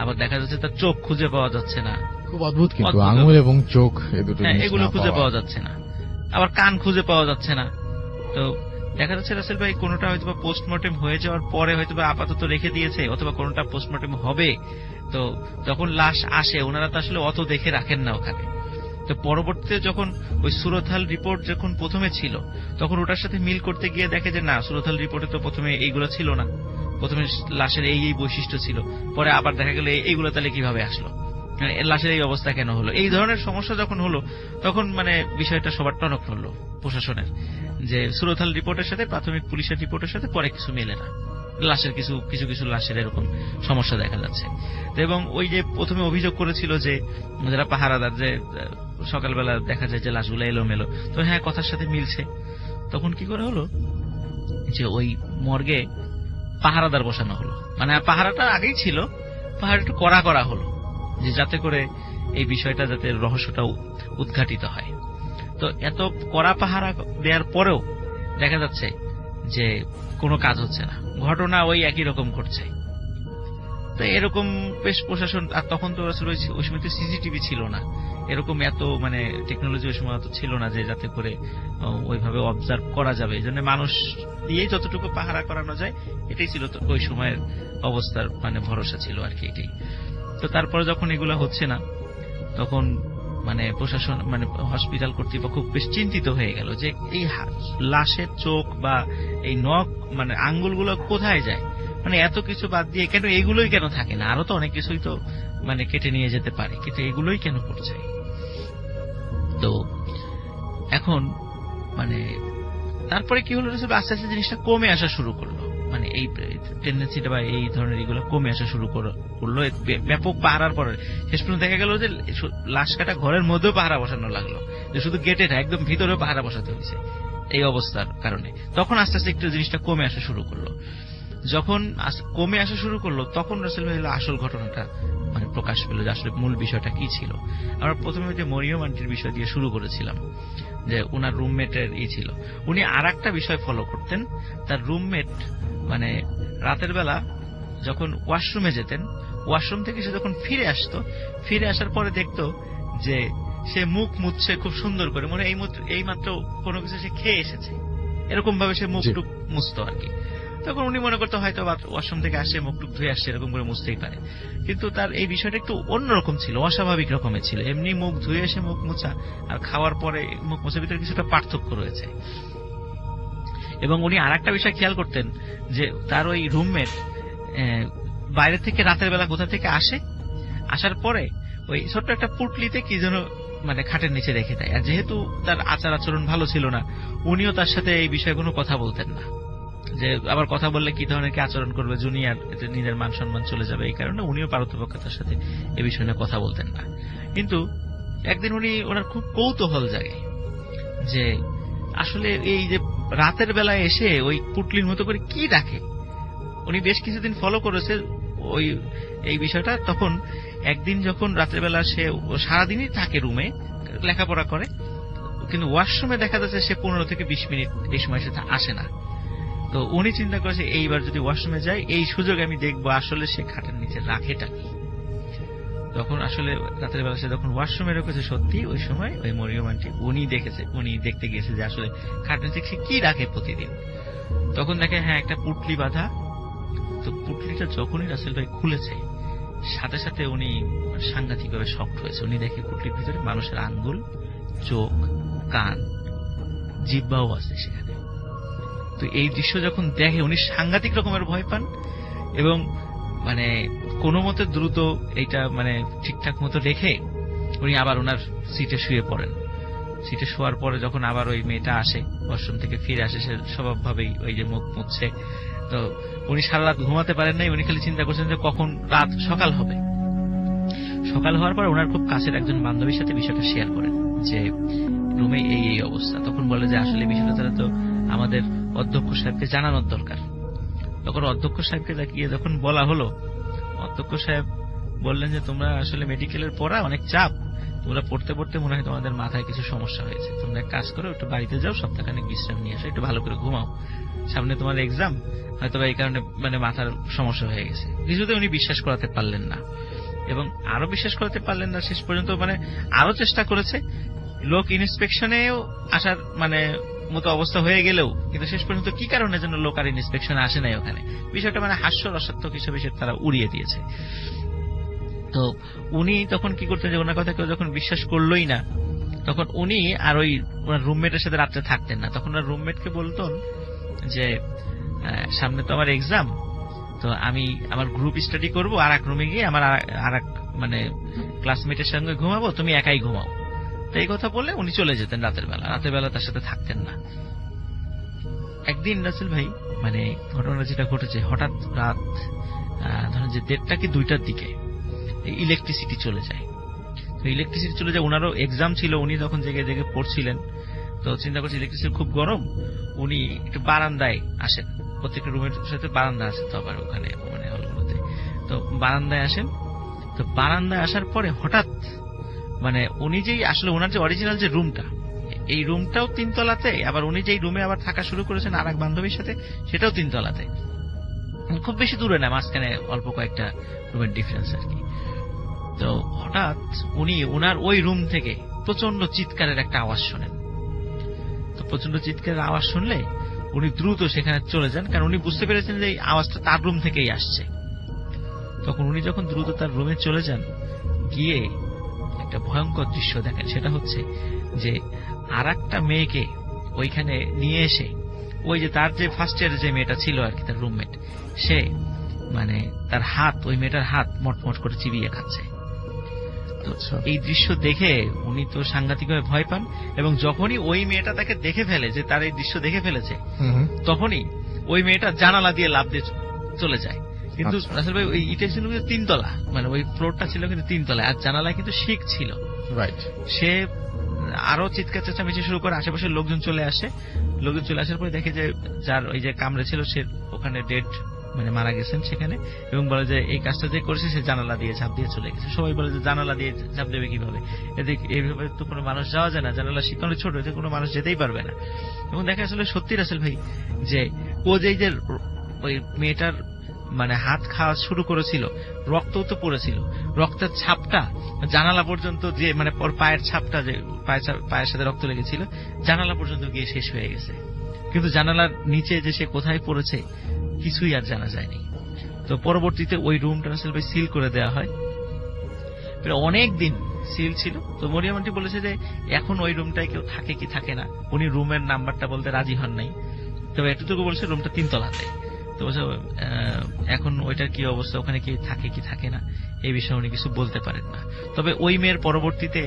আবার দেখা যাচ্ছে তার চোখ খুঁজে পাওয়া যাচ্ছে না। খুব অদ্ভুত, কিন্তু আঙুল এবং চোখ এগুলো খুঁজে পাওয়া যাচ্ছে না, আবার কান খুঁজে পাওয়া যাচ্ছে না। তো দেখা যাচ্ছে রাসেল ভাই কোনটা হয়তো পোস্টমর্টেম হয়ে যাওয়ার পরে হয়তো আপাতত রেখে দিয়েছে, অথবা কোনটা পোস্টমর্টেম হবে। তো যখন লাশ আসে ওনারা তো আসলে অত দেখে রাখেন না ওখানে। তো পরবর্তীতে যখন ওই সুরতহাল রিপোর্ট যখন প্রথমে ছিল, তখন ওটার সাথে মিল করতে গিয়ে দেখে যে না, সুরতহাল রিপোর্টে তো প্রথমে এইগুলো ছিল না, প্রথমে লাশের এই বৈশিষ্ট্য ছিল, পরে আবার দেখা গেল এইগুলো তাহলে কিভাবে আসলো, লাশের এই অবস্থা কেন হলো। এই ধরনের সমস্যা যখন হলো, তখন মানে বিষয়টা সবার টনক নড়ল প্রশাসনের, যে সুরতহাল রিপোর্টের সাথে প্রাথমিক পুলিশের রিপোর্টের সাথে পরে কিছু মেলে না, লাশের কিছু লাশের এরকম সমস্যা দেখা যাচ্ছে। এবং ওই যে প্রথমে অভিযোগ করেছিল যে যারা পাহারাদার, যে সকালবেলা দেখা যায় যে লাশগুলো এলোমেলো, তো হ্যাঁ কথার সাথে মিলছে। তখন কি করে হলো যে ওই মর্গে পাহারাদার বসানো হলো, মানে পাহারাটা আগেই ছিল, পাহাড় একটু করা হলো, যে যাতে করে এই বিষয়টা যাতে রহস্যটা উদ্ঘাটিত হয়। তো এত কড়া পাহারা দেওয়ার পরেও দেখা যাচ্ছে যে কোনো কাজ হচ্ছে না, ঘটনা ওই একই রকম ঘটছে। তো এরকম বেশ প্রশাসন, আর তখন তো আসলে ওই সময় তো সিসিটিভি ছিল না, এরকম এত মানে টেকনোলজি ওই সময় তো ছিল না যে যাতে করে ওইভাবে অবজার্ভ করা যাবে। এই জন্য মানুষ দিয়েই যতটুকু পাহারা করানো যায়, এটাই ছিল তো ওই সময়ের অবস্থার মানে ভরসা ছিল আর কি, এটাই। তো তারপরে যখন এগুলো হচ্ছে না, তখন মানে প্রশাসন মানে হসপিটাল কর্তৃপক্ষ খুব বেশ চিন্তিত হয়ে গেল যে এই লাশের চোখ বা এই নখ মানে আঙ্গুলগুলো কোথায় যায়, মানে এত কিছু বাদ দিয়ে কেন এগুলোই কেন থাকে না, আরো তো অনেক কিছুই তো মানে কেটে নিয়ে যেতে পারে, কিন্তু এগুলোই কেন পড়ছে। তো এখন মানে তারপরে কি হলো, আস্তে আস্তে জিনিসটা কমে আসা শুরু করলো, মানে এই টেন্ডেন্সিটা বা এই ধরনের এগুলো কমে আসা শুরু করলো। ব্যাপক পাহারার পরে শেষ পর্যন্ত দেখা গেল যে লাশ কাটা ঘরের মধ্যেও পাহারা বসানো লাগলো, যে শুধু গেটে না একদম ভিতরেও পাহারা বসাতে হয়েছে এই অবস্থার কারণে। তখন আস্তে আস্তে একটু জিনিসটা কমে আসা শুরু করলো। যখন কমে আসা শুরু করলো তখন রাসেল ভাই আসল ঘটনাটা মানে প্রকাশ পেল যে আসলে মূল বিষয়টা কি ছিল। আমরা প্রথমে যে মরিয়ম আন্টির বিষয় দিয়ে শুরু করেছিলাম, যে উনার রুমমেটের ছিল, উনি আর একটা বিষয় ফলো করতেন। তার রুমমেট মানে রাতের বেলা যখন ওয়াশরুমে যেতেন, ওয়াশরুম থেকে সে যখন ফিরে আসতো, ফিরে আসার পরে দেখতো যে সে মুখ মুছছে খুব সুন্দর করে, মনে এই মাত্র কোনো কিছু সে খেয়ে এসেছে, এরকম ভাবে সে মুখ টুক মুছতো আর কি। তখন উনি মনে করতো হয়তো ওয়াশরুম থেকে আসে মুখ টুক ধুয়ে আসছে, এরকম করে মুছতেই পারে। কিন্তু তার এই বিষয়টা একটু অন্যরকম ছিল, অস্বাভাবিক রকমের ছিল। এমনি মুখ ধুয়ে এসে মুখ মুছা আর খাওয়ার পরে মুখ মুছার ভিতরে কিছুটা পার্থক্য রয়েছে। এবং উনি আর একটা বিষয় খেয়াল করতেন যে তার ওই রুমমেট বাইরে থেকে রাতের বেলা কোথা থেকে আসে, আসার পরে ওই ছোট্ট একটা পুটলিতে কি যেন মানে খাটের নিচে রেখে দেয়। আর যেহেতু তার আচার আচরণ ভালো ছিল না, উনিও তার সাথে এই বিষয়ে কোনো কথা বলতেন না, যে আবার কথা বললে কি ধরনের কি আচরণ করবে জুনিয়র, এতে নিজের মান সম্মান চলে যাবে, এই কারণে উনিও পারতপক্ষতার সাথে এই বিষয় নিয়ে কথা বলতেন না। কিন্তু একদিন ওনার খুব কৌতূহল জাগে যে আসলে এই যে রাতের বেলায় এসে ওই পুটলির মতো করে কি রাখে। উনি বেশ কিছুদিন ফলো করেছে ওই এই বিষয়টা। তখন একদিন যখন রাতের বেলা সে সারাদিনই থাকে রুমে লেখাপড়া করে, কিন্তু ওয়াশরুমে দেখা যাচ্ছে সে 15 থেকে 20 মিনিট এই সময় সাথে আসে না। তো উনি চিন্তা করেছে এইবার যদি ওয়াশরুমে যাই এই সুযোগে আমি দেখবো আসলে সে খাটের নিচে রাখেটা কি। তখন আসলে রাতের বেলা সে যখন ওয়াশরুমে রেখেছে, সত্যি ওই সময় ওই মরিয়ম আন্টি উনি দেখতে গিয়েছে যে আসলে খাটের নিচে সে কি রাখে প্রতিদিন। তখন দেখে হ্যাঁ একটা পুটলি বাঁধা। তো পুটলিটা যখনই রাসেল ভাই খুলেছে সাথে সাথে উনি সাংঘাতিকভাবে শকড হয়েছে। উনি দেখে পুটলির ভিতরে মানুষের আঙ্গুল, চোখ, কান, জিহ্বাও আছে সেখানে। তো এই দৃশ্য যখন দেখে উনি সাংঘাতিক রকমের ভয় পান এবং মানে কোনো মতে দ্রুত এইটা মানে ঠিকঠাক মতো রেখে উনি আবার ওনার সিটে শুয়ে পড়েন। সিটে শোয়ার পরে যখন আবার ওই মেয়েটা আসে ওয়াশরুম থেকে ফিরে আসে, সে স্বভাবভাবেই ওই যে মুখ মুছছে। তো উনি সারা রাত ঘুমাতে পারেন নাই, উনি খালি চিন্তা করছেন যে কখন সকাল হবে। সকাল হওয়ার পর ওনার খুব কাছের একজন বান্ধবীর সাথে বিষয়টা শেয়ার করেন যে রুমে এই অবস্থা। তখন বলে যে আসলে বিষয়টা তারা তো আমাদের অধ্যক্ষ সাহেবকে জানানোর দরকার। তখন অধ্যক্ষ সাহেবকে গিয়ে যখন বলা হলো, অধ্যক্ষ সাহেব বললেন যে তোমরা আসলে মেডিকেলের পড়া অনেক চাপ, তোমরা পড়তে পড়তে মনে হয় তোমাদের মাথায় কিছু সমস্যা হয়েছে, তোমরা এক কাজ করো একটু বাড়িতে যাও, সপ্তাহখানেক বিশ্রাম নিয়ে আসো, একটু ভালো করে ঘুমাও, সামনে তোমার এক্সাম, হয়তো এই কারণে মানে মাথার সমস্যা হয়ে গেছে। কিছুতে উনি বিশ্বাস করাতে পারলেন না এবং আরো বিশ্বাস করাতে পারলেন না। শেষ পর্যন্ত মানে আরো চেষ্টা করেছে, লোক ইন্সপেকশনেও আসার মানে মতো অবস্থা হয়ে গেলেও কিন্তু শেষ পর্যন্ত কি কারণে যেন লোক আর ইন্সপেকশনে আসে নাই ওখানে। বিষয়টা মানে হাস্যরসাত্মক হিসেবে তারা উড়িয়ে দিয়েছে। তো উনি তখন কি করতেন যে ওনার কথা কেউ যখন বিশ্বাস করলোই না, তখন উনি আর ওই ওনার রুমমেটের সাথে রাত্রে থাকতেন না। তখন ওনার রুমমেটকে বলতেন যে সামনে তো আমার এক্সাম, তো আমি আমার গ্রুপ স্টাডি করবো, আর এক রুমে গিয়ে আমার আর এক মানে ক্লাসমেটের সঙ্গে ঘুমাবো, তুমি একাই ঘুমাও। তো এই কথা বলে উনি চলে যেতেন রাতের বেলা তার সাথে থাকতেন না। একদিন রাসেল ভাই মানে ঘটনা যেটা ঘটেছে, হঠাৎ রাত ধরেন যে 1:30 কি 2টার দিকে ইলেকট্রিসিটি চলে যায়। তো ইলেকট্রিসিটি চলে যায়, ওনারও এক্সাম ছিল, উনি তখন জেগে জেগে পড়ছিলেন। তো চিন্তা করছি ইলেকট্রিসিটি খুব গরম, উনি একটু বারান্দায় আসেন, প্রত্যেকটা রুমের সাথে বারান্দা আছে তো আবার ওখানে মানে হলগুলোতে। তো বারান্দায় আসেন, তো বারান্দায় আসার পরে হঠাৎ মানে উনি যেই আসলে ওনার যে অরিজিনাল যে রুমটা, এই রুমটাও 3 তলাতে, আবার উনি যেই রুমে আবার থাকা শুরু করেছেন আর এক বান্ধবীর সাথে, সেটাও 3 তলাতে, খুব বেশি দূরে না, মাঝখানে অল্প কয়েকটা রুমের ডিফারেন্স আর কি। তো হঠাৎ উনি ওনার ওই রুম থেকে প্রচন্ড চিৎকারের একটা আওয়াজ শোনেন। তো প্রচন্ড চিৎকারের আওয়াজ শুনলে উনি দ্রুত সেখানে চলে যান, কারণ উনি বুঝতে পেরেছেন যে এই আওয়াজটা তার রুম থেকেই আসছে। তখন উনি যখন দ্রুত তার রুমে চলে যান, গিয়ে একটা ভয়ঙ্কর দৃশ্য দেখেন। সেটা হচ্ছে যে আর একটা মেয়েকে ওইখানে নিয়ে এসে ওই যে তার যে ফার্স্ট ইয়ারে যে মেয়েটা ছিল আর কি, তার রুমমেট, সে মানে তার হাত, ওই মেয়েটার হাত মটমট করে চিবিয়ে খাচ্ছে। তো এই দৃশ্য দেখে উনি তো সাংঘাতিকভাবে ভয় পান, এবং যখনই ওই মেয়েটা তাকে দেখে ফেলে যে তার এই দৃশ্য দেখে ফেলেছে, তখনই ওই মেয়েটা জানালা দিয়ে লাফ দিয়ে চলে যায়। কিন্তু রাসেল ভাই ওই ইটের ছিল কিন্তু 3 তলা, মানে ওই ফ্লোরটা ছিল কিন্তু 3 তলায়, আর জানালায় কিন্তু শিক ছিল। রাইট। সে আরো চিৎকার চেঁচামেচি শুরু করে, আশেপাশের লোকজন চলে আসে। লোকজন চলে আসার পরে দেখে যে যার ওই যে কামড়ে ছিল সে ওখানে ডেড, মানে মারা গেছেন সেখানে, এবং বলে যে এই কাজটা যে করেছে সে জানালা দিয়ে ঝাঁপ দিয়ে চলে গেছে। সবাই বলে যে জানালা দিয়ে ঝাঁপ দেবে কিভাবে, এদিকে এইভাবে তো কোনো মানুষ যাওয়া যায় না, জানালা শিক অনেক ছোট, এতে কোনো মানুষ যেতেই পারবে না। এবং দেখা আসলে সত্যি রাসেল ভাই যে ও যে ওই মেয়েটার মানে হাত খাওয়া শুরু করেছিল, রক্ত তো পড়েছিল, রক্তের ছাপটা জানালা পর্যন্ত, যে মানে ওর পায়ের ছাপটা, যে পায়ের সাথে রক্ত লেগেছিল, জানালা পর্যন্ত গিয়ে শেষ হয়ে গেছে। কিন্তু জানালার নিচে যে সে কোথায় পড়েছে কিছুই আর জানা যায়নি। তো পরবর্তীতে ওই রুমটা আসলে সিল করে দেওয়া হয়, অনেক দিন সিল ছিল। তো মরিয়ম আন্টি বলেছে যে এখন ওই রুমটায় কেউ থাকে কি থাকে না, উনি রুমের নাম্বারটা বলতে রাজি হন নাই, তবে এটুকু বলছে রুমটা 3 তলাতে। তো বলছে এখন ওইটার কি অবস্থা, ওখানে কেউ থাকে কি থাকে না এই বিষয়ে উনি কিছু বলতে পারেন না। তবে ওই মেয়ের পরবর্তীতে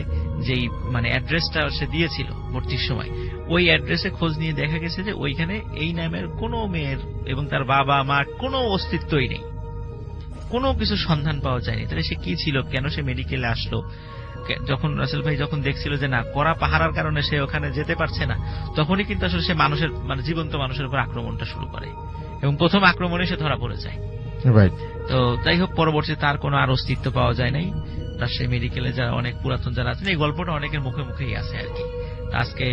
যেই মানে অ্যাড্রেসটা সে দিয়েছিল ভর্তির সময়, ওই অ্যাড্রেসে খোঁজ নিয়ে দেখা গেছে যে ওইখানে এই নামের কোনো মেয়ের এবং তার বাবা মা কোনো অস্তিত্বই নেই, কোনো কিছু সন্ধান পাওয়া যায়নি। তাহলে সে কি ছিল, কেন সে মেডিকেলে আসলো? যখন রাসেল ভাই যখন দেখছিল যে না, কড়া পাহারার কারণে সে ওখানে যেতে পারছে না, তখনই কিন্তু আসলে সে মানুষের মানে জীবন্ত মানুষের উপর আক্রমণটা শুরু করে, এবং প্রথম আক্রমণে সে ধরা পড়ে যায়। তো যাই হোক, পরবর্তীতে তার কোনো আর অস্তিত্ব পাওয়া যায় নাই। রাজশাহী মেডিকেলে যারা অনেক পুরাতন যারা আছেন, এই গল্পটা অনেকের মুখে মুখেই আছে আর কি। আজকে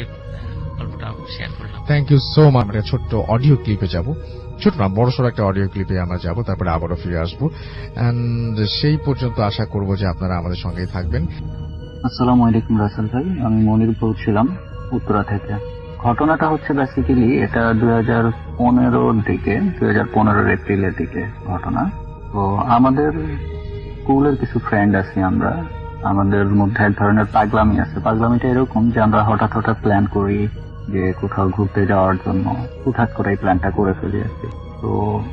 গল্পটা শেয়ার করলাম। Thank you so much. আমরা ছোট্ট অডিও ক্লিপে যাব, ছোট না বড়সড় একটা অডিও ক্লিপে আমরা যাব, তারপরে আবারও ফিরে আসবো। এন্ড সেই পর্যন্ত আশা করব যে আপনারা আমাদের সঙ্গেই থাকবেন। আসসালামু আলাইকুম রাসেল ভাই, আমি মনির বলছিলাম উত্তরা থেকে। ঘটনাটা হচ্ছে বেসিক্যালি এটা 2015-র দিকে, 2015-র এপ্রিলের দিকে ঘটনা। তো আমাদের স্কুলের কিছু ফ্রেন্ড আছি আমরা, আমাদের মধ্যে এক ধরনের পাগলামি আছে। পাগলামিটা এরকম যে আমরা হঠাৎ হঠাৎ প্ল্যান করি যে কোথাও ঘুরতে যাওয়ার জন্য, হুটহাট করে এই প্ল্যানটা করে ফেলি আর কি। তো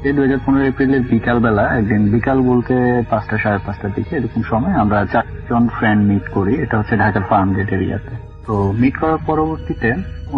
এই 2015 এপ্রিলের বিকালবেলা, একদিন বিকাল বলতে 5টা 5:30টার দিকে এরকম সময় আমরা 4 জন ফ্রেন্ড মিট করি। এটা হচ্ছে ঢাকার ফার্ম গেট এরিয়াতে। তো মিট করার পরবর্তীতে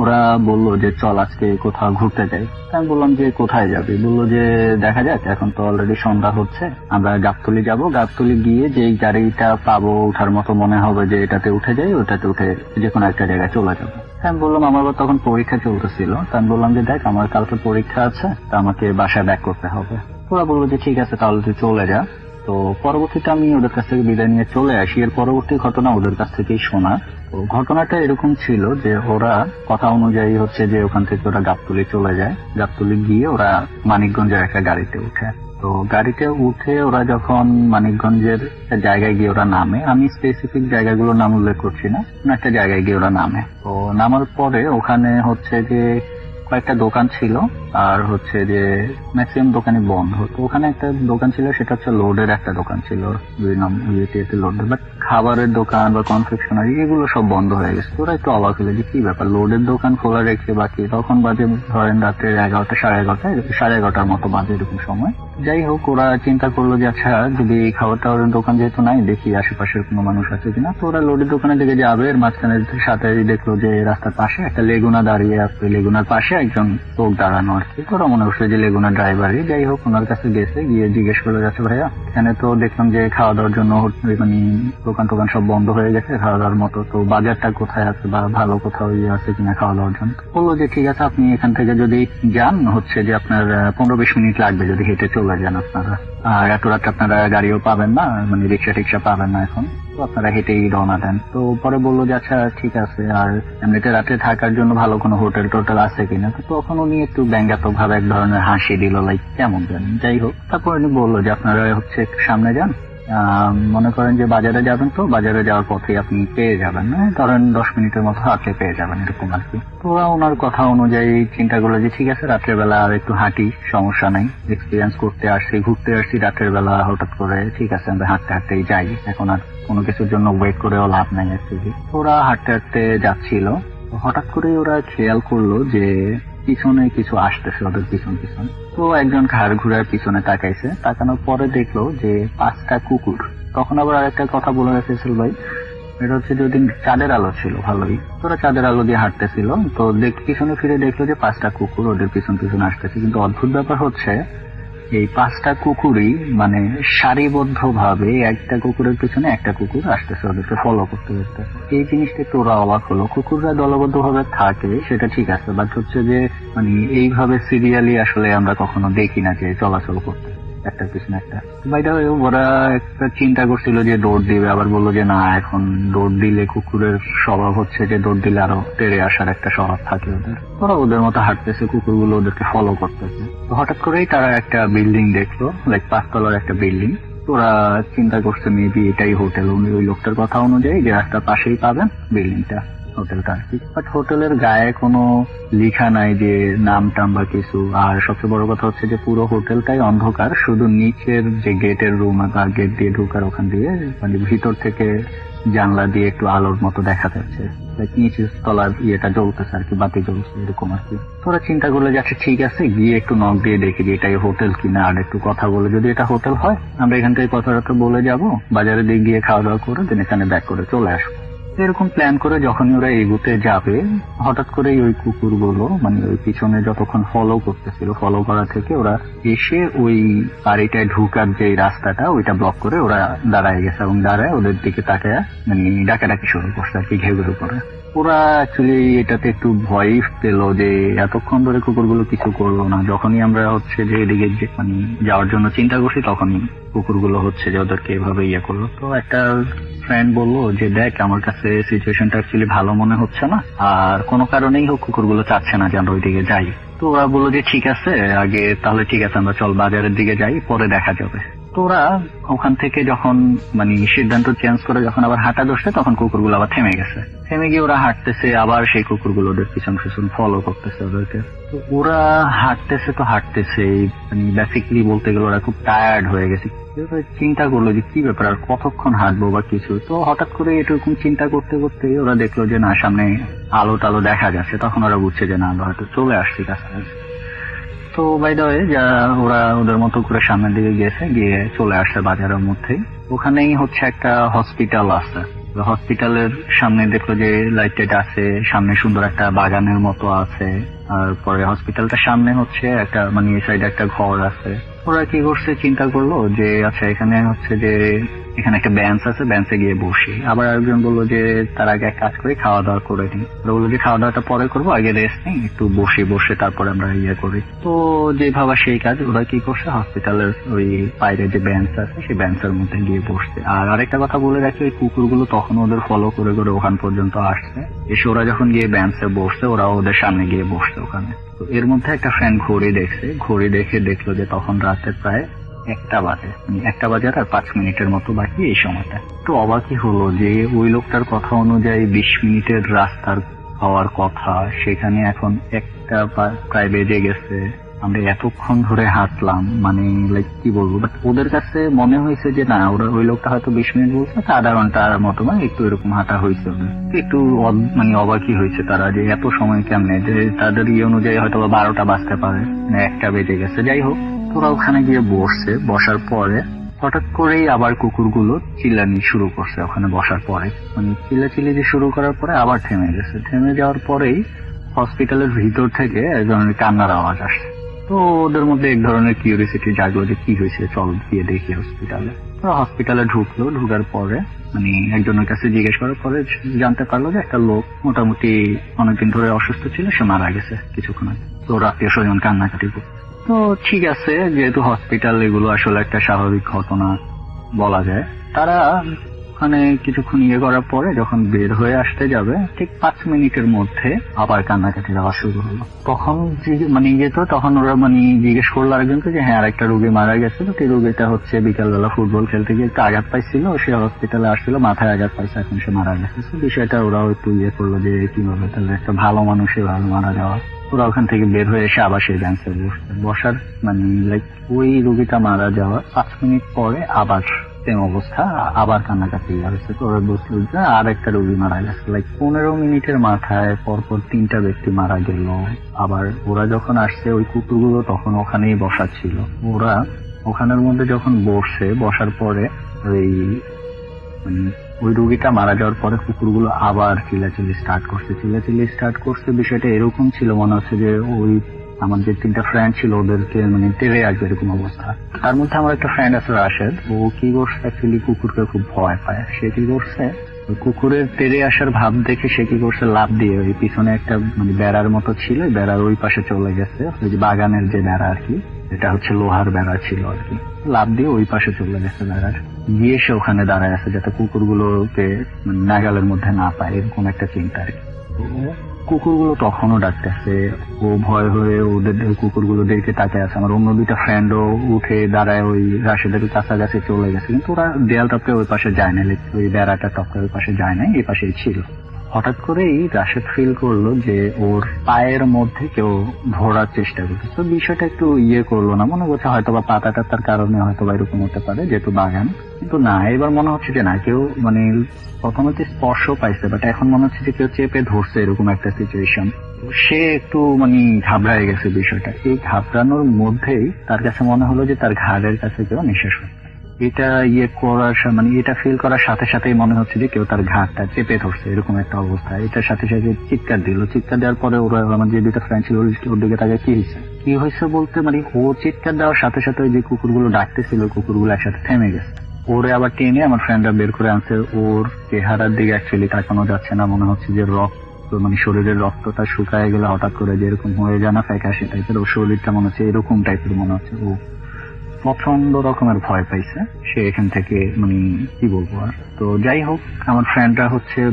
ওরা বললো যে চল আজকে কোথাও ঘুরতে যাই। আমি বললাম যে কোথায় যাবি? বললো যে দেখা যাক, এখন তো অলরেডি সন্ধ্যা হচ্ছে, আমরা গাবতলী যাব, গাবতলী গিয়ে যে গাড়িটা পাবো ওঠার মতো মনে হবে যে এটাতে উঠে যাই, ওটাতে উঠে যে কোনো একটা জায়গায় চলে যাবো। আমি বললাম, আমার তখন পরীক্ষা চলতেছিল, তা আমি বললাম যে দেখ আমার কালকে পরীক্ষা আছে, তা আমাকে বাসায় ব্যাক করতে হবে। ওরা বললো যে ঠিক আছে তাহলে তুই চলে যা। তো পরবর্তীতে আমি ওদের কাছ থেকে বিদায় নিয়ে চলে আসি। এর পরবর্তী ঘটনা ওদের কাছ থেকেই শোনা। তো ঘটনাটা এরকম ছিল যে ওরা কথা অনুযায়ী হচ্ছে যে ওখান থেকে ওরা গাবতলী চলে যায়। গাবতলী গিয়ে ওরা মানিকগঞ্জের একটা গাড়িতে উঠে। তো গাড়িতে উঠে ওরা যখন মানিকগঞ্জের জায়গায় গিয়ে ওরা নামে, আমি স্পেসিফিক জায়গাগুলোর নাম উল্লেখ করছি না, একটা জায়গায় গিয়ে ওরা নামে। তো নামার পরে ওখানে হচ্ছে যে কয়েকটা দোকান ছিল, আর হচ্ছে যে ম্যাক্সিমাম দোকানই বন্ধ। তো ওখানে একটা দোকান ছিল, সেটা হচ্ছে লোডের একটা দোকান ছিল, 2 নম্বর লোডের, বাট খাবারের দোকান বা কনফেকশনারি এগুলো সব বন্ধ হয়ে গেছে। ওরা একটু অবাক হলো যে কি ব্যাপার, লোডের দোকান খোলা রেখে বাকি, তখন বাজে ধরেন রাত্রে 11টা 11:30 মতো বাজে এরকম সময়। যাই হোক, ওরা চিন্তা করলো যে আচ্ছা যদি খাবার টাবারের দোকান যেহেতু নাই, দেখি আশেপাশের কোনো মানুষ আছে কিনা। তো ওরা লোডের দোকানের দিকে যাবে, এর মাঝখানে সাথে দেখলো যে রাস্তার পাশে একটা লেগুনা দাঁড়িয়ে আছে, লেগুনার পাশে একজন লোক দাঁড়ানো আর কি। ওরা মনে করছে যে লেগুনা ড্রাইভারই। যাই হোক, ওনার কাছে গেছে, গিয়ে জিজ্ঞেস করে যাচ্ছে ভাইয়া এখানে তো দেখলাম যে খাওয়া দাওয়ার জন্য মানে দোকান টোকান সব বন্ধ হয়ে গেছে খাওয়া দাওয়ার মতো, তো বাজারটা কোথায় আছে বা ভালো কোথাও ইয়ে আছে কিনা খাওয়া দাওয়ার জন্য। বললো যে ঠিক আছে আপনি এখান থেকে যদি যান হচ্ছে যে আপনার 15-20 মিনিট লাগবে যদি হেঁটে চলে যান আপনারা, আর এত রাত আপনারা গাড়িও পাবেন না, মানে রিক্সা টিক্সা পাবেন না এখন, তো আপনারা হেঁটেই রওনা দেন। তো পরে বললো যে আচ্ছা ঠিক আছে, আর এমনিতে রাতে থাকার জন্য ভালো কোনো হোটেল টোটেল আছে কিনা। তো তখন উনি একটু ব্যঙ্গাত্মক ভাবে এক ধরনের হাসি দিল, লাইক কেমন জানেন। যাই হোক, তারপর উনি বললো যে আপনারা হচ্ছে সামনে যান, মনে করেন যে বাজারে যাবেন, তো বাজারে যাওয়ার পথে আপনি পেয়ে যাবেন, ধরেন 10 মিনিটের মতো হাঁটলে পেয়ে যাবেন, এরকম আর কি। তো ওনার কথা অনুযায়ী চিন্তা করলো যে ঠিক আছে, রাত্রের বেলা আর একটু হাঁটি, সমস্যা নাই, এক্সপিরিয়েন্স করতে আসছি, ঘুরতে আসছি রাত্রের বেলা, হঠাৎ করে ঠিক আছে আমরা হাঁটতে হাঁটতেই যাই, এখন আর কোনো কিছুর জন্য ওয়েট করেও লাভ নাই অ্যাকচুয়ালি। ওরা হাঁটতে হাঁটতে যাচ্ছিল, হঠাৎ করে ওরা খেয়াল করলো যে পিছনে কিছু আসতেছে ওদের পিছন পিছন। তো একজন ঘাড় ঘুরার পিছনে তাকাইছে, তাকানোর পরে দেখলো যে 5টা কুকুর। তখন আবার আরেকটা কথা বলে গেছে ভাই, এটা হচ্ছে যে ওদিন চাঁদের আলো ছিল ভালোই, তোরা চাঁদের আলো দিয়ে হাঁটতেছিল, তো পিছনে ফিরে দেখলো যে 5টা কুকুর ওদের পিছন পিছনে আসতেছে। কিন্তু অদ্ভুত ব্যাপার হচ্ছে এই 5টা কুকুরই মানে সারিবদ্ধ ভাবে একটা কুকুরের পিছনে একটা কুকুর আসতেছে ওদেরকে ফলো করতে করতে। এই জিনিসটা একটু ওরা অবাক হলো। কুকুররা দলবদ্ধ ভাবে থাকে সেটা ঠিক আছে, বাট হচ্ছে যে মানে এইভাবে সিরিয়ালি আসলে আমরা কখনো দেখি না যে চলাচল করতে একটার পিছনে একটা। বাইরে ওরা একটা চিন্তা করছিল যে দৌড় দিবে, আবার বললো যে না, এখন দৌড় দিলে কুকুরের স্বভাব হচ্ছে যে দৌড় দিলে আরো তেড়ে আসার একটা স্বভাব থাকে ওদের। ওরা ওদের মতো হাঁটতেছে, কুকুরগুলো ওদেরকে ফলো করতেছে। তো হঠাৎ করেই তারা একটা বিল্ডিং দেখলো, লাইক 5 তলার একটা বিল্ডিং। ওরা চিন্তা করছে মেবি এটাই হোটেল। উনি ওই লোকটার কথা অনুযায়ী যে রাস্তার পাশেই পাবেন বিল্ডিংটা, হোটেলটা আর কি। বাট হোটেলের গায়ে কোনো লেখা নাই যে নাম টাম বা কিছু। আর সবচেয়ে বড় কথা হচ্ছে যে পুরো হোটেলটাই অন্ধকার, শুধু নিচের যে গেটের রুম বা গেট দিয়ে ঢোকার ওখান দিয়ে মানে ভিতর থেকে জানলা দিয়ে একটু আলোর মতো দেখা যাচ্ছে, নিচের তলার ইয়েটা জ্বলতেছে আর কি, বাতি জ্বলছে এরকম আর কি। তোরা চিন্তা করলে যাচ্ছে ঠিক আছে, গিয়ে একটু নক দিয়ে দেখি যে এটাই হোটেল কিনা, আর একটু কথা বলে যদি এটা হোটেল হয় আমরা এখান থেকে কথাটা বলে যাব, বাজারে দিয়ে গিয়ে খাওয়া দাওয়া করে দেন এখানে ব্যাক করে চলে আসবো। এরকম প্ল্যান করে যখনই ওরা এগুতে যাবে, হঠাৎ করেই ওই কুকুরগুলো মানে ওই পিছনে যতক্ষণ ফলো করতেছিল, ফলো করা থেকে ওরা এসে ওই বাড়িটায় ঢুকার যে রাস্তাটা ওইটা ব্লক করে ওরা দাঁড়ায় গেছে, এবং দাঁড়ায় ওদের দিকে তাকায় মানে ডাকাডাকি শুরু করছে আর কি, ঘেউঘেউ করে। ওরা অ্যাকচুয়ালি এটাতে একটু ভয় পেলো যে এতক্ষণ ধরে কুকুরগুলো কিছু করলো না, যখনই আমরা হচ্ছে যে এদিকে মানে যাওয়ার জন্য চিন্তা করছি তখনই কুকুরগুলো হচ্ছে যে ওদেরকে এভাবে ইয়ে করলো। তো একটা ফ্রেন্ড বললো যে দেখ, আমার কাছে সিচুয়েশনটা অ্যাকচুয়ালি ভালো মনে হচ্ছে না, আর কোনো কারণেই হোক কুকুরগুলো চাচ্ছে না যে আমরা ওই দিকে যাই। তো ওরা বললো যে ঠিক আছে, আগে তাহলে ঠিক আছে আমরা চল বাজারের দিকে যাই, পরে দেখা যাবে। তো ওরা ওখান থেকে যখন মানে সিদ্ধান্ত চেঞ্জ করে যখন আবার হাঁটা ধরছে, তখন কুকুরগুলো আবার থেমে গেছে। থেমে গিয়ে ওরা হাঁটতেছে, আবার সেই কুকুরগুলো ওদের পিছন পিছন ফলো করতেছে ওদেরকে। তো ওরা হাঁটতেছে তো হাঁটতেছে, মানে বেসিক্যালি বলতে গেলে ওরা খুব টায়ার্ড হয়ে গেছে। চিন্তা করলো যে কি ব্যাপার, আর কতক্ষণ হাঁটবো বা কিছু। তো হঠাৎ করে এরকম চিন্তা করতে করতে ওরা দেখলো যে না, সামনে আলো টালো দেখা যাচ্ছে। তখন ওরা বুঝছে যে না, আমরা হয়তো চলে আসছি কাছাকাছি। তো বাই দ্য ওয়ে ওরা ওদের মতো করে সামনের দিকে গেছে, গিয়ে চলে আসছে বাজারের মধ্যে। ওখানেই হচ্ছে একটা হসপিটাল আছে। হসপিটালের সামনে দেখলো যে লাইট টাইট আছে, সামনে সুন্দর একটা বাগানের মতো আছে, আর পরে হসপিটালটার সামনে হচ্ছে একটা মানে এই সাইডে একটা ঘর আছে। ওরা কি করছে, চিন্তা করলো যে আচ্ছা এখানে হচ্ছে যে এখানে একটা বেঞ্চ আছে, বেঞ্চে গিয়ে বসি। আবার একজন বললো যে তার আগে এক কাজ করে খাওয়া দাওয়া করে নিই। ওরা বললো যে খাওয়া দাওয়াটা পরে করবো, আগে রেস্ট নেই, একটু বসে তারপরে আমরা ইয়ে করি। তো যে ভাবা সেই কাজ, ওরা কি করছে, হসপিটালের ওই বাইরে যে বেঞ্চ আছে সেই বেঞ্চের মধ্যে গিয়ে বসছে। আর আরেকটা কথা বলে রাখি, ওই কুকুরগুলো তখন ওদের ফলো করে করে ওখান পর্যন্ত আসছে। এসে ওরা যখন গিয়ে বেঞ্চে বসছে, ওরা ওদের সামনে গিয়ে বসছে ওখানে। তো এর মধ্যে একটা ফ্রেন্ড ঘড়ি দেখছে, ঘড়ি দেখে দেখলো যে তখন রাতে প্রায় 1টা বাজে, 1টা বাজার আর 5 মিনিটের মতো বাকি এই সময়টা। তো অবাকই হলো যে ওই লোকটার কথা অনুযায়ী 20 মিনিটের রাস্তার হওয়ার কথা, সেখানে এখন 1টা প্রায় বেজে গেছে। আমরা এতক্ষণ ধরে হাঁটলাম, মানে লাইক কি বলবো, বাট ওদের কাছে মনে হয়েছে যে না, ওরা ওই লোকটা হয়তো 20 মিনিট বলছে, আধা ঘন্টার মতো মানে একটু এরকম হাঁটা হয়েছে। একটু মানে অবাকই হয়েছে তারা যে এত সময় কেমনে, যে তাদের ইয়ে অনুযায়ী হয়তো 12টা বাজতে পারে, 1টা বেজে গেছে। যাই হোক, ওরা ওখানে গিয়ে বসছে। বসার পরে হঠাৎ করেই আবার কুকুরগুলো চিল্লানি শুরু করছে ওখানে বসার পরে, মানে চিল্লাচিল্লি যে শুরু করার পরে আবার থেমে গেছে। থেমে যাওয়ার পরেই হসপিটালের ভিতর থেকে এক ধরনের কান্নার আওয়াজ আসছে। তো ওদের মধ্যে এক ধরনের কিউরিয়াসিটি জাগলো যে কি হয়েছে, চল গিয়ে দেখি হসপিটালে। ওরা হসপিটালে ঢুকলো। ঢুকার পরে মানে একজনের কাছে জিজ্ঞেস করার পরে জানতে পারলো যে একটা লোক মোটামুটি অনেকদিন ধরে অসুস্থ ছিল, সে মারা গেছে কিছুক্ষণ আগে। তো ওর আত্মীয় স্বজন কান্নাকাটি করছে। তো ঠিক আছে, যেহেতু হসপিটাল এগুলো আসলে একটা স্বাভাবিক ঘটনা বলা যায়, তারা ওখানে কিছুক্ষণ করার পরে যখন বের হয়ে আসতে যাবে ঠিক 5 মিনিটের মধ্যে আবার কান্নাকাটি দেওয়া শুরু হলো। তখন তখন ওরা জিজ্ঞেস করলো আরেকজনকে যে হ্যাঁ আরেকটা রোগী মারা গেছে, তো এই রোগীটা হচ্ছে বিকালবেলা ফুটবল খেলতে গিয়ে একটু আঘাত পাইছিল, সে হসপিটালে আসছিল, মাথায় আঘাত পাইছে, এখন সে মারা গেছে। বিষয়টা ওরাও একটু করলো যে কিভাবে তাহলে একটা ভালো মানুষে ভালো মারা যাওয়া। ওরা ওখান থেকে বের হয়ে এসে আবার সেই ব্যাংকে বসার ওই রোগীটা মারা যাওয়ার 5 মিনিট পরে আবার সেম অবস্থা, আবার কান্নাকাটি হয়েছে। তো ওরা বুঝলো যে আর একটা রোগী মারা গেছে। 15 মিনিটের মাথায় পরপর 3টা ব্যক্তি মারা গেল। আবার ওরা যখন আসছে ওই কুকুরগুলো তখন ওখানেই বসা ছিল। ওরা ওখানের মধ্যে যখন বসার পরে ওই রোগীটা মারা যাওয়ার পরে কুকুরগুলো আবার চিল্লাচিল্লি স্টার্ট করছে। বিষয়টা এরকম ছিল মনে হচ্ছে যে ওই আমার যে 3টা ফ্রেন্ড ছিল ওদেরকে টেরে আসবে এরকম অবস্থা। তার মধ্যে আমার একটা ফ্রেন্ড আছে রাশেদ, ও কি করছে অ্যাকচুয়ালি কুকুরকে খুব ভয় পায়। সে কি করছে কুকুরের তেড়ে আসার ভাব দেখে সে কি করছে লাফ দিয়ে ওই পিছনে একটা বেড়ার মতো ছিল, বেড়ার ওই পাশে চলে গেছে। ওই যে বাগানের যে বেড়া আর কি, এটা হচ্ছে লোহার বেড়া ছিল আর কি, লাফ দিয়ে ওই পাশে চলে গেছে বেড়ার, গিয়ে সে ওখানে দাঁড়ায় আছে যাতে কুকুরগুলোকে নাগালের মধ্যে না পায়, এরকম একটা চিন্তা আর কি। কুকুরগুলো তখনও ডাকতেছে, ও ভয় হয়ে ওদের কুকুরগুলো দেখে তাকায় আছে। আমার অন্য 2টা ফ্রেন্ডও উঠে দাঁড়ায় ওই রাশেদের কাছাকাছি চলে গেছে, কিন্তু ওরা দেয়াল টপকে ওই পাশে যায় না, ওই বেড়াটা টপকে ওই পাশে যায় না, এই পাশেই ছিল। হঠাৎ করেই রাশেদ ফিল করলো যে ওর পায়ের মধ্যে কেউ ধরার চেষ্টা করছে। তো বিষয়টা একটু করলো না, মনে করছে হয়তো বা পাতা টাতার কারণে হয়তো বা এরকম হতে পারে যেহেতু বাগান, কিন্তু না, এবার মনে হচ্ছে যে না, কেউ প্রথমে স্পর্শ পাইছে, বাট এখন মনে হচ্ছে যে কেউ চেপে ধরছে, এরকম একটা সিচুয়েশন। সে একটু ঘাবড়ায় গেছে বিষয়টা। এই ঘাবড়ানোর মধ্যেই তার কাছে মনে হলো যে তার ঘাড়ের কাছে কেউ নিঃশ্বাস হচ্ছে। এটা করার এটা ফিল করার সাথে সাথেই মনে হচ্ছে যে কেউ তার ঘাড়টা চেপে ধরছে, এরকম একটা অবস্থা। এটার সাথে সাথে চিৎকার দেওয়ার পরে ওরা আমার যে 2টা ফ্রেন্ড ছিল ওর দিকে তাকে কি হয়েছে বলতে ও চিৎকার দেওয়ার সাথে সাথে ওই যে কুকুরগুলো ডাকতেছিল কুকুরগুলো একসাথে থেমে গেছে। ওরে আবার টেনে আমার ফ্রেন্ডরা বের করে আনছে। ওর চেহারার দিকে অ্যাকচুয়ালি তাকানো যাচ্ছে না, মনে হচ্ছে যে রক্ত শরীরের রক্তটা শুকায় গেলে হঠাৎ করে যেরকম হয়ে যায় না ফ্যাকাশে টাইপের, ওর শরীরটা মনে হচ্ছে এরকম টাইপের মনে হচ্ছে। ও প্রচন্ড রকমের ভয় পাইছে সে এখান থেকে, কি বলবো আর। তো যাই হোক, আমার ফ্রেন্ডরা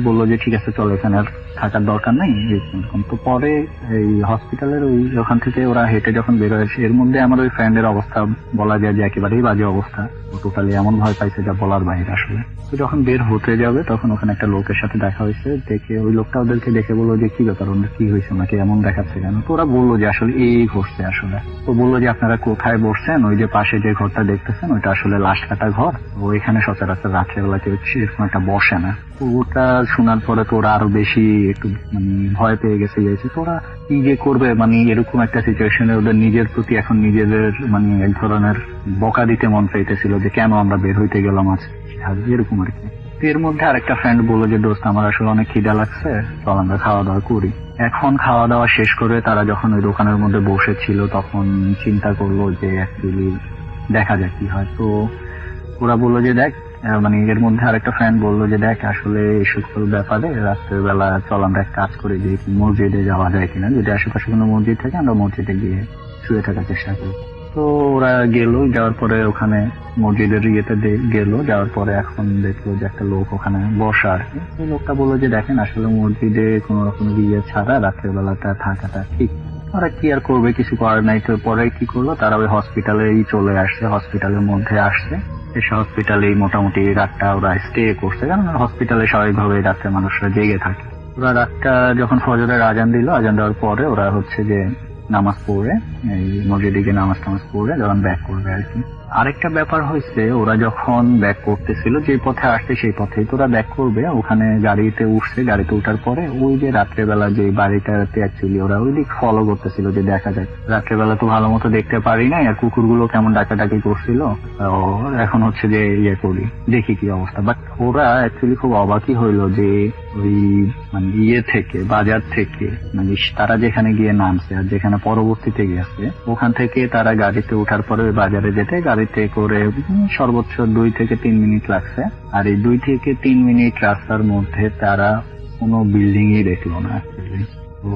বললো যে ঠিক আছে চলো, এখানে আর থাকার দরকার নাই এরকম। তো পরে এই হসপিটালের ওখান থেকে ওরা হেঁটে যখন বের হয়েছে, এর মধ্যে আমার ওই ফ্রেন্ডের অবস্থা বলা যায় যে একেবারেই বাজে অবস্থা। ও টোটালি এমন ভয় পাইছে যা বলার বাইরে আসলে। তো যখন বের হতে যাবে তখন ওখানে একটা লোকের সাথে দেখা হয়েছে, দেখে ওই লোকটা ওদেরকে দেখে বললো যে কি ব্যাপার, ওদের কি হয়েছে, ওনাকে এমন দেখাচ্ছে কেন। তো ওরা বললো যে আসলে এই ঘটছে আসলে। তো বললো যে আপনারা কোথায় বসছেন, ওই যে পাশে যে ঘরটা দেখতেছেন ওইটা আসলে লাশ কাটা ঘর, ওইখানে সচরাচর রাত্রেবেলা কেউ এরকম একটা বসে না। তো ওটা শোনার পরে তো ওরা আরো বেশি একটু ভয় পেয়ে গেছে। তো ওরা কি যে করবে, এরকম একটা সিচুয়েশনে ওদের নিজের প্রতি এখন নিজেদের এক ধরনের বকা দিতে মন চাইতেছিল যে কেন আমরা বের হইতে গেলাম আজ, এরকম আর কি। এর মধ্যে আরেকটা ফ্রেন্ড বললো যে দোস্ত আমার আসলে অনেক খিদা লাগছে, চল আমরা খাওয়া দাওয়া করি। এখন খাওয়া দাওয়া শেষ করে তারা যখন ওই দোকানের মধ্যে বসেছিল তখন চিন্তা করলো যে অ্যাকচুয়ালি দেখা যাক কি হয়। তো ওরা বললো যে দেখ, এর মধ্যে আরেকটা ফ্রেন্ড বললো যে দেখ আসলে এই সকল ব্যাপারে রাত্রের বেলা চল আমরা এক কাজ করি যে মসজিদে যাওয়া যায় কিনা, যদি আশেপাশে কোনো মসজিদ থাকে আমরা মসজিদে গিয়ে শুয়ে থাকার চেষ্টা করি। তো ওরা গেল, যাওয়ার পরে ওখানে মসজিদের যাওয়ার পরে এখন দেখলো যে একটা লোক ওখানে বসা আর কি। ওই লোকটা বললো যে দেখেন আসলে মসজিদে কোন রকম ছাড়া রাত্রের বেলাটা থাকাটা ঠিক, ওরা কি আর করবে, কিছু করার নাই। তো পরে কি করলো, তারা ওই হসপিটালেই চলে আসছে, হসপিটালের মধ্যে আসছে, এসে হসপিটালেই মোটামুটি রাতটা ওরা স্টে করছে, কারণ হসপিটালে স্বাভাবিকভাবে রাত্রে মানুষরা জেগে থাকে। ওরা রাতটা যখন ফজরের আজান দিল, আজান দেওয়ার পরে ওরা যে নামাজ পড়ে এই মসজিদে গিয়ে নামাজ পড়ে যখন ব্যাক করবে আর কি। আরেকটা ব্যাপার হয়েছে, ওরা যখন ব্যাক করতেছিল যে পথে আসছে সেই পথেই তো ওরা ব্যাক করবে, ওখানে গাড়িতে উঠছে, গাড়িতে উঠার পরে ওই যে রাত্রেবেলা যে বাড়িটাতে অ্যাকচুয়ালি ওরা ওই দিক ফলো করতেছিল যে দেখা যায়, রাত্রেবেলা তো ভালো মতো দেখতে পারি না, আর কুকুরগুলো কেমন ডাকাডাকি করছিল, এখন যে করি দেখি কি অবস্থা। বাট ওরা অ্যাকচুয়ালি খুব অবাকই হইলো যে ওই থেকে বাজার থেকে তারা যেখানে গিয়ে নামছে আর যেখানে পরবর্তীতে গেছে ওখান থেকে তারা গাড়িতে উঠার পরে ওই বাজারে যেতে গাড়িতে করে সর্বোচ্চ 2 থেকে 3 মিনিট লাগছে। আর এই 2 থেকে 3 মিনিট রাস্তার মধ্যে তারা কোনো বিল্ডিংই দেখলো না। তো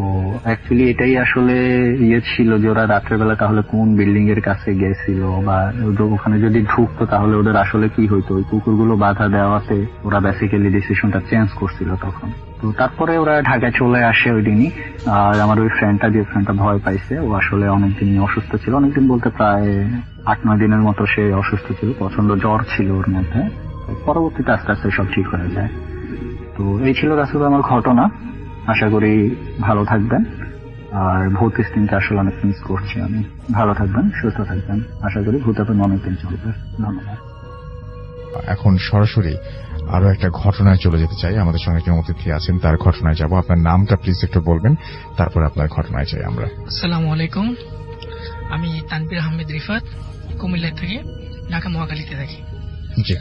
অ্যাকচুয়ালি এটাই আসলে ইয়ে ছিল যে ওরা রাত্রেবেলা তাহলে কোন বিল্ডিং এর কাছে গেছিল, বা ওখানে যদি ঢুকতো তাহলে ওদের আসলে কি হইতো। ওই কুকুরগুলো বাধা দেওয়াতে ওরা বেসিক্যালি ডিসিশনটা চেঞ্জ করছিল তখন। তো তারপরে ওরা ঢাকায় চলে আসে ওই দিনই। আর আমার ওই ফ্রেন্ডটা ভয় পাইছে, ও আসলে অনেকদিন অসুস্থ ছিল, অনেকদিন বলতে প্রায় 8-9 দিনের মতো সে অসুস্থ ছিল, প্রচন্ড জ্বর ছিল ওর মধ্যে। পরবর্তীতে আস্তে আস্তে সব ঠিক হয়ে যায়। তো এই ছিল রাসেল ভাই আমার ঘটনা। আশা করি ভালো থাকবেন। আর ভূত স্টিমটা আসলে অনেক মিস করছি আমি। ভালো থাকবেন, সুস্থ থাকবেন। আশা করি ভূত আপনি অনেকদিন চলবে। ধন্যবাদ। এখন সরাসরি আরো একটা ঘটনায় চলে যেতে চাই। আমাদের সঙ্গে কেউ অতিথি আছেন, তার ঘটনায় যাব। আপনার নামটা প্লিজ একটু বলবেন, তারপর আপনার ঘটনায় চাই আমরা। আসসালামু আলাইকুম, আমি তানভীর আহমেদ রিফাত, কুমিল্লা থেকে ঢাকা মহাখালীতে থাকি। জি,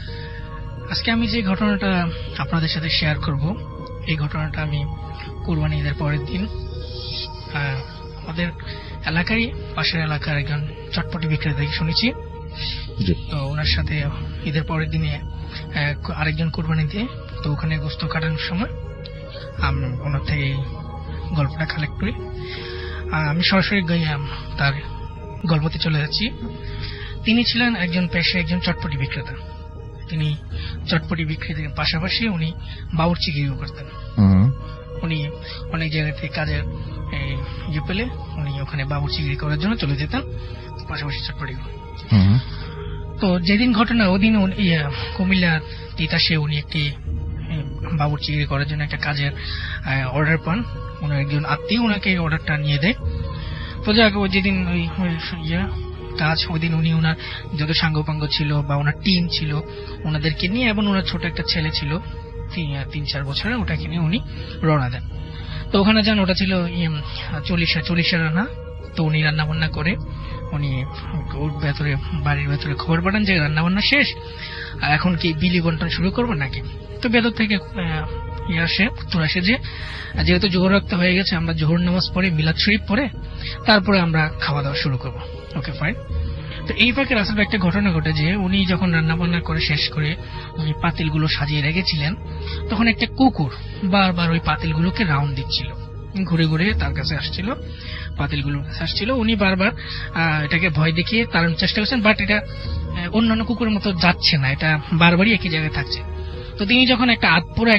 আজকে আমি যে ঘটনাটা আপনাদের সাথে শেয়ার করব, এই ঘটনাটা আমি কুরবানি ঈদের পরের দিন আমাদের এলাকারই পাশের এলাকার একজন চটপটি বিক্রেতা থেকে শুনেছি। জি, তো ওনার সাথে ঈদের পরের দিনে আরেকজন কুরবানি দিয়ে, তো ওখানে গোস্ত কাটানোর সময় আমি ওনার থেকে এই গল্পটা কালেক্ট করি। আমি সরাসরি তার গল্পতে চলে যাচ্ছি। তিনি ছিলেন একজন পেশায় একজন চটপটি বিক্রেতা। তিনি চটপটি বিক্রেতার পাশাপাশি উনি বাবুর্চিগিরিও করতেন। উনি অনেক জায়গা থেকে কাজের ইয়ে পেলে উনি ওখানে বাবুর্চিগিরি করার জন্য চলে যেতেন, পাশাপাশি চটপটি। তো যেদিন ঘটনা, ওদিন কুমিল্লা তিতাসে উনি একটি বাবুর্চিগিরি করার জন্য একটা কাজের অর্ডার পান। ওনার একজন আত্মীয় ওনাকে অর্ডারটা নিয়ে দেয়। তো যাক, যেদিন ওই কাজ, ওই দিন উনি ওনার যত সাঙ্গপাঙ্গ ছিল বা ওনার টিম ছিল ওনাদেরকে নিয়ে, এবং ওনার ছোট একটা ছেলে ছিল 3-4 বছরের, ওটাকে নিয়ে উনি রওনা দেন। তো ওখানে যান, ওটা ছিল 40 রান্না। তো উনি রান্না বান্না করে উনি ওর ভেতরে, বাড়ির ভেতরে খবর পাঠান যে রান্না বান্না শেষ, এখন কি বিলি বন্টন শুরু করবো নাকি। তো ভেতর থেকে উত্তর আসে যে যেহেতু জোহর রক্ত হয়ে গেছে, আমরা জোহর নামাজ পড়ে মিলাদ শরীফ পড়ে তারপরে আমরা খাওয়া দাওয়া শুরু করবো। ওকে, ফাইন। তো এই ফাঁকে রাসেল ভাই একটা ঘটনা ঘটে যে উনি যখন রান্না বান্না করে শেষ করে উনি পাতিলগুলো সাজিয়ে রেখেছিলেন, তখন একটা কুকুর বারবার ওই পাতিলগুলোকে রাউন্ড দিচ্ছিল, ঘুরে ঘুরে তার কাছে আসছিল, পাতিলগুলোর কাছে আসছিল। উনি বারবার এটাকে ভয় দেখিয়ে তাড়ানোর চেষ্টা করছেন, বাট এটা অন্যান্য কুকুরের মতো যাচ্ছে না, এটা বারবারই একই জায়গায় থাকছে। তো তিনি যখন একটা আদাপুরা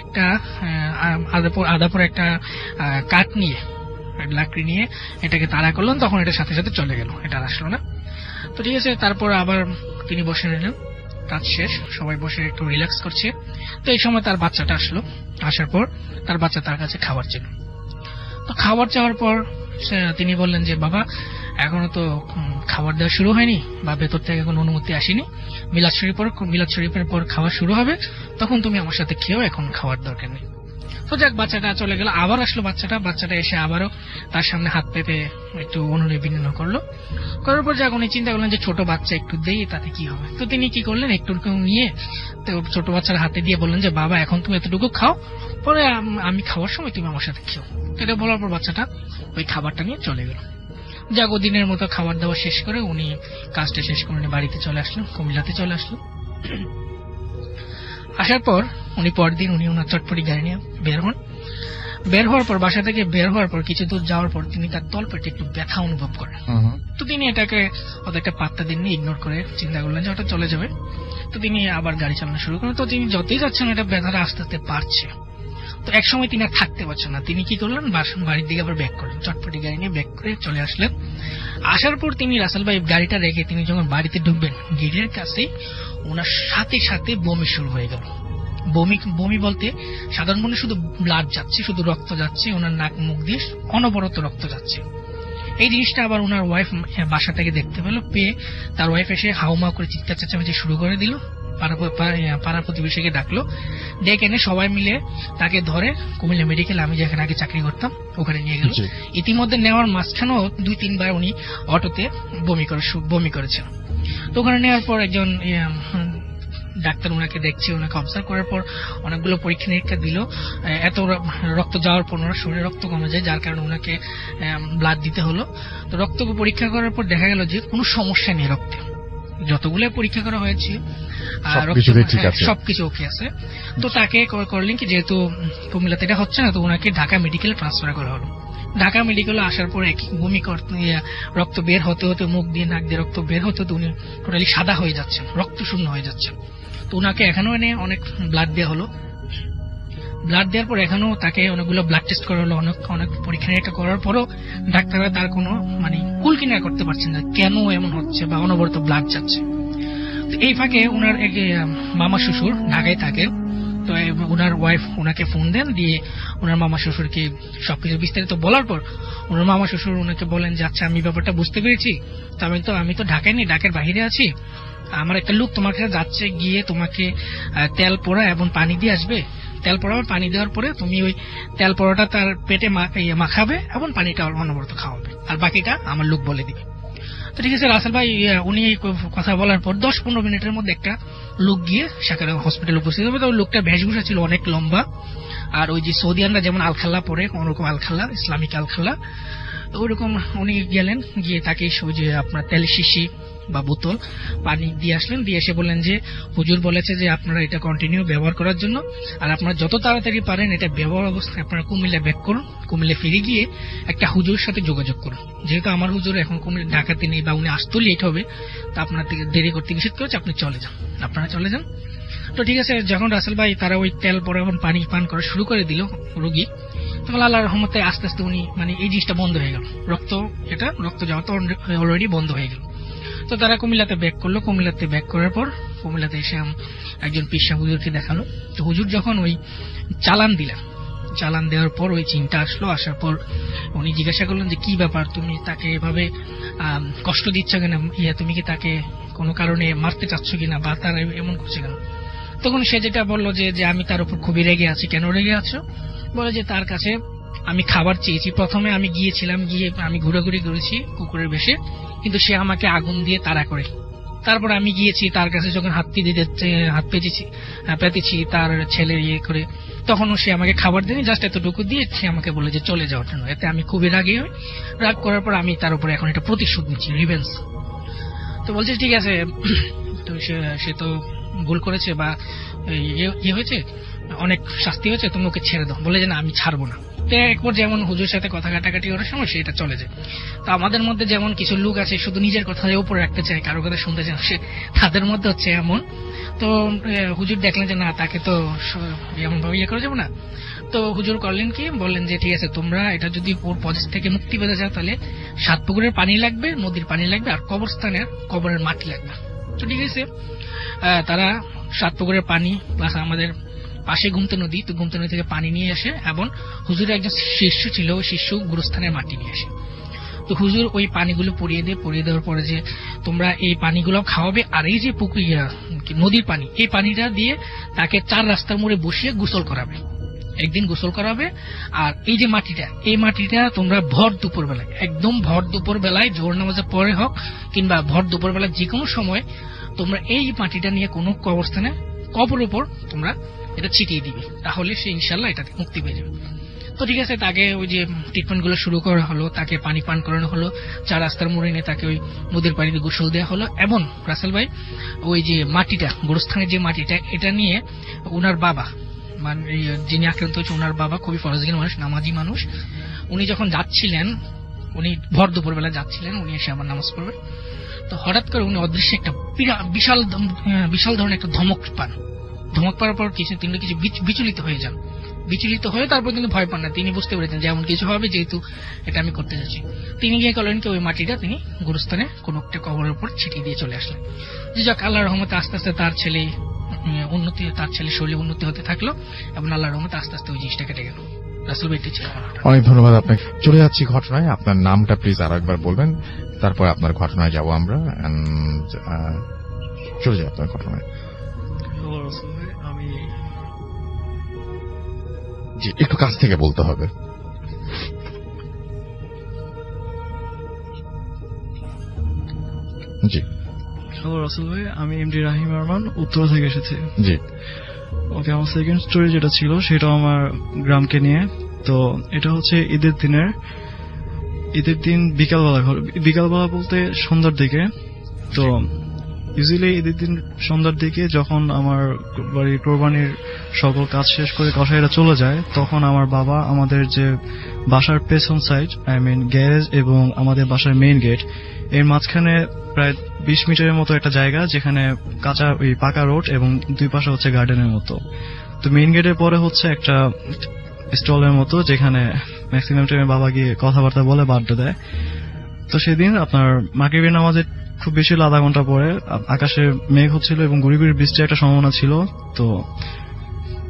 একটা কাঠ নিয়ে, লাকড়ি নিয়ে এটাকে তাড়া করলেন, তখন এটার সাথে সাথে চলে গেল, এটা আর আসলো না। তো ঠিক আছে, তারপর আবার তিনি বসে নিলেন, কাজ শেষ, সবাই বসে একটু রিল্যাক্স করছে। তো এই সময় তার বাচ্চাটা আসলো, আসার পর তার বাচ্চা তার কাছে খাবার ছিল। তো খাবার চাওয়ার পর তিনি বললেন যে বাবা, এখনো তো খাবার দেওয়া শুরু হয়নি, বা ভেতর থেকে কোনো অনুমতি আসেনি, মিলাদ শরীফের পর খাওয়া শুরু হবে, তখন তুমি আমার সাথে খেয়েও, এখন খাওয়ার দরকার নেই। তো যাক, বাচ্চাটা চলে গেল। আবার আসলো বাচ্চাটা এসে আবারও তার সামনে হাত পেতে একটু অনুনয় করলো। করার পর যাক, উনি চিন্তা করলেন যে ছোট বাচ্চা, একটু দেই, তাতে কি হবে। তো তিনি কি করলেন, একটু নিয়ে তো ছোট বাচ্চার হাতে দিয়ে বললেন যে বাবা, এখন তুমি এতটুকু খাও, পরে আমি খাওয়ার সময় তুমি আমার সাথে খেও। এটা বলার পর বাচ্চাটা ওই খাবারটা নিয়ে চলে গেল। যাক, দিনের মতো খাবার দাবার শেষ করে উনি কাজটা শেষ করে উনি বাড়িতে চলে আসলেন, কুমিল্লাতে চলে আসলেন। আসার পর উনি পরদিন উনি ওনার চটপটি গাড়ি নিয়ে বের হওয়ার পর, বাসা থেকে বের হওয়ার পর কিছু দূর যাওয়ার পর তিনি তার তলপেটে একটু ব্যথা অনুভব করেন। তো তিনি এটাকে অত একটা পাত্তা দিননি, ইগনোর করে চিন্তা করলেন যে ওটা চলে যাবে। তো তিনি আবার গাড়ি চালানো শুরু করেন। তো তিনি যতই যাচ্ছেন, এটা ব্যথাটা আস্তে আস্তে বাড়ছে। তো এক সময় তিনি আর থাকতে পারছেন না, তিনি কি করলেন, বাড়ির দিকে আবার ব্যাক করলেন, চটপটি গাড়ি নিয়ে ব্যাক করে চলে আসলেন। আসার পর তিনি রাসেল ভাই গাড়িটা রেখে তিনি যখন বাড়িতে ঢুকবেন, গেটের কাছেই ওনার সাথে সাথে বমি শুরু হয়ে গেল। বমি বলতে সাধারণ মনে শুধু ব্লাড যাচ্ছে, শুধু রক্ত যাচ্ছে, ওনার নাক মুখ দিয়ে অনবরত রক্ত যাচ্ছে। এই জিনিসটা আবার ওনার ওয়াইফ বাসা থেকে দেখতে পেয়ে তার ওয়াইফ এসে হাউমাউ করে চিৎকার চেঁচামেচি শুরু করে দিল। পাড়া প্রতিবেশীকে ডাকলো, ডেকে এনে সবাই মিলে তাকে ধরে কুমিল্লা মেডিকেল, আমি যেখানে আগে চাকরি করতাম, ওখানে নিয়ে গেল। ইতিমধ্যে নেওয়ার মাঝখানেও 2-3 বার উনি অটোতে বমি করেছেন। তো ওখানে নেওয়ার পর একজন ডাক্তার ওনাকে দেখছে, ওনাকে অবজার্ভ করার পর অনেকগুলো পরীক্ষা নিরীক্ষা দিল। এত রক্ত যাওয়ার পর ওনার শরীরে রক্ত কমে যায়, যার কারণে ওনাকে ব্লাড দিতে হলো। তো রক্ত পরীক্ষা করার পর দেখা গেল যে কোনো সমস্যা নেই রক্তে, যতগুলো পরীক্ষা করা হয়েছে সবকিছুতেই ঠিক আছে। সবকিছু ওকে আছে। তো তাকে করলেন কি, যেহেতু কুমিল্লাতে এটা হচ্ছে না, তো ওনাকে ঢাকা মেডিকেলে ট্রান্সফার করা হলো। ঢাকা মেডিকেলে আসার পর একই বমি করতে, রক্ত বের হতে হতে, মুখ দিয়ে নাক দিয়ে রক্ত বের হতে হতে উনি টোটালি সাদা হয়ে যাচ্ছেন, রক্ত শূন্য হয়ে যাচ্ছেন। তো ওনাকে এখানেও এনে অনেক ব্লাড দেওয়া হলো। ব্লাড দেওয়ার পর এখানেও তাকে অনেকগুলো ব্লাড টেস্ট করা হলো, অনেক পরীক্ষা নিরীক্ষা করার পরও ডাক্তাররা তার কোনো কুল কিনারা করতে পারছেন না কেন এমন হচ্ছে বা অনবরত ব্লাড যাচ্ছে। তো এই ফাঁকে ওনার এক মামা শ্বশুর ঢাকায় থাকেন। তো ওনার ওয়াইফ ওনাকে ফোন দেন, দিয়ে ওনার মামা শ্বশুরকে সবকিছু বিস্তারিত বলার পর ওনার মামা শ্বশুর ওনাকে বলেন যে আচ্ছা, আমি ব্যাপারটা বুঝতে পেরেছি, তো আমি তো ঢাকায় নেই, ঢাকার বাইরে আছি, আমার একটা লোক তোমার কাছে যাচ্ছে, গিয়ে তোমাকে তেল পোড়া এবং পানি দিয়ে আসবে। তেল পোড়া পানি দেওয়ার পরে তুমি ওই তেল পোড়াটা তার পেটে মাখাবে এবং পানিটা অনবরত খাওয়াবে, আর বাকিটা আমার লোক বলে দিবে। তো ঠিক আছে রাসেল ভাই, উনি কথা বলার পর 10-15 মিনিটের মধ্যে একটা লোক গিয়ে সেখানে হসপিটালে উপস্থিত হবে। তো ওই লোকটা বেশভূষা ছিল অনেক লম্বা, আর ওই যে সৌদিয়ানরা যেমন আলখাল্লা পরে, কোনরকম আলখাল্লা, ইসলামিক আলখাল্লা, ওইরকম উনি গেলেন, গিয়ে তাকে ওই যে আপনার তেলের শিশি বা বোতল পানি দিয়ে আসলেন, দিয়ে এসে বললেন যে হুজুর বলেছে যে আপনারা এটা কন্টিনিউ ব্যবহার করার জন্য, আর আপনারা যত তাড়াতাড়ি পারেন এটা ব্যবহার অবস্থায় আপনারা কুমিল্লা ব্যাক করুন, কুমিল্লা ফিরে গিয়ে একটা হুজুরের সাথে যোগাযোগ করুন। যেহেতু আমার হুজুর এখন কুমিল্লা ঢাকাতে নেই বা উনি আসতে লেট হবে, তা আপনার থেকে দেরি করতে নিষেধ করেছে, আপনি চলে যান, আপনারা চলে যান। তো ঠিক আছে, যখন রাসেল ভাই তারা ওই তেল পরে এখন পানি পান করা শুরু করে দিল রোগী, তখন আল্লাহর রহমতে আস্তে আস্তে উনি এই জিনিসটা বন্ধ হয়ে গেল, রক্ত যাওয়া তো অলরেডি বন্ধ হয়ে গেল। তো তারা কুমিল্লাতে ব্যাক করলো। কুমিল্লাতে ব্যাক করার পর কুমিল্লাতে এসে একজন পিসা হুজুরকে দেখালো। তো হুজুর যখন ওই চালান দিলেন, চালান দেওয়ার পর ওই চিন্তা আসলো, আসার পর উনি জিজ্ঞাসা করলেন যে কি ব্যাপার, তুমি তাকে এভাবে কষ্ট দিচ্ছ কিনা, তুমি কি তাকে কোনো কারণে মারতে চাচ্ছ কিনা বা তারা এমন করছে কেন? তখন সে যেটা বললো যে আমি তার উপর খুবই রেগে আছি। কেন রেগে আছো? বলে যে তার কাছে আমি খাবার চেয়েছি, প্রথমে আমি গিয়েছিলাম, গিয়ে আমি ঘোরাঘুরি করেছি কুকুরের বেশে, কিন্তু সে আমাকে আগুন দিয়ে তাড়া করে। তারপর আমি গিয়েছি তার কাছে, যখন হাত পেতেছি তার ছেলে করে, তখনও সে আমাকে খাবার দেয়নি, জাস্ট এতটুকু দিয়ে সে আমাকে বলে যে চলে যাওয়ার জন্য। এতে আমি খুবই রাগী হই, রাগ করার পর আমি তার উপরে এখন এটা প্রতিশোধ নিচ্ছি, রিভেঞ্জ। তো বলছে ঠিক আছে, তো সে তো ভুল করেছে বা ইয়ে হয়েছে, অনেক শাস্তি হয়েছে, তুমি ওকে ছেড়ে দাও। বলে যে না, আমি ছাড়বো না। তো একবার যেমন হুজুর সাথে কথা কাটাকাটি করার সময় সেটা চলে যায়। তো আমাদের মধ্যে যেমন কিছু লোক আছে শুধু নিজের কথা উপরে রাখতে চায়, কারো কথা শুনতে চায়, সে তাদের মধ্যে হচ্ছে এমন। তো হুজুর দেখলেন যে না, তাকে তো এমন ভাবে ইয়ে করা যাবে না। তো হুজুর করলেন কি, বললেন যে ঠিক আছে, তোমরা এটা যদি ওর পজিস থেকে মুক্তি পেতে চাও তাহলে 7 পুকুরের পানি লাগবে, নদীর পানি লাগবে, আর কবরের মাটি লাগবে। তো ঠিক আছে, তারা 7 পুকুরের পানি প্লাস আমাদের পাশে গুমতি নদী, তো গুমতি নদী থেকে পানি নিয়ে আসে, এবং হুজুরের একজন শিষ্য ছিল, ওই শিষ্য গুরুস্থানের মাটি নিয়ে আসে। তো হুজুর ওই পানিগুলো পরিয়ে দেওয়ার পরে যে তোমরা এই পানিগুলো খাওয়াবে, আর এই যে নদীর পানি, এই পানিটা দিয়ে তাকে 4 রাস্তার মোড়ে বসিয়ে গোসল করাবে, একদিন গোসল করাবে। আর এই যে এই মাটিটা তোমরা ভর দুপুর বেলায়, একদম ভর দুপুর বেলায়, জোহর নামাজের পরে হোক কিংবা ভর দুপুর বেলায়, যে কোনো সময় তোমরা এই মাটিটা নিয়ে কোনো কবরস্থানে, কবরের উপর তোমরা এটা ছিটিয়ে দিবে, তাহলে সে ইনশাল্লাহ এটা মুক্তি পেয়ে যাবে। তো ঠিক আছে, তাকে ওই যে ট্রিটমেন্ট গুলো শুরু করা হলো, তাকে পানি পান করানো হলো, 4 রাস্তার মোড়ে নিয়ে তাকে ওই নদীর পানিতে গোসল দেওয়া হলো। এবং রাসেল ভাই ওই যে মাটিটা, গোরস্থানের যে মাটিটা, এটা নিয়ে ওনার বাবা, মানে যিনি আক্রান্ত হয়েছে, ওনার বাবা খুবই ফরজগান মানুষ, নামাজি মানুষ, উনি যখন যাচ্ছিলেন, উনি ভর দুপুর বেলা যাচ্ছিলেন, উনি এসে আমার নামাজ পড়বেন। তো হঠাৎ করে উনি অদৃশ্যে একটা বিশাল ধরনের একটা ধমক পাওয়ার পর তিনি কিছু বিচলিত হয়ে যান। বিচলিত হয়ে তারপর কিন্তু ভয় পান না, তিনি বুঝতে পেরেছেন যে এমন কিছু হবে, যেহেতু এটা আমি করতে যাচ্ছি। তিনি গিয়ে করলেন কি, ওই মাটিটা তিনি গুরুস্থানে কোন একটা কবরের উপর ছিটিয়ে দিয়ে চলে আসলেন। যে যাক, আল্লাহর রহমতে আস্তে আস্তে তার ছেলে শরীরে উন্নতি হতে থাকলো, এবং আল্লাহর রহমতে আস্তে আস্তে ওই জিনিসটা কেটে গেল। রাসূল ভাই ছিল। অনেক ধন্যবাদ আপনাকে। চলে যাচ্ছি ঘটনায়। আপনার নামটা প্লিজ আরো একবার বলবেন, তারপর আপনার ঘটনায় যাব আমরা। চলে যাই আপনার ঘটনায়। আমি জি, একটু কাছ থেকে বলতে হবে। জি, হ্যালো রাসেল ভাই, আমি এমডি রাহিম আরমান, উত্তরা থেকে এসেছি। জি, ওকে, আমার সেকেন্ড স্টোরি যেটা ছিল সেটা আমার গ্রামকে নিয়ে। তো এটা হচ্ছে ঈদের দিন বিকালবেলা বলতে সন্ধ্যার দিকে। তো ইউজুয়ালি ঈদের দিন সন্ধ্যার দিকে যখন আমার বাড়ির কোরবানির সকল কাজ শেষ করে কসাইরা চলে যায়, তখন আমার বাবা আমাদের যে বাসার পেছন সাইড, আই মিন গ্যারেজ এবং আমাদের বাসার মেইন গেট, এর মাঝখানে প্রায় 20 মিটারের মতো একটা জায়গা, যেখানে কাঁচা ওই পাকা রোড এবং দুই পাশে হচ্ছে গার্ডেনের মতো। তো মেইন গেটের পরে হচ্ছে একটা স্টলের মতো, যেখানে ম্যাক্সিমাম টাইমে বাবা গিয়ে কথাবার্তা বলে বাড্ডা দেয়। তো সেদিন আপনার মাগরিবের নামাজের খুব বেশি হলে আধা ঘন্টা পরে আকাশে মেঘ হচ্ছিল এবং গুড়ি গুড়ি বৃষ্টির একটা সম্ভাবনা ছিল। তো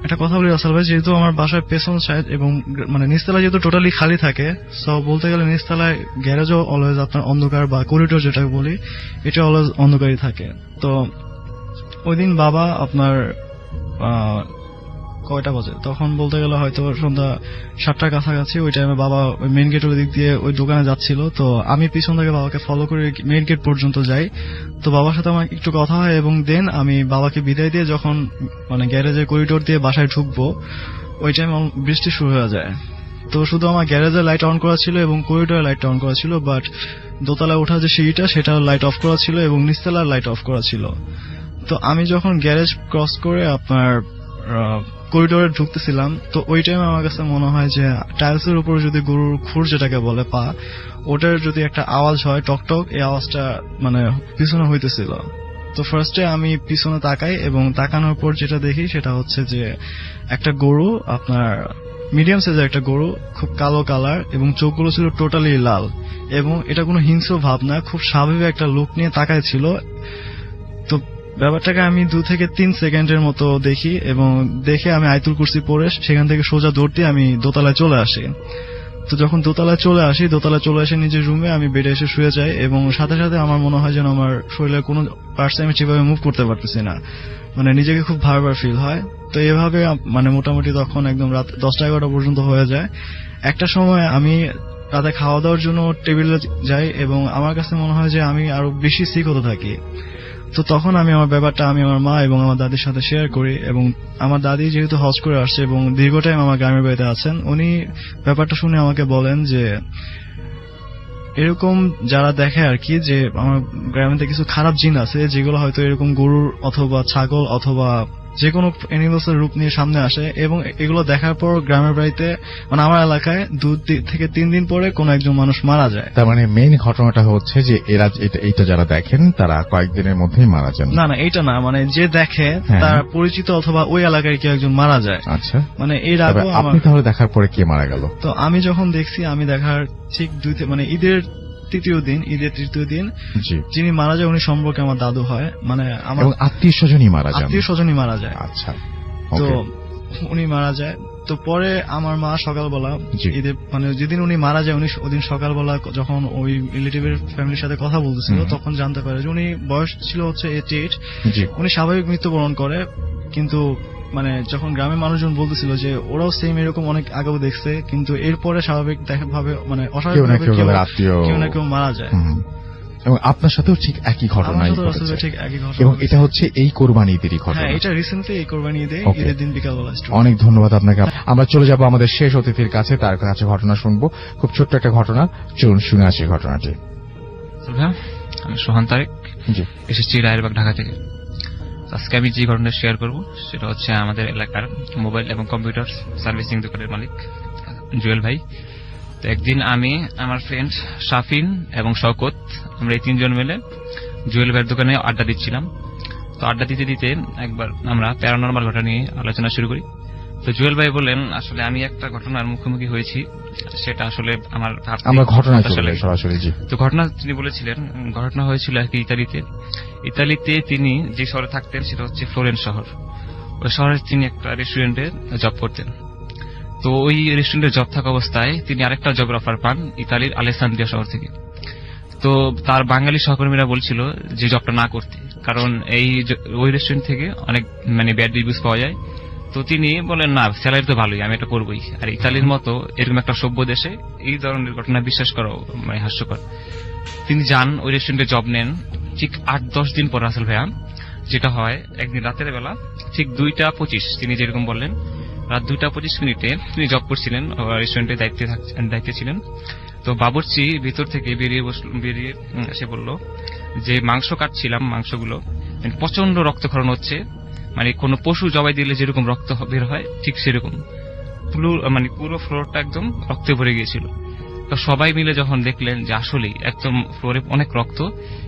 একটা কথা বলি রাসেল ভাই, যেহেতু আমার বাসার পেছন সাইড এবং মানে নিচতলা যেহেতু টোটালি খালি থাকে, সো বলতে গেলে নিচতলায় গ্যারেজও অলওয়েজ আপনার অন্ধকার, বা করিডোর যেটাকে বলি, এটা অলওয়েজ অন্ধকারই থাকে। তো ওই দিন বাবা আপনার কয়টা বাজে তখন বলতে গেলে হয়তো সন্ধ্যা 7টার কাছাকাছি, ওই টাইমে বাবা ওই মেইন গেটের দিক দিয়ে ওই দোকানে যাচ্ছিল। তো আমি পিছন থেকে বাবাকে ফলো করে মেইন গেট পর্যন্ত যাই। তো বাবার সাথে আমার একটু কথা হয় এবং দেন আমি বাবাকে বিদায় দিয়ে যখন মানে গ্যারেজের করিডোর দিয়ে বাসায় ঢুকবো, ওই টাইমে বৃষ্টি শুরু হয়ে যায়। তো শুধু আমার গ্যারেজের লাইট অন করা ছিল এবং করিডোরের লাইট অন করা ছিল, বাট দোতলায় ওঠা যে সিঁড়িটা সেটার লাইট অফ করা ছিল এবং নিচতলার লাইট অফ করা ছিল। তো আমি যখন গ্যারেজ ক্রস করে আপনার করিডোরে ঢুকতেছিলাম, তো ওই টাইমে আমার কাছে মনে হয় যে টাইলসের উপর যদি গরুর খুর যেটাকে বলে পা, ওটার যদি একটা আওয়াজ হয় টকটক, এই আওয়াজটা মানে পিছনে হইতেছিল। তো ফার্স্টে আমি পিছনে তাকাই এবং তাকানোর পর যেটা দেখি সেটা হচ্ছে যে একটা গরু, আপনার মিডিয়াম সাইজের একটা গরু, খুব কালো কালার এবং চোখগুলো ছিল টোটালি লাল, এবং এটা কোনো হিংস্র ভাব না, খুব স্বাভাবিক একটা লুক নিয়ে তাকায় ছিল। তো ব্যাপারটাকে আমি 2 থেকে 3 সেকেন্ডের মতো দেখি এবং দেখে আমি আয়াতুল কুরসি পড়ে সেখান থেকে সোজা দৌড় দিয়ে আমি দোতলায় চলে আসি। তো যখন দোতলায় চলে আসি নিজের রুমে, আমি বেডে এসে শুয়ে যাই এবং সাথে সাথে আমার মনে হয় যেন আমার শরীরের কোনো পার্টস আমি ঠিকভাবে মুভ করতে পারতেছি না, মানে নিজেকে খুব ভার ফিল হয়। তো এভাবে মানে মোটামুটি তখন একদম রাত 10টা-11টা পর্যন্ত হয়ে যায়। একটা সময় আমি রাতে খাওয়া দাওয়ার জন্য টেবিলে যাই এবং আমার কাছে মনে হয় যে আমি আরো বেশি সিক হতে থাকি। তো তখন আমি আমার ব্যাপারটা আমি আমার মা এবং আমার দাদির সাথে শেয়ার করি, এবং আমার দাদি যেহেতু হজ করে আসছে এবং দীর্ঘ টাইম আমার গ্রামের বাড়িতে আছেন, উনি ব্যাপারটা শুনে আমাকে বলেন যে এরকম যারা দেখে আর কি, যে আমার গ্রামেতে কিছু খারাপ জিন আছে যেগুলো হয়তো এরকম গরুর অথবা ছাগল অথবা যে কোনো অ্যানিমালস এর রূপ নিয়ে সামনে আসে, এবং এগুলো দেখার পর গ্রামের বাড়িতে মানে আমার এলাকায় 2 থেকে 3 দিন পরে কোন একজন মানুষ মারা যায়। তার মানে মেইন ঘটনাটা হচ্ছে যে এরা এটা যারা দেখেন তারা কয়েকদিনের মধ্যেই মারা যান। না এটা না, মানে যে দেখে তার পরিচিত অথবা ওই এলাকায় কেউ একজন মারা যায়। আচ্ছা, মানে এর আগে আপনি তাহলে দেখার পরে কে মারা গেল? তো আমি যখন দেখছি, আমি দেখার ঠিক মানে ঈদের তৃতীয় দিন যিনি মারা যায় উনি সম্পর্কে আমার দাদু হয়, মানে আমার আত্মীয় স্বজনই মারা যায়। আচ্ছা, তো উনি মারা যায়। তো পরে আমার মা সকালবেলা ঈদের মানে যেদিন উনি মারা যায়, উনি ওদিন সকালবেলা যখন ওই রিলেটিভের ফ্যামিলির সাথে কথা বলতেছিল, তখন জানতে পারে যে উনি বয়স ছিল হচ্ছে 88। উনি স্বাভাবিক মৃত্যুবরণ করে, কিন্তু মানে যখন গ্রামের মানুষজন বলতেছিল যে ওরাও সেম এরকম অনেক আগেও দেখছে, কিন্তু এরপরে স্বাভাবিক ভাবে মানে অস্বাভাবিক কেউ না কেউ মারা যায়। এবং আপনার সাথেও ঠিক একই ঘটনা, এবং এটা হচ্ছে এই কোরবানি ঈদেরই ঘটনা। হ্যাঁ, এটা রিসেন্টলি এই কোরবানি ঈদের দিন বিকালবেলা। অনেক ধন্যবাদ আপনাকে। আমরা চলে যাব আমাদের শেষ অতিথির কাছে, তার কাছে ঘটনা শুনবো। খুব ছোট্ট একটা ঘটনা, চলুন শুনে আসি ঘটনাটি। আমি সোহান তারেক, এসেছি রায়েরবাগ, ঢাকা থেকে। আজকে আমি যে ঘটনা শেয়ার করব সেটা হচ্ছে আমাদের এলাকার মোবাইল এবং কম্পিউটার সার্ভিসিং দোকানের মালিক জুয়েল ভাই। তো একদিন আমি, আমার ফ্রেন্ড শাফিন এবং শওকত, আমরা এই 3 জন মিলে জুয়েল ভাইয়ের দোকানে আড্ডা দিচ্ছিলাম। তো আড্ডা দিতে দিতে একবার আমরা প্যারানরমাল ঘটনা নিয়ে আলোচনা শুরু করি। তো জুয়েল ভাই বললেন, আসলে আমি একটা ঘটনার মুখোমুখি হয়েছি, সেটা আসলে আমার তো ঘটনা তিনি বলেছিলেন, ঘটনা হয়েছিল আর কি ইতালিতে তিনি যে শহরে থাকতেন সেটা হচ্ছে ফ্লোরেন্স শহর। ওই শহরে তিনি একটা রেস্টুরেন্টে জব করতেন। তো ওই রেস্টুরেন্টে জব থাকা অবস্থায় তিনি আরেকটা জব অফার পান ইতালির আলেসান্দ্রিয়া শহর থেকে। তো তার বাঙালি সহকর্মীরা বলছিল যে জবটা না করতে, কারণ ওই রেস্টুরেন্ট থেকে অনেক মানে ব্যাড রিভিউজ পাওয়া যায়। তো তিনি বলেন, না, স্যালারি তো ভালোই, আমি এটা করবোই। আর ইতালির মতো এরকম একটা সভ্য দেশে এই ধরনের ঘটনা বিশ্বাস করা মানে হাস্যকর। তিনি যান, ওই রেস্টুরেন্টে জব নেন। ঠিক 8-10 দিন পর রাসেল ভাইয়া যেটা হয়, একদিন রাতের বেলা ঠিক 2:25 তিনি যেরকম বললেন, রাত 2:25 তিনি জব করছিলেন, রেস্টুরেন্টের দায়িত্বে ছিলেন। তো বাবুর্চি ভিতর থেকে বেরিয়ে এসে বলল যে মাংস কাটছিলাম, মাংসগুলো মানে প্রচন্ড রক্তক্ষরণ হচ্ছে, মানে কোনো পশু জবাই দিলে যেরকম রক্ত বের হয় ঠিক সেরকম মানে পুরো ফ্লোরটা একদম রক্তে ভরে গিয়েছিল। তো সবাই মিলে যখন দেখলেন যে আসলেই একদম ফ্লোরে অনেক রক্ত,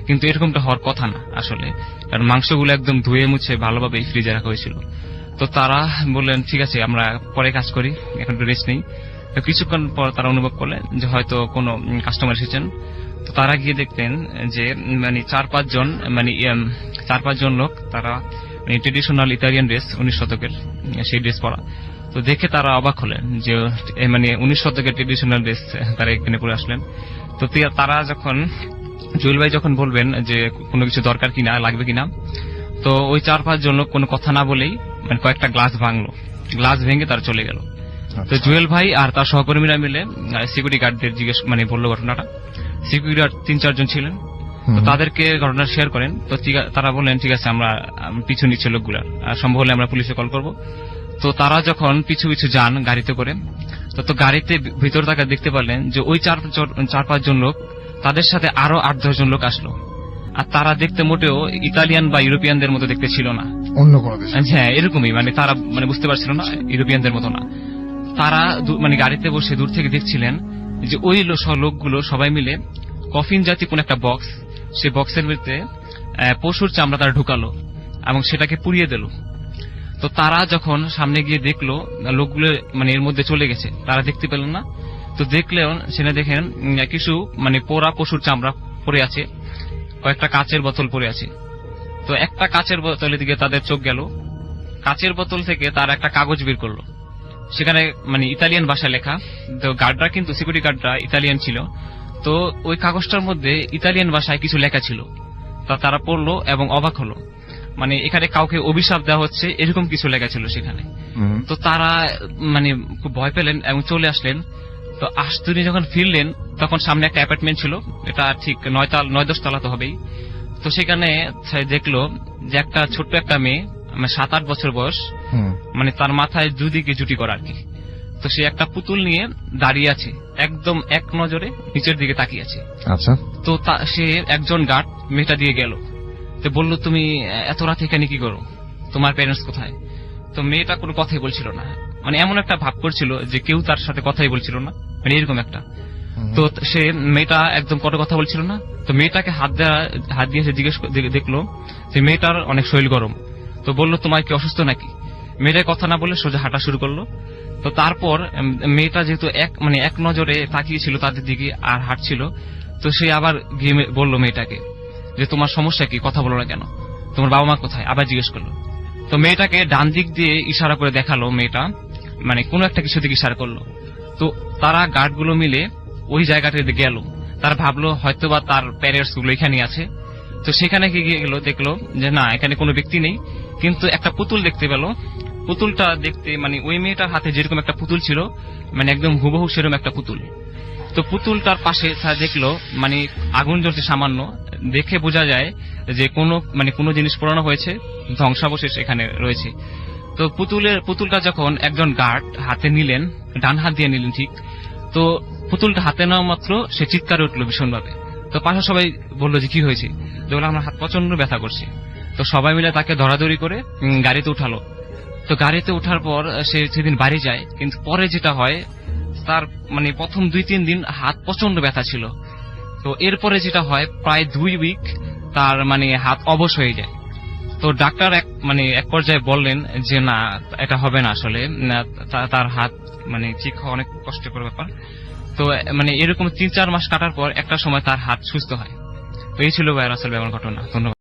কিন্তু এরকমটা হওয়ার কথা না আসলে, কারণ মাংসগুলো একদম ধুয়ে মুছে ভালোভাবে ফ্রিজে রাখা হয়েছিল। তো তারা বললেন ঠিক আছে আমরা পরে কাজ করি, এখন একটু রেস্ট নেই। তো কিছুক্ষণ পর তারা অনুভব করলেন যে হয়তো কোনো কাস্টমার এসেছেন। তো তারা গিয়ে দেখতেন যে মানে 4-5 জন লোক, তারা মানে ট্রেডিশনাল ইতালিয়ান ড্রেস 19 শতকের সেই ড্রেস পরা। তো দেখে তারা অবাক হলেন যে মানে 19 শতকের ট্রেডিশনাল ড্রেস তারা এখানে পরে আসলেন। তো তারা যখন জুয়েল ভাই যখন বলবেন যে কোনো কিছু দরকার কিনা, লাগবে কিনা, তো ওই 4-5 জন লোক কোনো কথা না বলেই মানে কয়েকটা গ্লাস ভাঙলো, গ্লাস ভেঙে তারা চলে গেল। তো জুয়েল ভাই আর তার সহকর্মীরা মিলে সিকিউরিটি গার্ডদের জিজ্ঞেস মানে বললো ঘটনাটা। সিকিউরিটি গার্ড 3-4 জন ছিলেন, তো তাদেরকে ঘটনা শেয়ার করেন। তো তারা বললেন ঠিক আছে আমরা পিছু নিচ্ছে লোকগুলার, সম্ভব হলে আমরা পুলিশে কল করব। তো তারা যখন পিছু পিছু যান গাড়িতে করে, তো গাড়িতে ভিতর তাকে দেখতে পারলেন যে ওই 4-5 জন লোক, তাদের সাথে আরো 8-10 জন লোক আসলো। আর তারা দেখতে মোটেও ইতালিয়ান বা ইউরোপিয়ানদের মতো দেখতে ছিল না, অন্য কোনো দেশ। হ্যাঁ এরকমই, মানে তারা মানে বুঝতে পারছিল না ইউরোপিয়ানদের মতো না। তারা মানে গাড়িতে বসে দূর থেকে দেখছিলেন যে ওই লোকগুলো সবাই মিলে কফিন জাতীয় কোন একটা বক্স, সেই বক্সের ভিতরে পশুর চামড়া তারা ঢুকালো এবং সেটাকে পুড়িয়ে দিল। তো তারা যখন সামনে গিয়ে দেখলো লোকগুলো মানে এর মধ্যে চলে গেছে, তারা দেখতে পেলেন না। তো দেখলেও সেটা দেখেন কিছু মানে পোড়া পশুর চামড়া পড়ে আছে, কয়েকটা কাচের বোতল পড়ে আছে। তো একটা কাচের বোতলের দিকে তাদের চোখ গেল, কাচের বোতল থেকে তার একটা কাগজ বের করলো, সেখানে মানে ইতালিয়ান ভাষায় লেখা। তো গার্ডরা কিন্তু সিকিউরিটি গার্ডরা ইতালিয়ান ছিল, তো ওই কাগজটার মধ্যে ইতালিয়ান ভাষায় কিছু লেখা ছিল। তা তারা পড়লো এবং অবাক হলো, মানে এখানে কাউকে অভিশাপ দেওয়া হচ্ছে এরকম কিছু লেখা ছিল সেখানে। তো তারা মানে খুব ভয় পেলেন এবং চলে আসলেন। তো তিনি যখন ফিরলেন তখন সামনে একটা অ্যাপার্টমেন্ট ছিল, এটা ঠিক 9-10 তলা তো হবেই। তো সেখানে দেখলো যে একটা ছোট্ট একটা মেয়ে, 7-8 বছর বয়স, মানে তার মাথায় দুদিকে জুটি করা আর কি। তো সে একটা পুতুল নিয়ে দাঁড়িয়ে আছে, একদম এক নজরে নিচের দিকে তাকিয়ে আছে। আচ্ছা। তো সে একজন গার্ড মেয়েটা দিয়ে গেল, তো বললো তুমি এত রাত এখানে কি করো, তোমার প্যারেন্টস কোথায়? তো মেয়েটা কোনো কথাই বলছিল না, মানে এমন একটা ভাব করছিল যে কেউ তার সাথে কথাই বলছিল না, মানে এরকম একটা। তো সে মেয়েটা একদম কোনো কথা বলছিল না। তো মেয়েটাকে হাত দিয়ে সে জিজ্ঞেস দেখলো যে মেয়েটার অনেক শরীর গরম। তো বললো তোমার কি অসুস্থ নাকি? মেয়েটা কথা না বলে সোজা হাঁটা শুরু করলো। তো তারপর মেয়েটা যেহেতু এক নজরে তাকিয়েছিল তাদের দিকে আর হাঁটছিল, তো সে আবার গিয়ে বললো মেয়েটাকে যে তোমার সমস্যা কি, কথা বলো না কেন, তোমার বাবা মা কোথায়, আবার জিজ্ঞেস করলো। তো মেয়েটাকে ডান দিক দিয়ে ইশারা করে দেখালো, মেয়েটা মানে কোনো একটা কিছু দিকে ইশারা করলো। তো তারা গার্ডগুলো মিলে ওই জায়গাটাতে গেল, তারা ভাবলো হয়তোবা তার প্যারেন্টস গুলো এখানে আছে। তো সেখানে গিয়ে গেল, দেখলো যে না এখানে কোনো ব্যক্তি নেই, কিন্তু একটা পুতুল দেখতে পেল। পুতুলটা দেখতে মানে ওই মেয়েটার হাতে যেরকম একটা পুতুল ছিল, মানে একদম হুবহু সেরকম একটা পুতুল। তো পুতুলটার পাশে দেখলো মানে আগুন জ্বলছে সামান্য, দেখে বোঝা যায় যে কোনো জিনিস পোড়ানো হয়েছে, ধ্বংসাবশেষ এখানে রয়েছে। তো পুতুলটা যখন একজন গার্ড হাতে নিলেন, ডান হাত দিয়ে নিলেন ঠিক, তো পুতুলটা হাতে নেওয়া মাত্র সে চিৎকার উঠলো ভীষণভাবে। তো পাশে সবাই বললো যে কি হয়েছে, দেখলাম আমার হাত প্রচন্ড ব্যথা করছে। তো সবাই মিলে তাকে ধরাধরি করে গাড়িতে উঠালো। তো গাড়িতে ওঠার পর সে সেদিন বাড়ি যায়, কিন্তু পরে যেটা হয় তার মানে প্রথম 2-3 দিন হাত প্রচন্ড ব্যথা ছিল। তো এরপরে যেটা হয় প্রায় 2 উইক তার মানে হাত অবশ হয়ে যায়। তো ডাক্তার এক পর্যায়ে বললেন যে না এটা হবে না, আসলে তার হাত মানে ঠিক হওয়া অনেক কষ্টকর ব্যাপার। তো মানে এরকম 3-4 মাস কাটার পর একটা সময় তার হাত সুস্থ হয়। তো এই ছিল ভাইয়ের আসলে ঘটনা। ধন্যবাদ।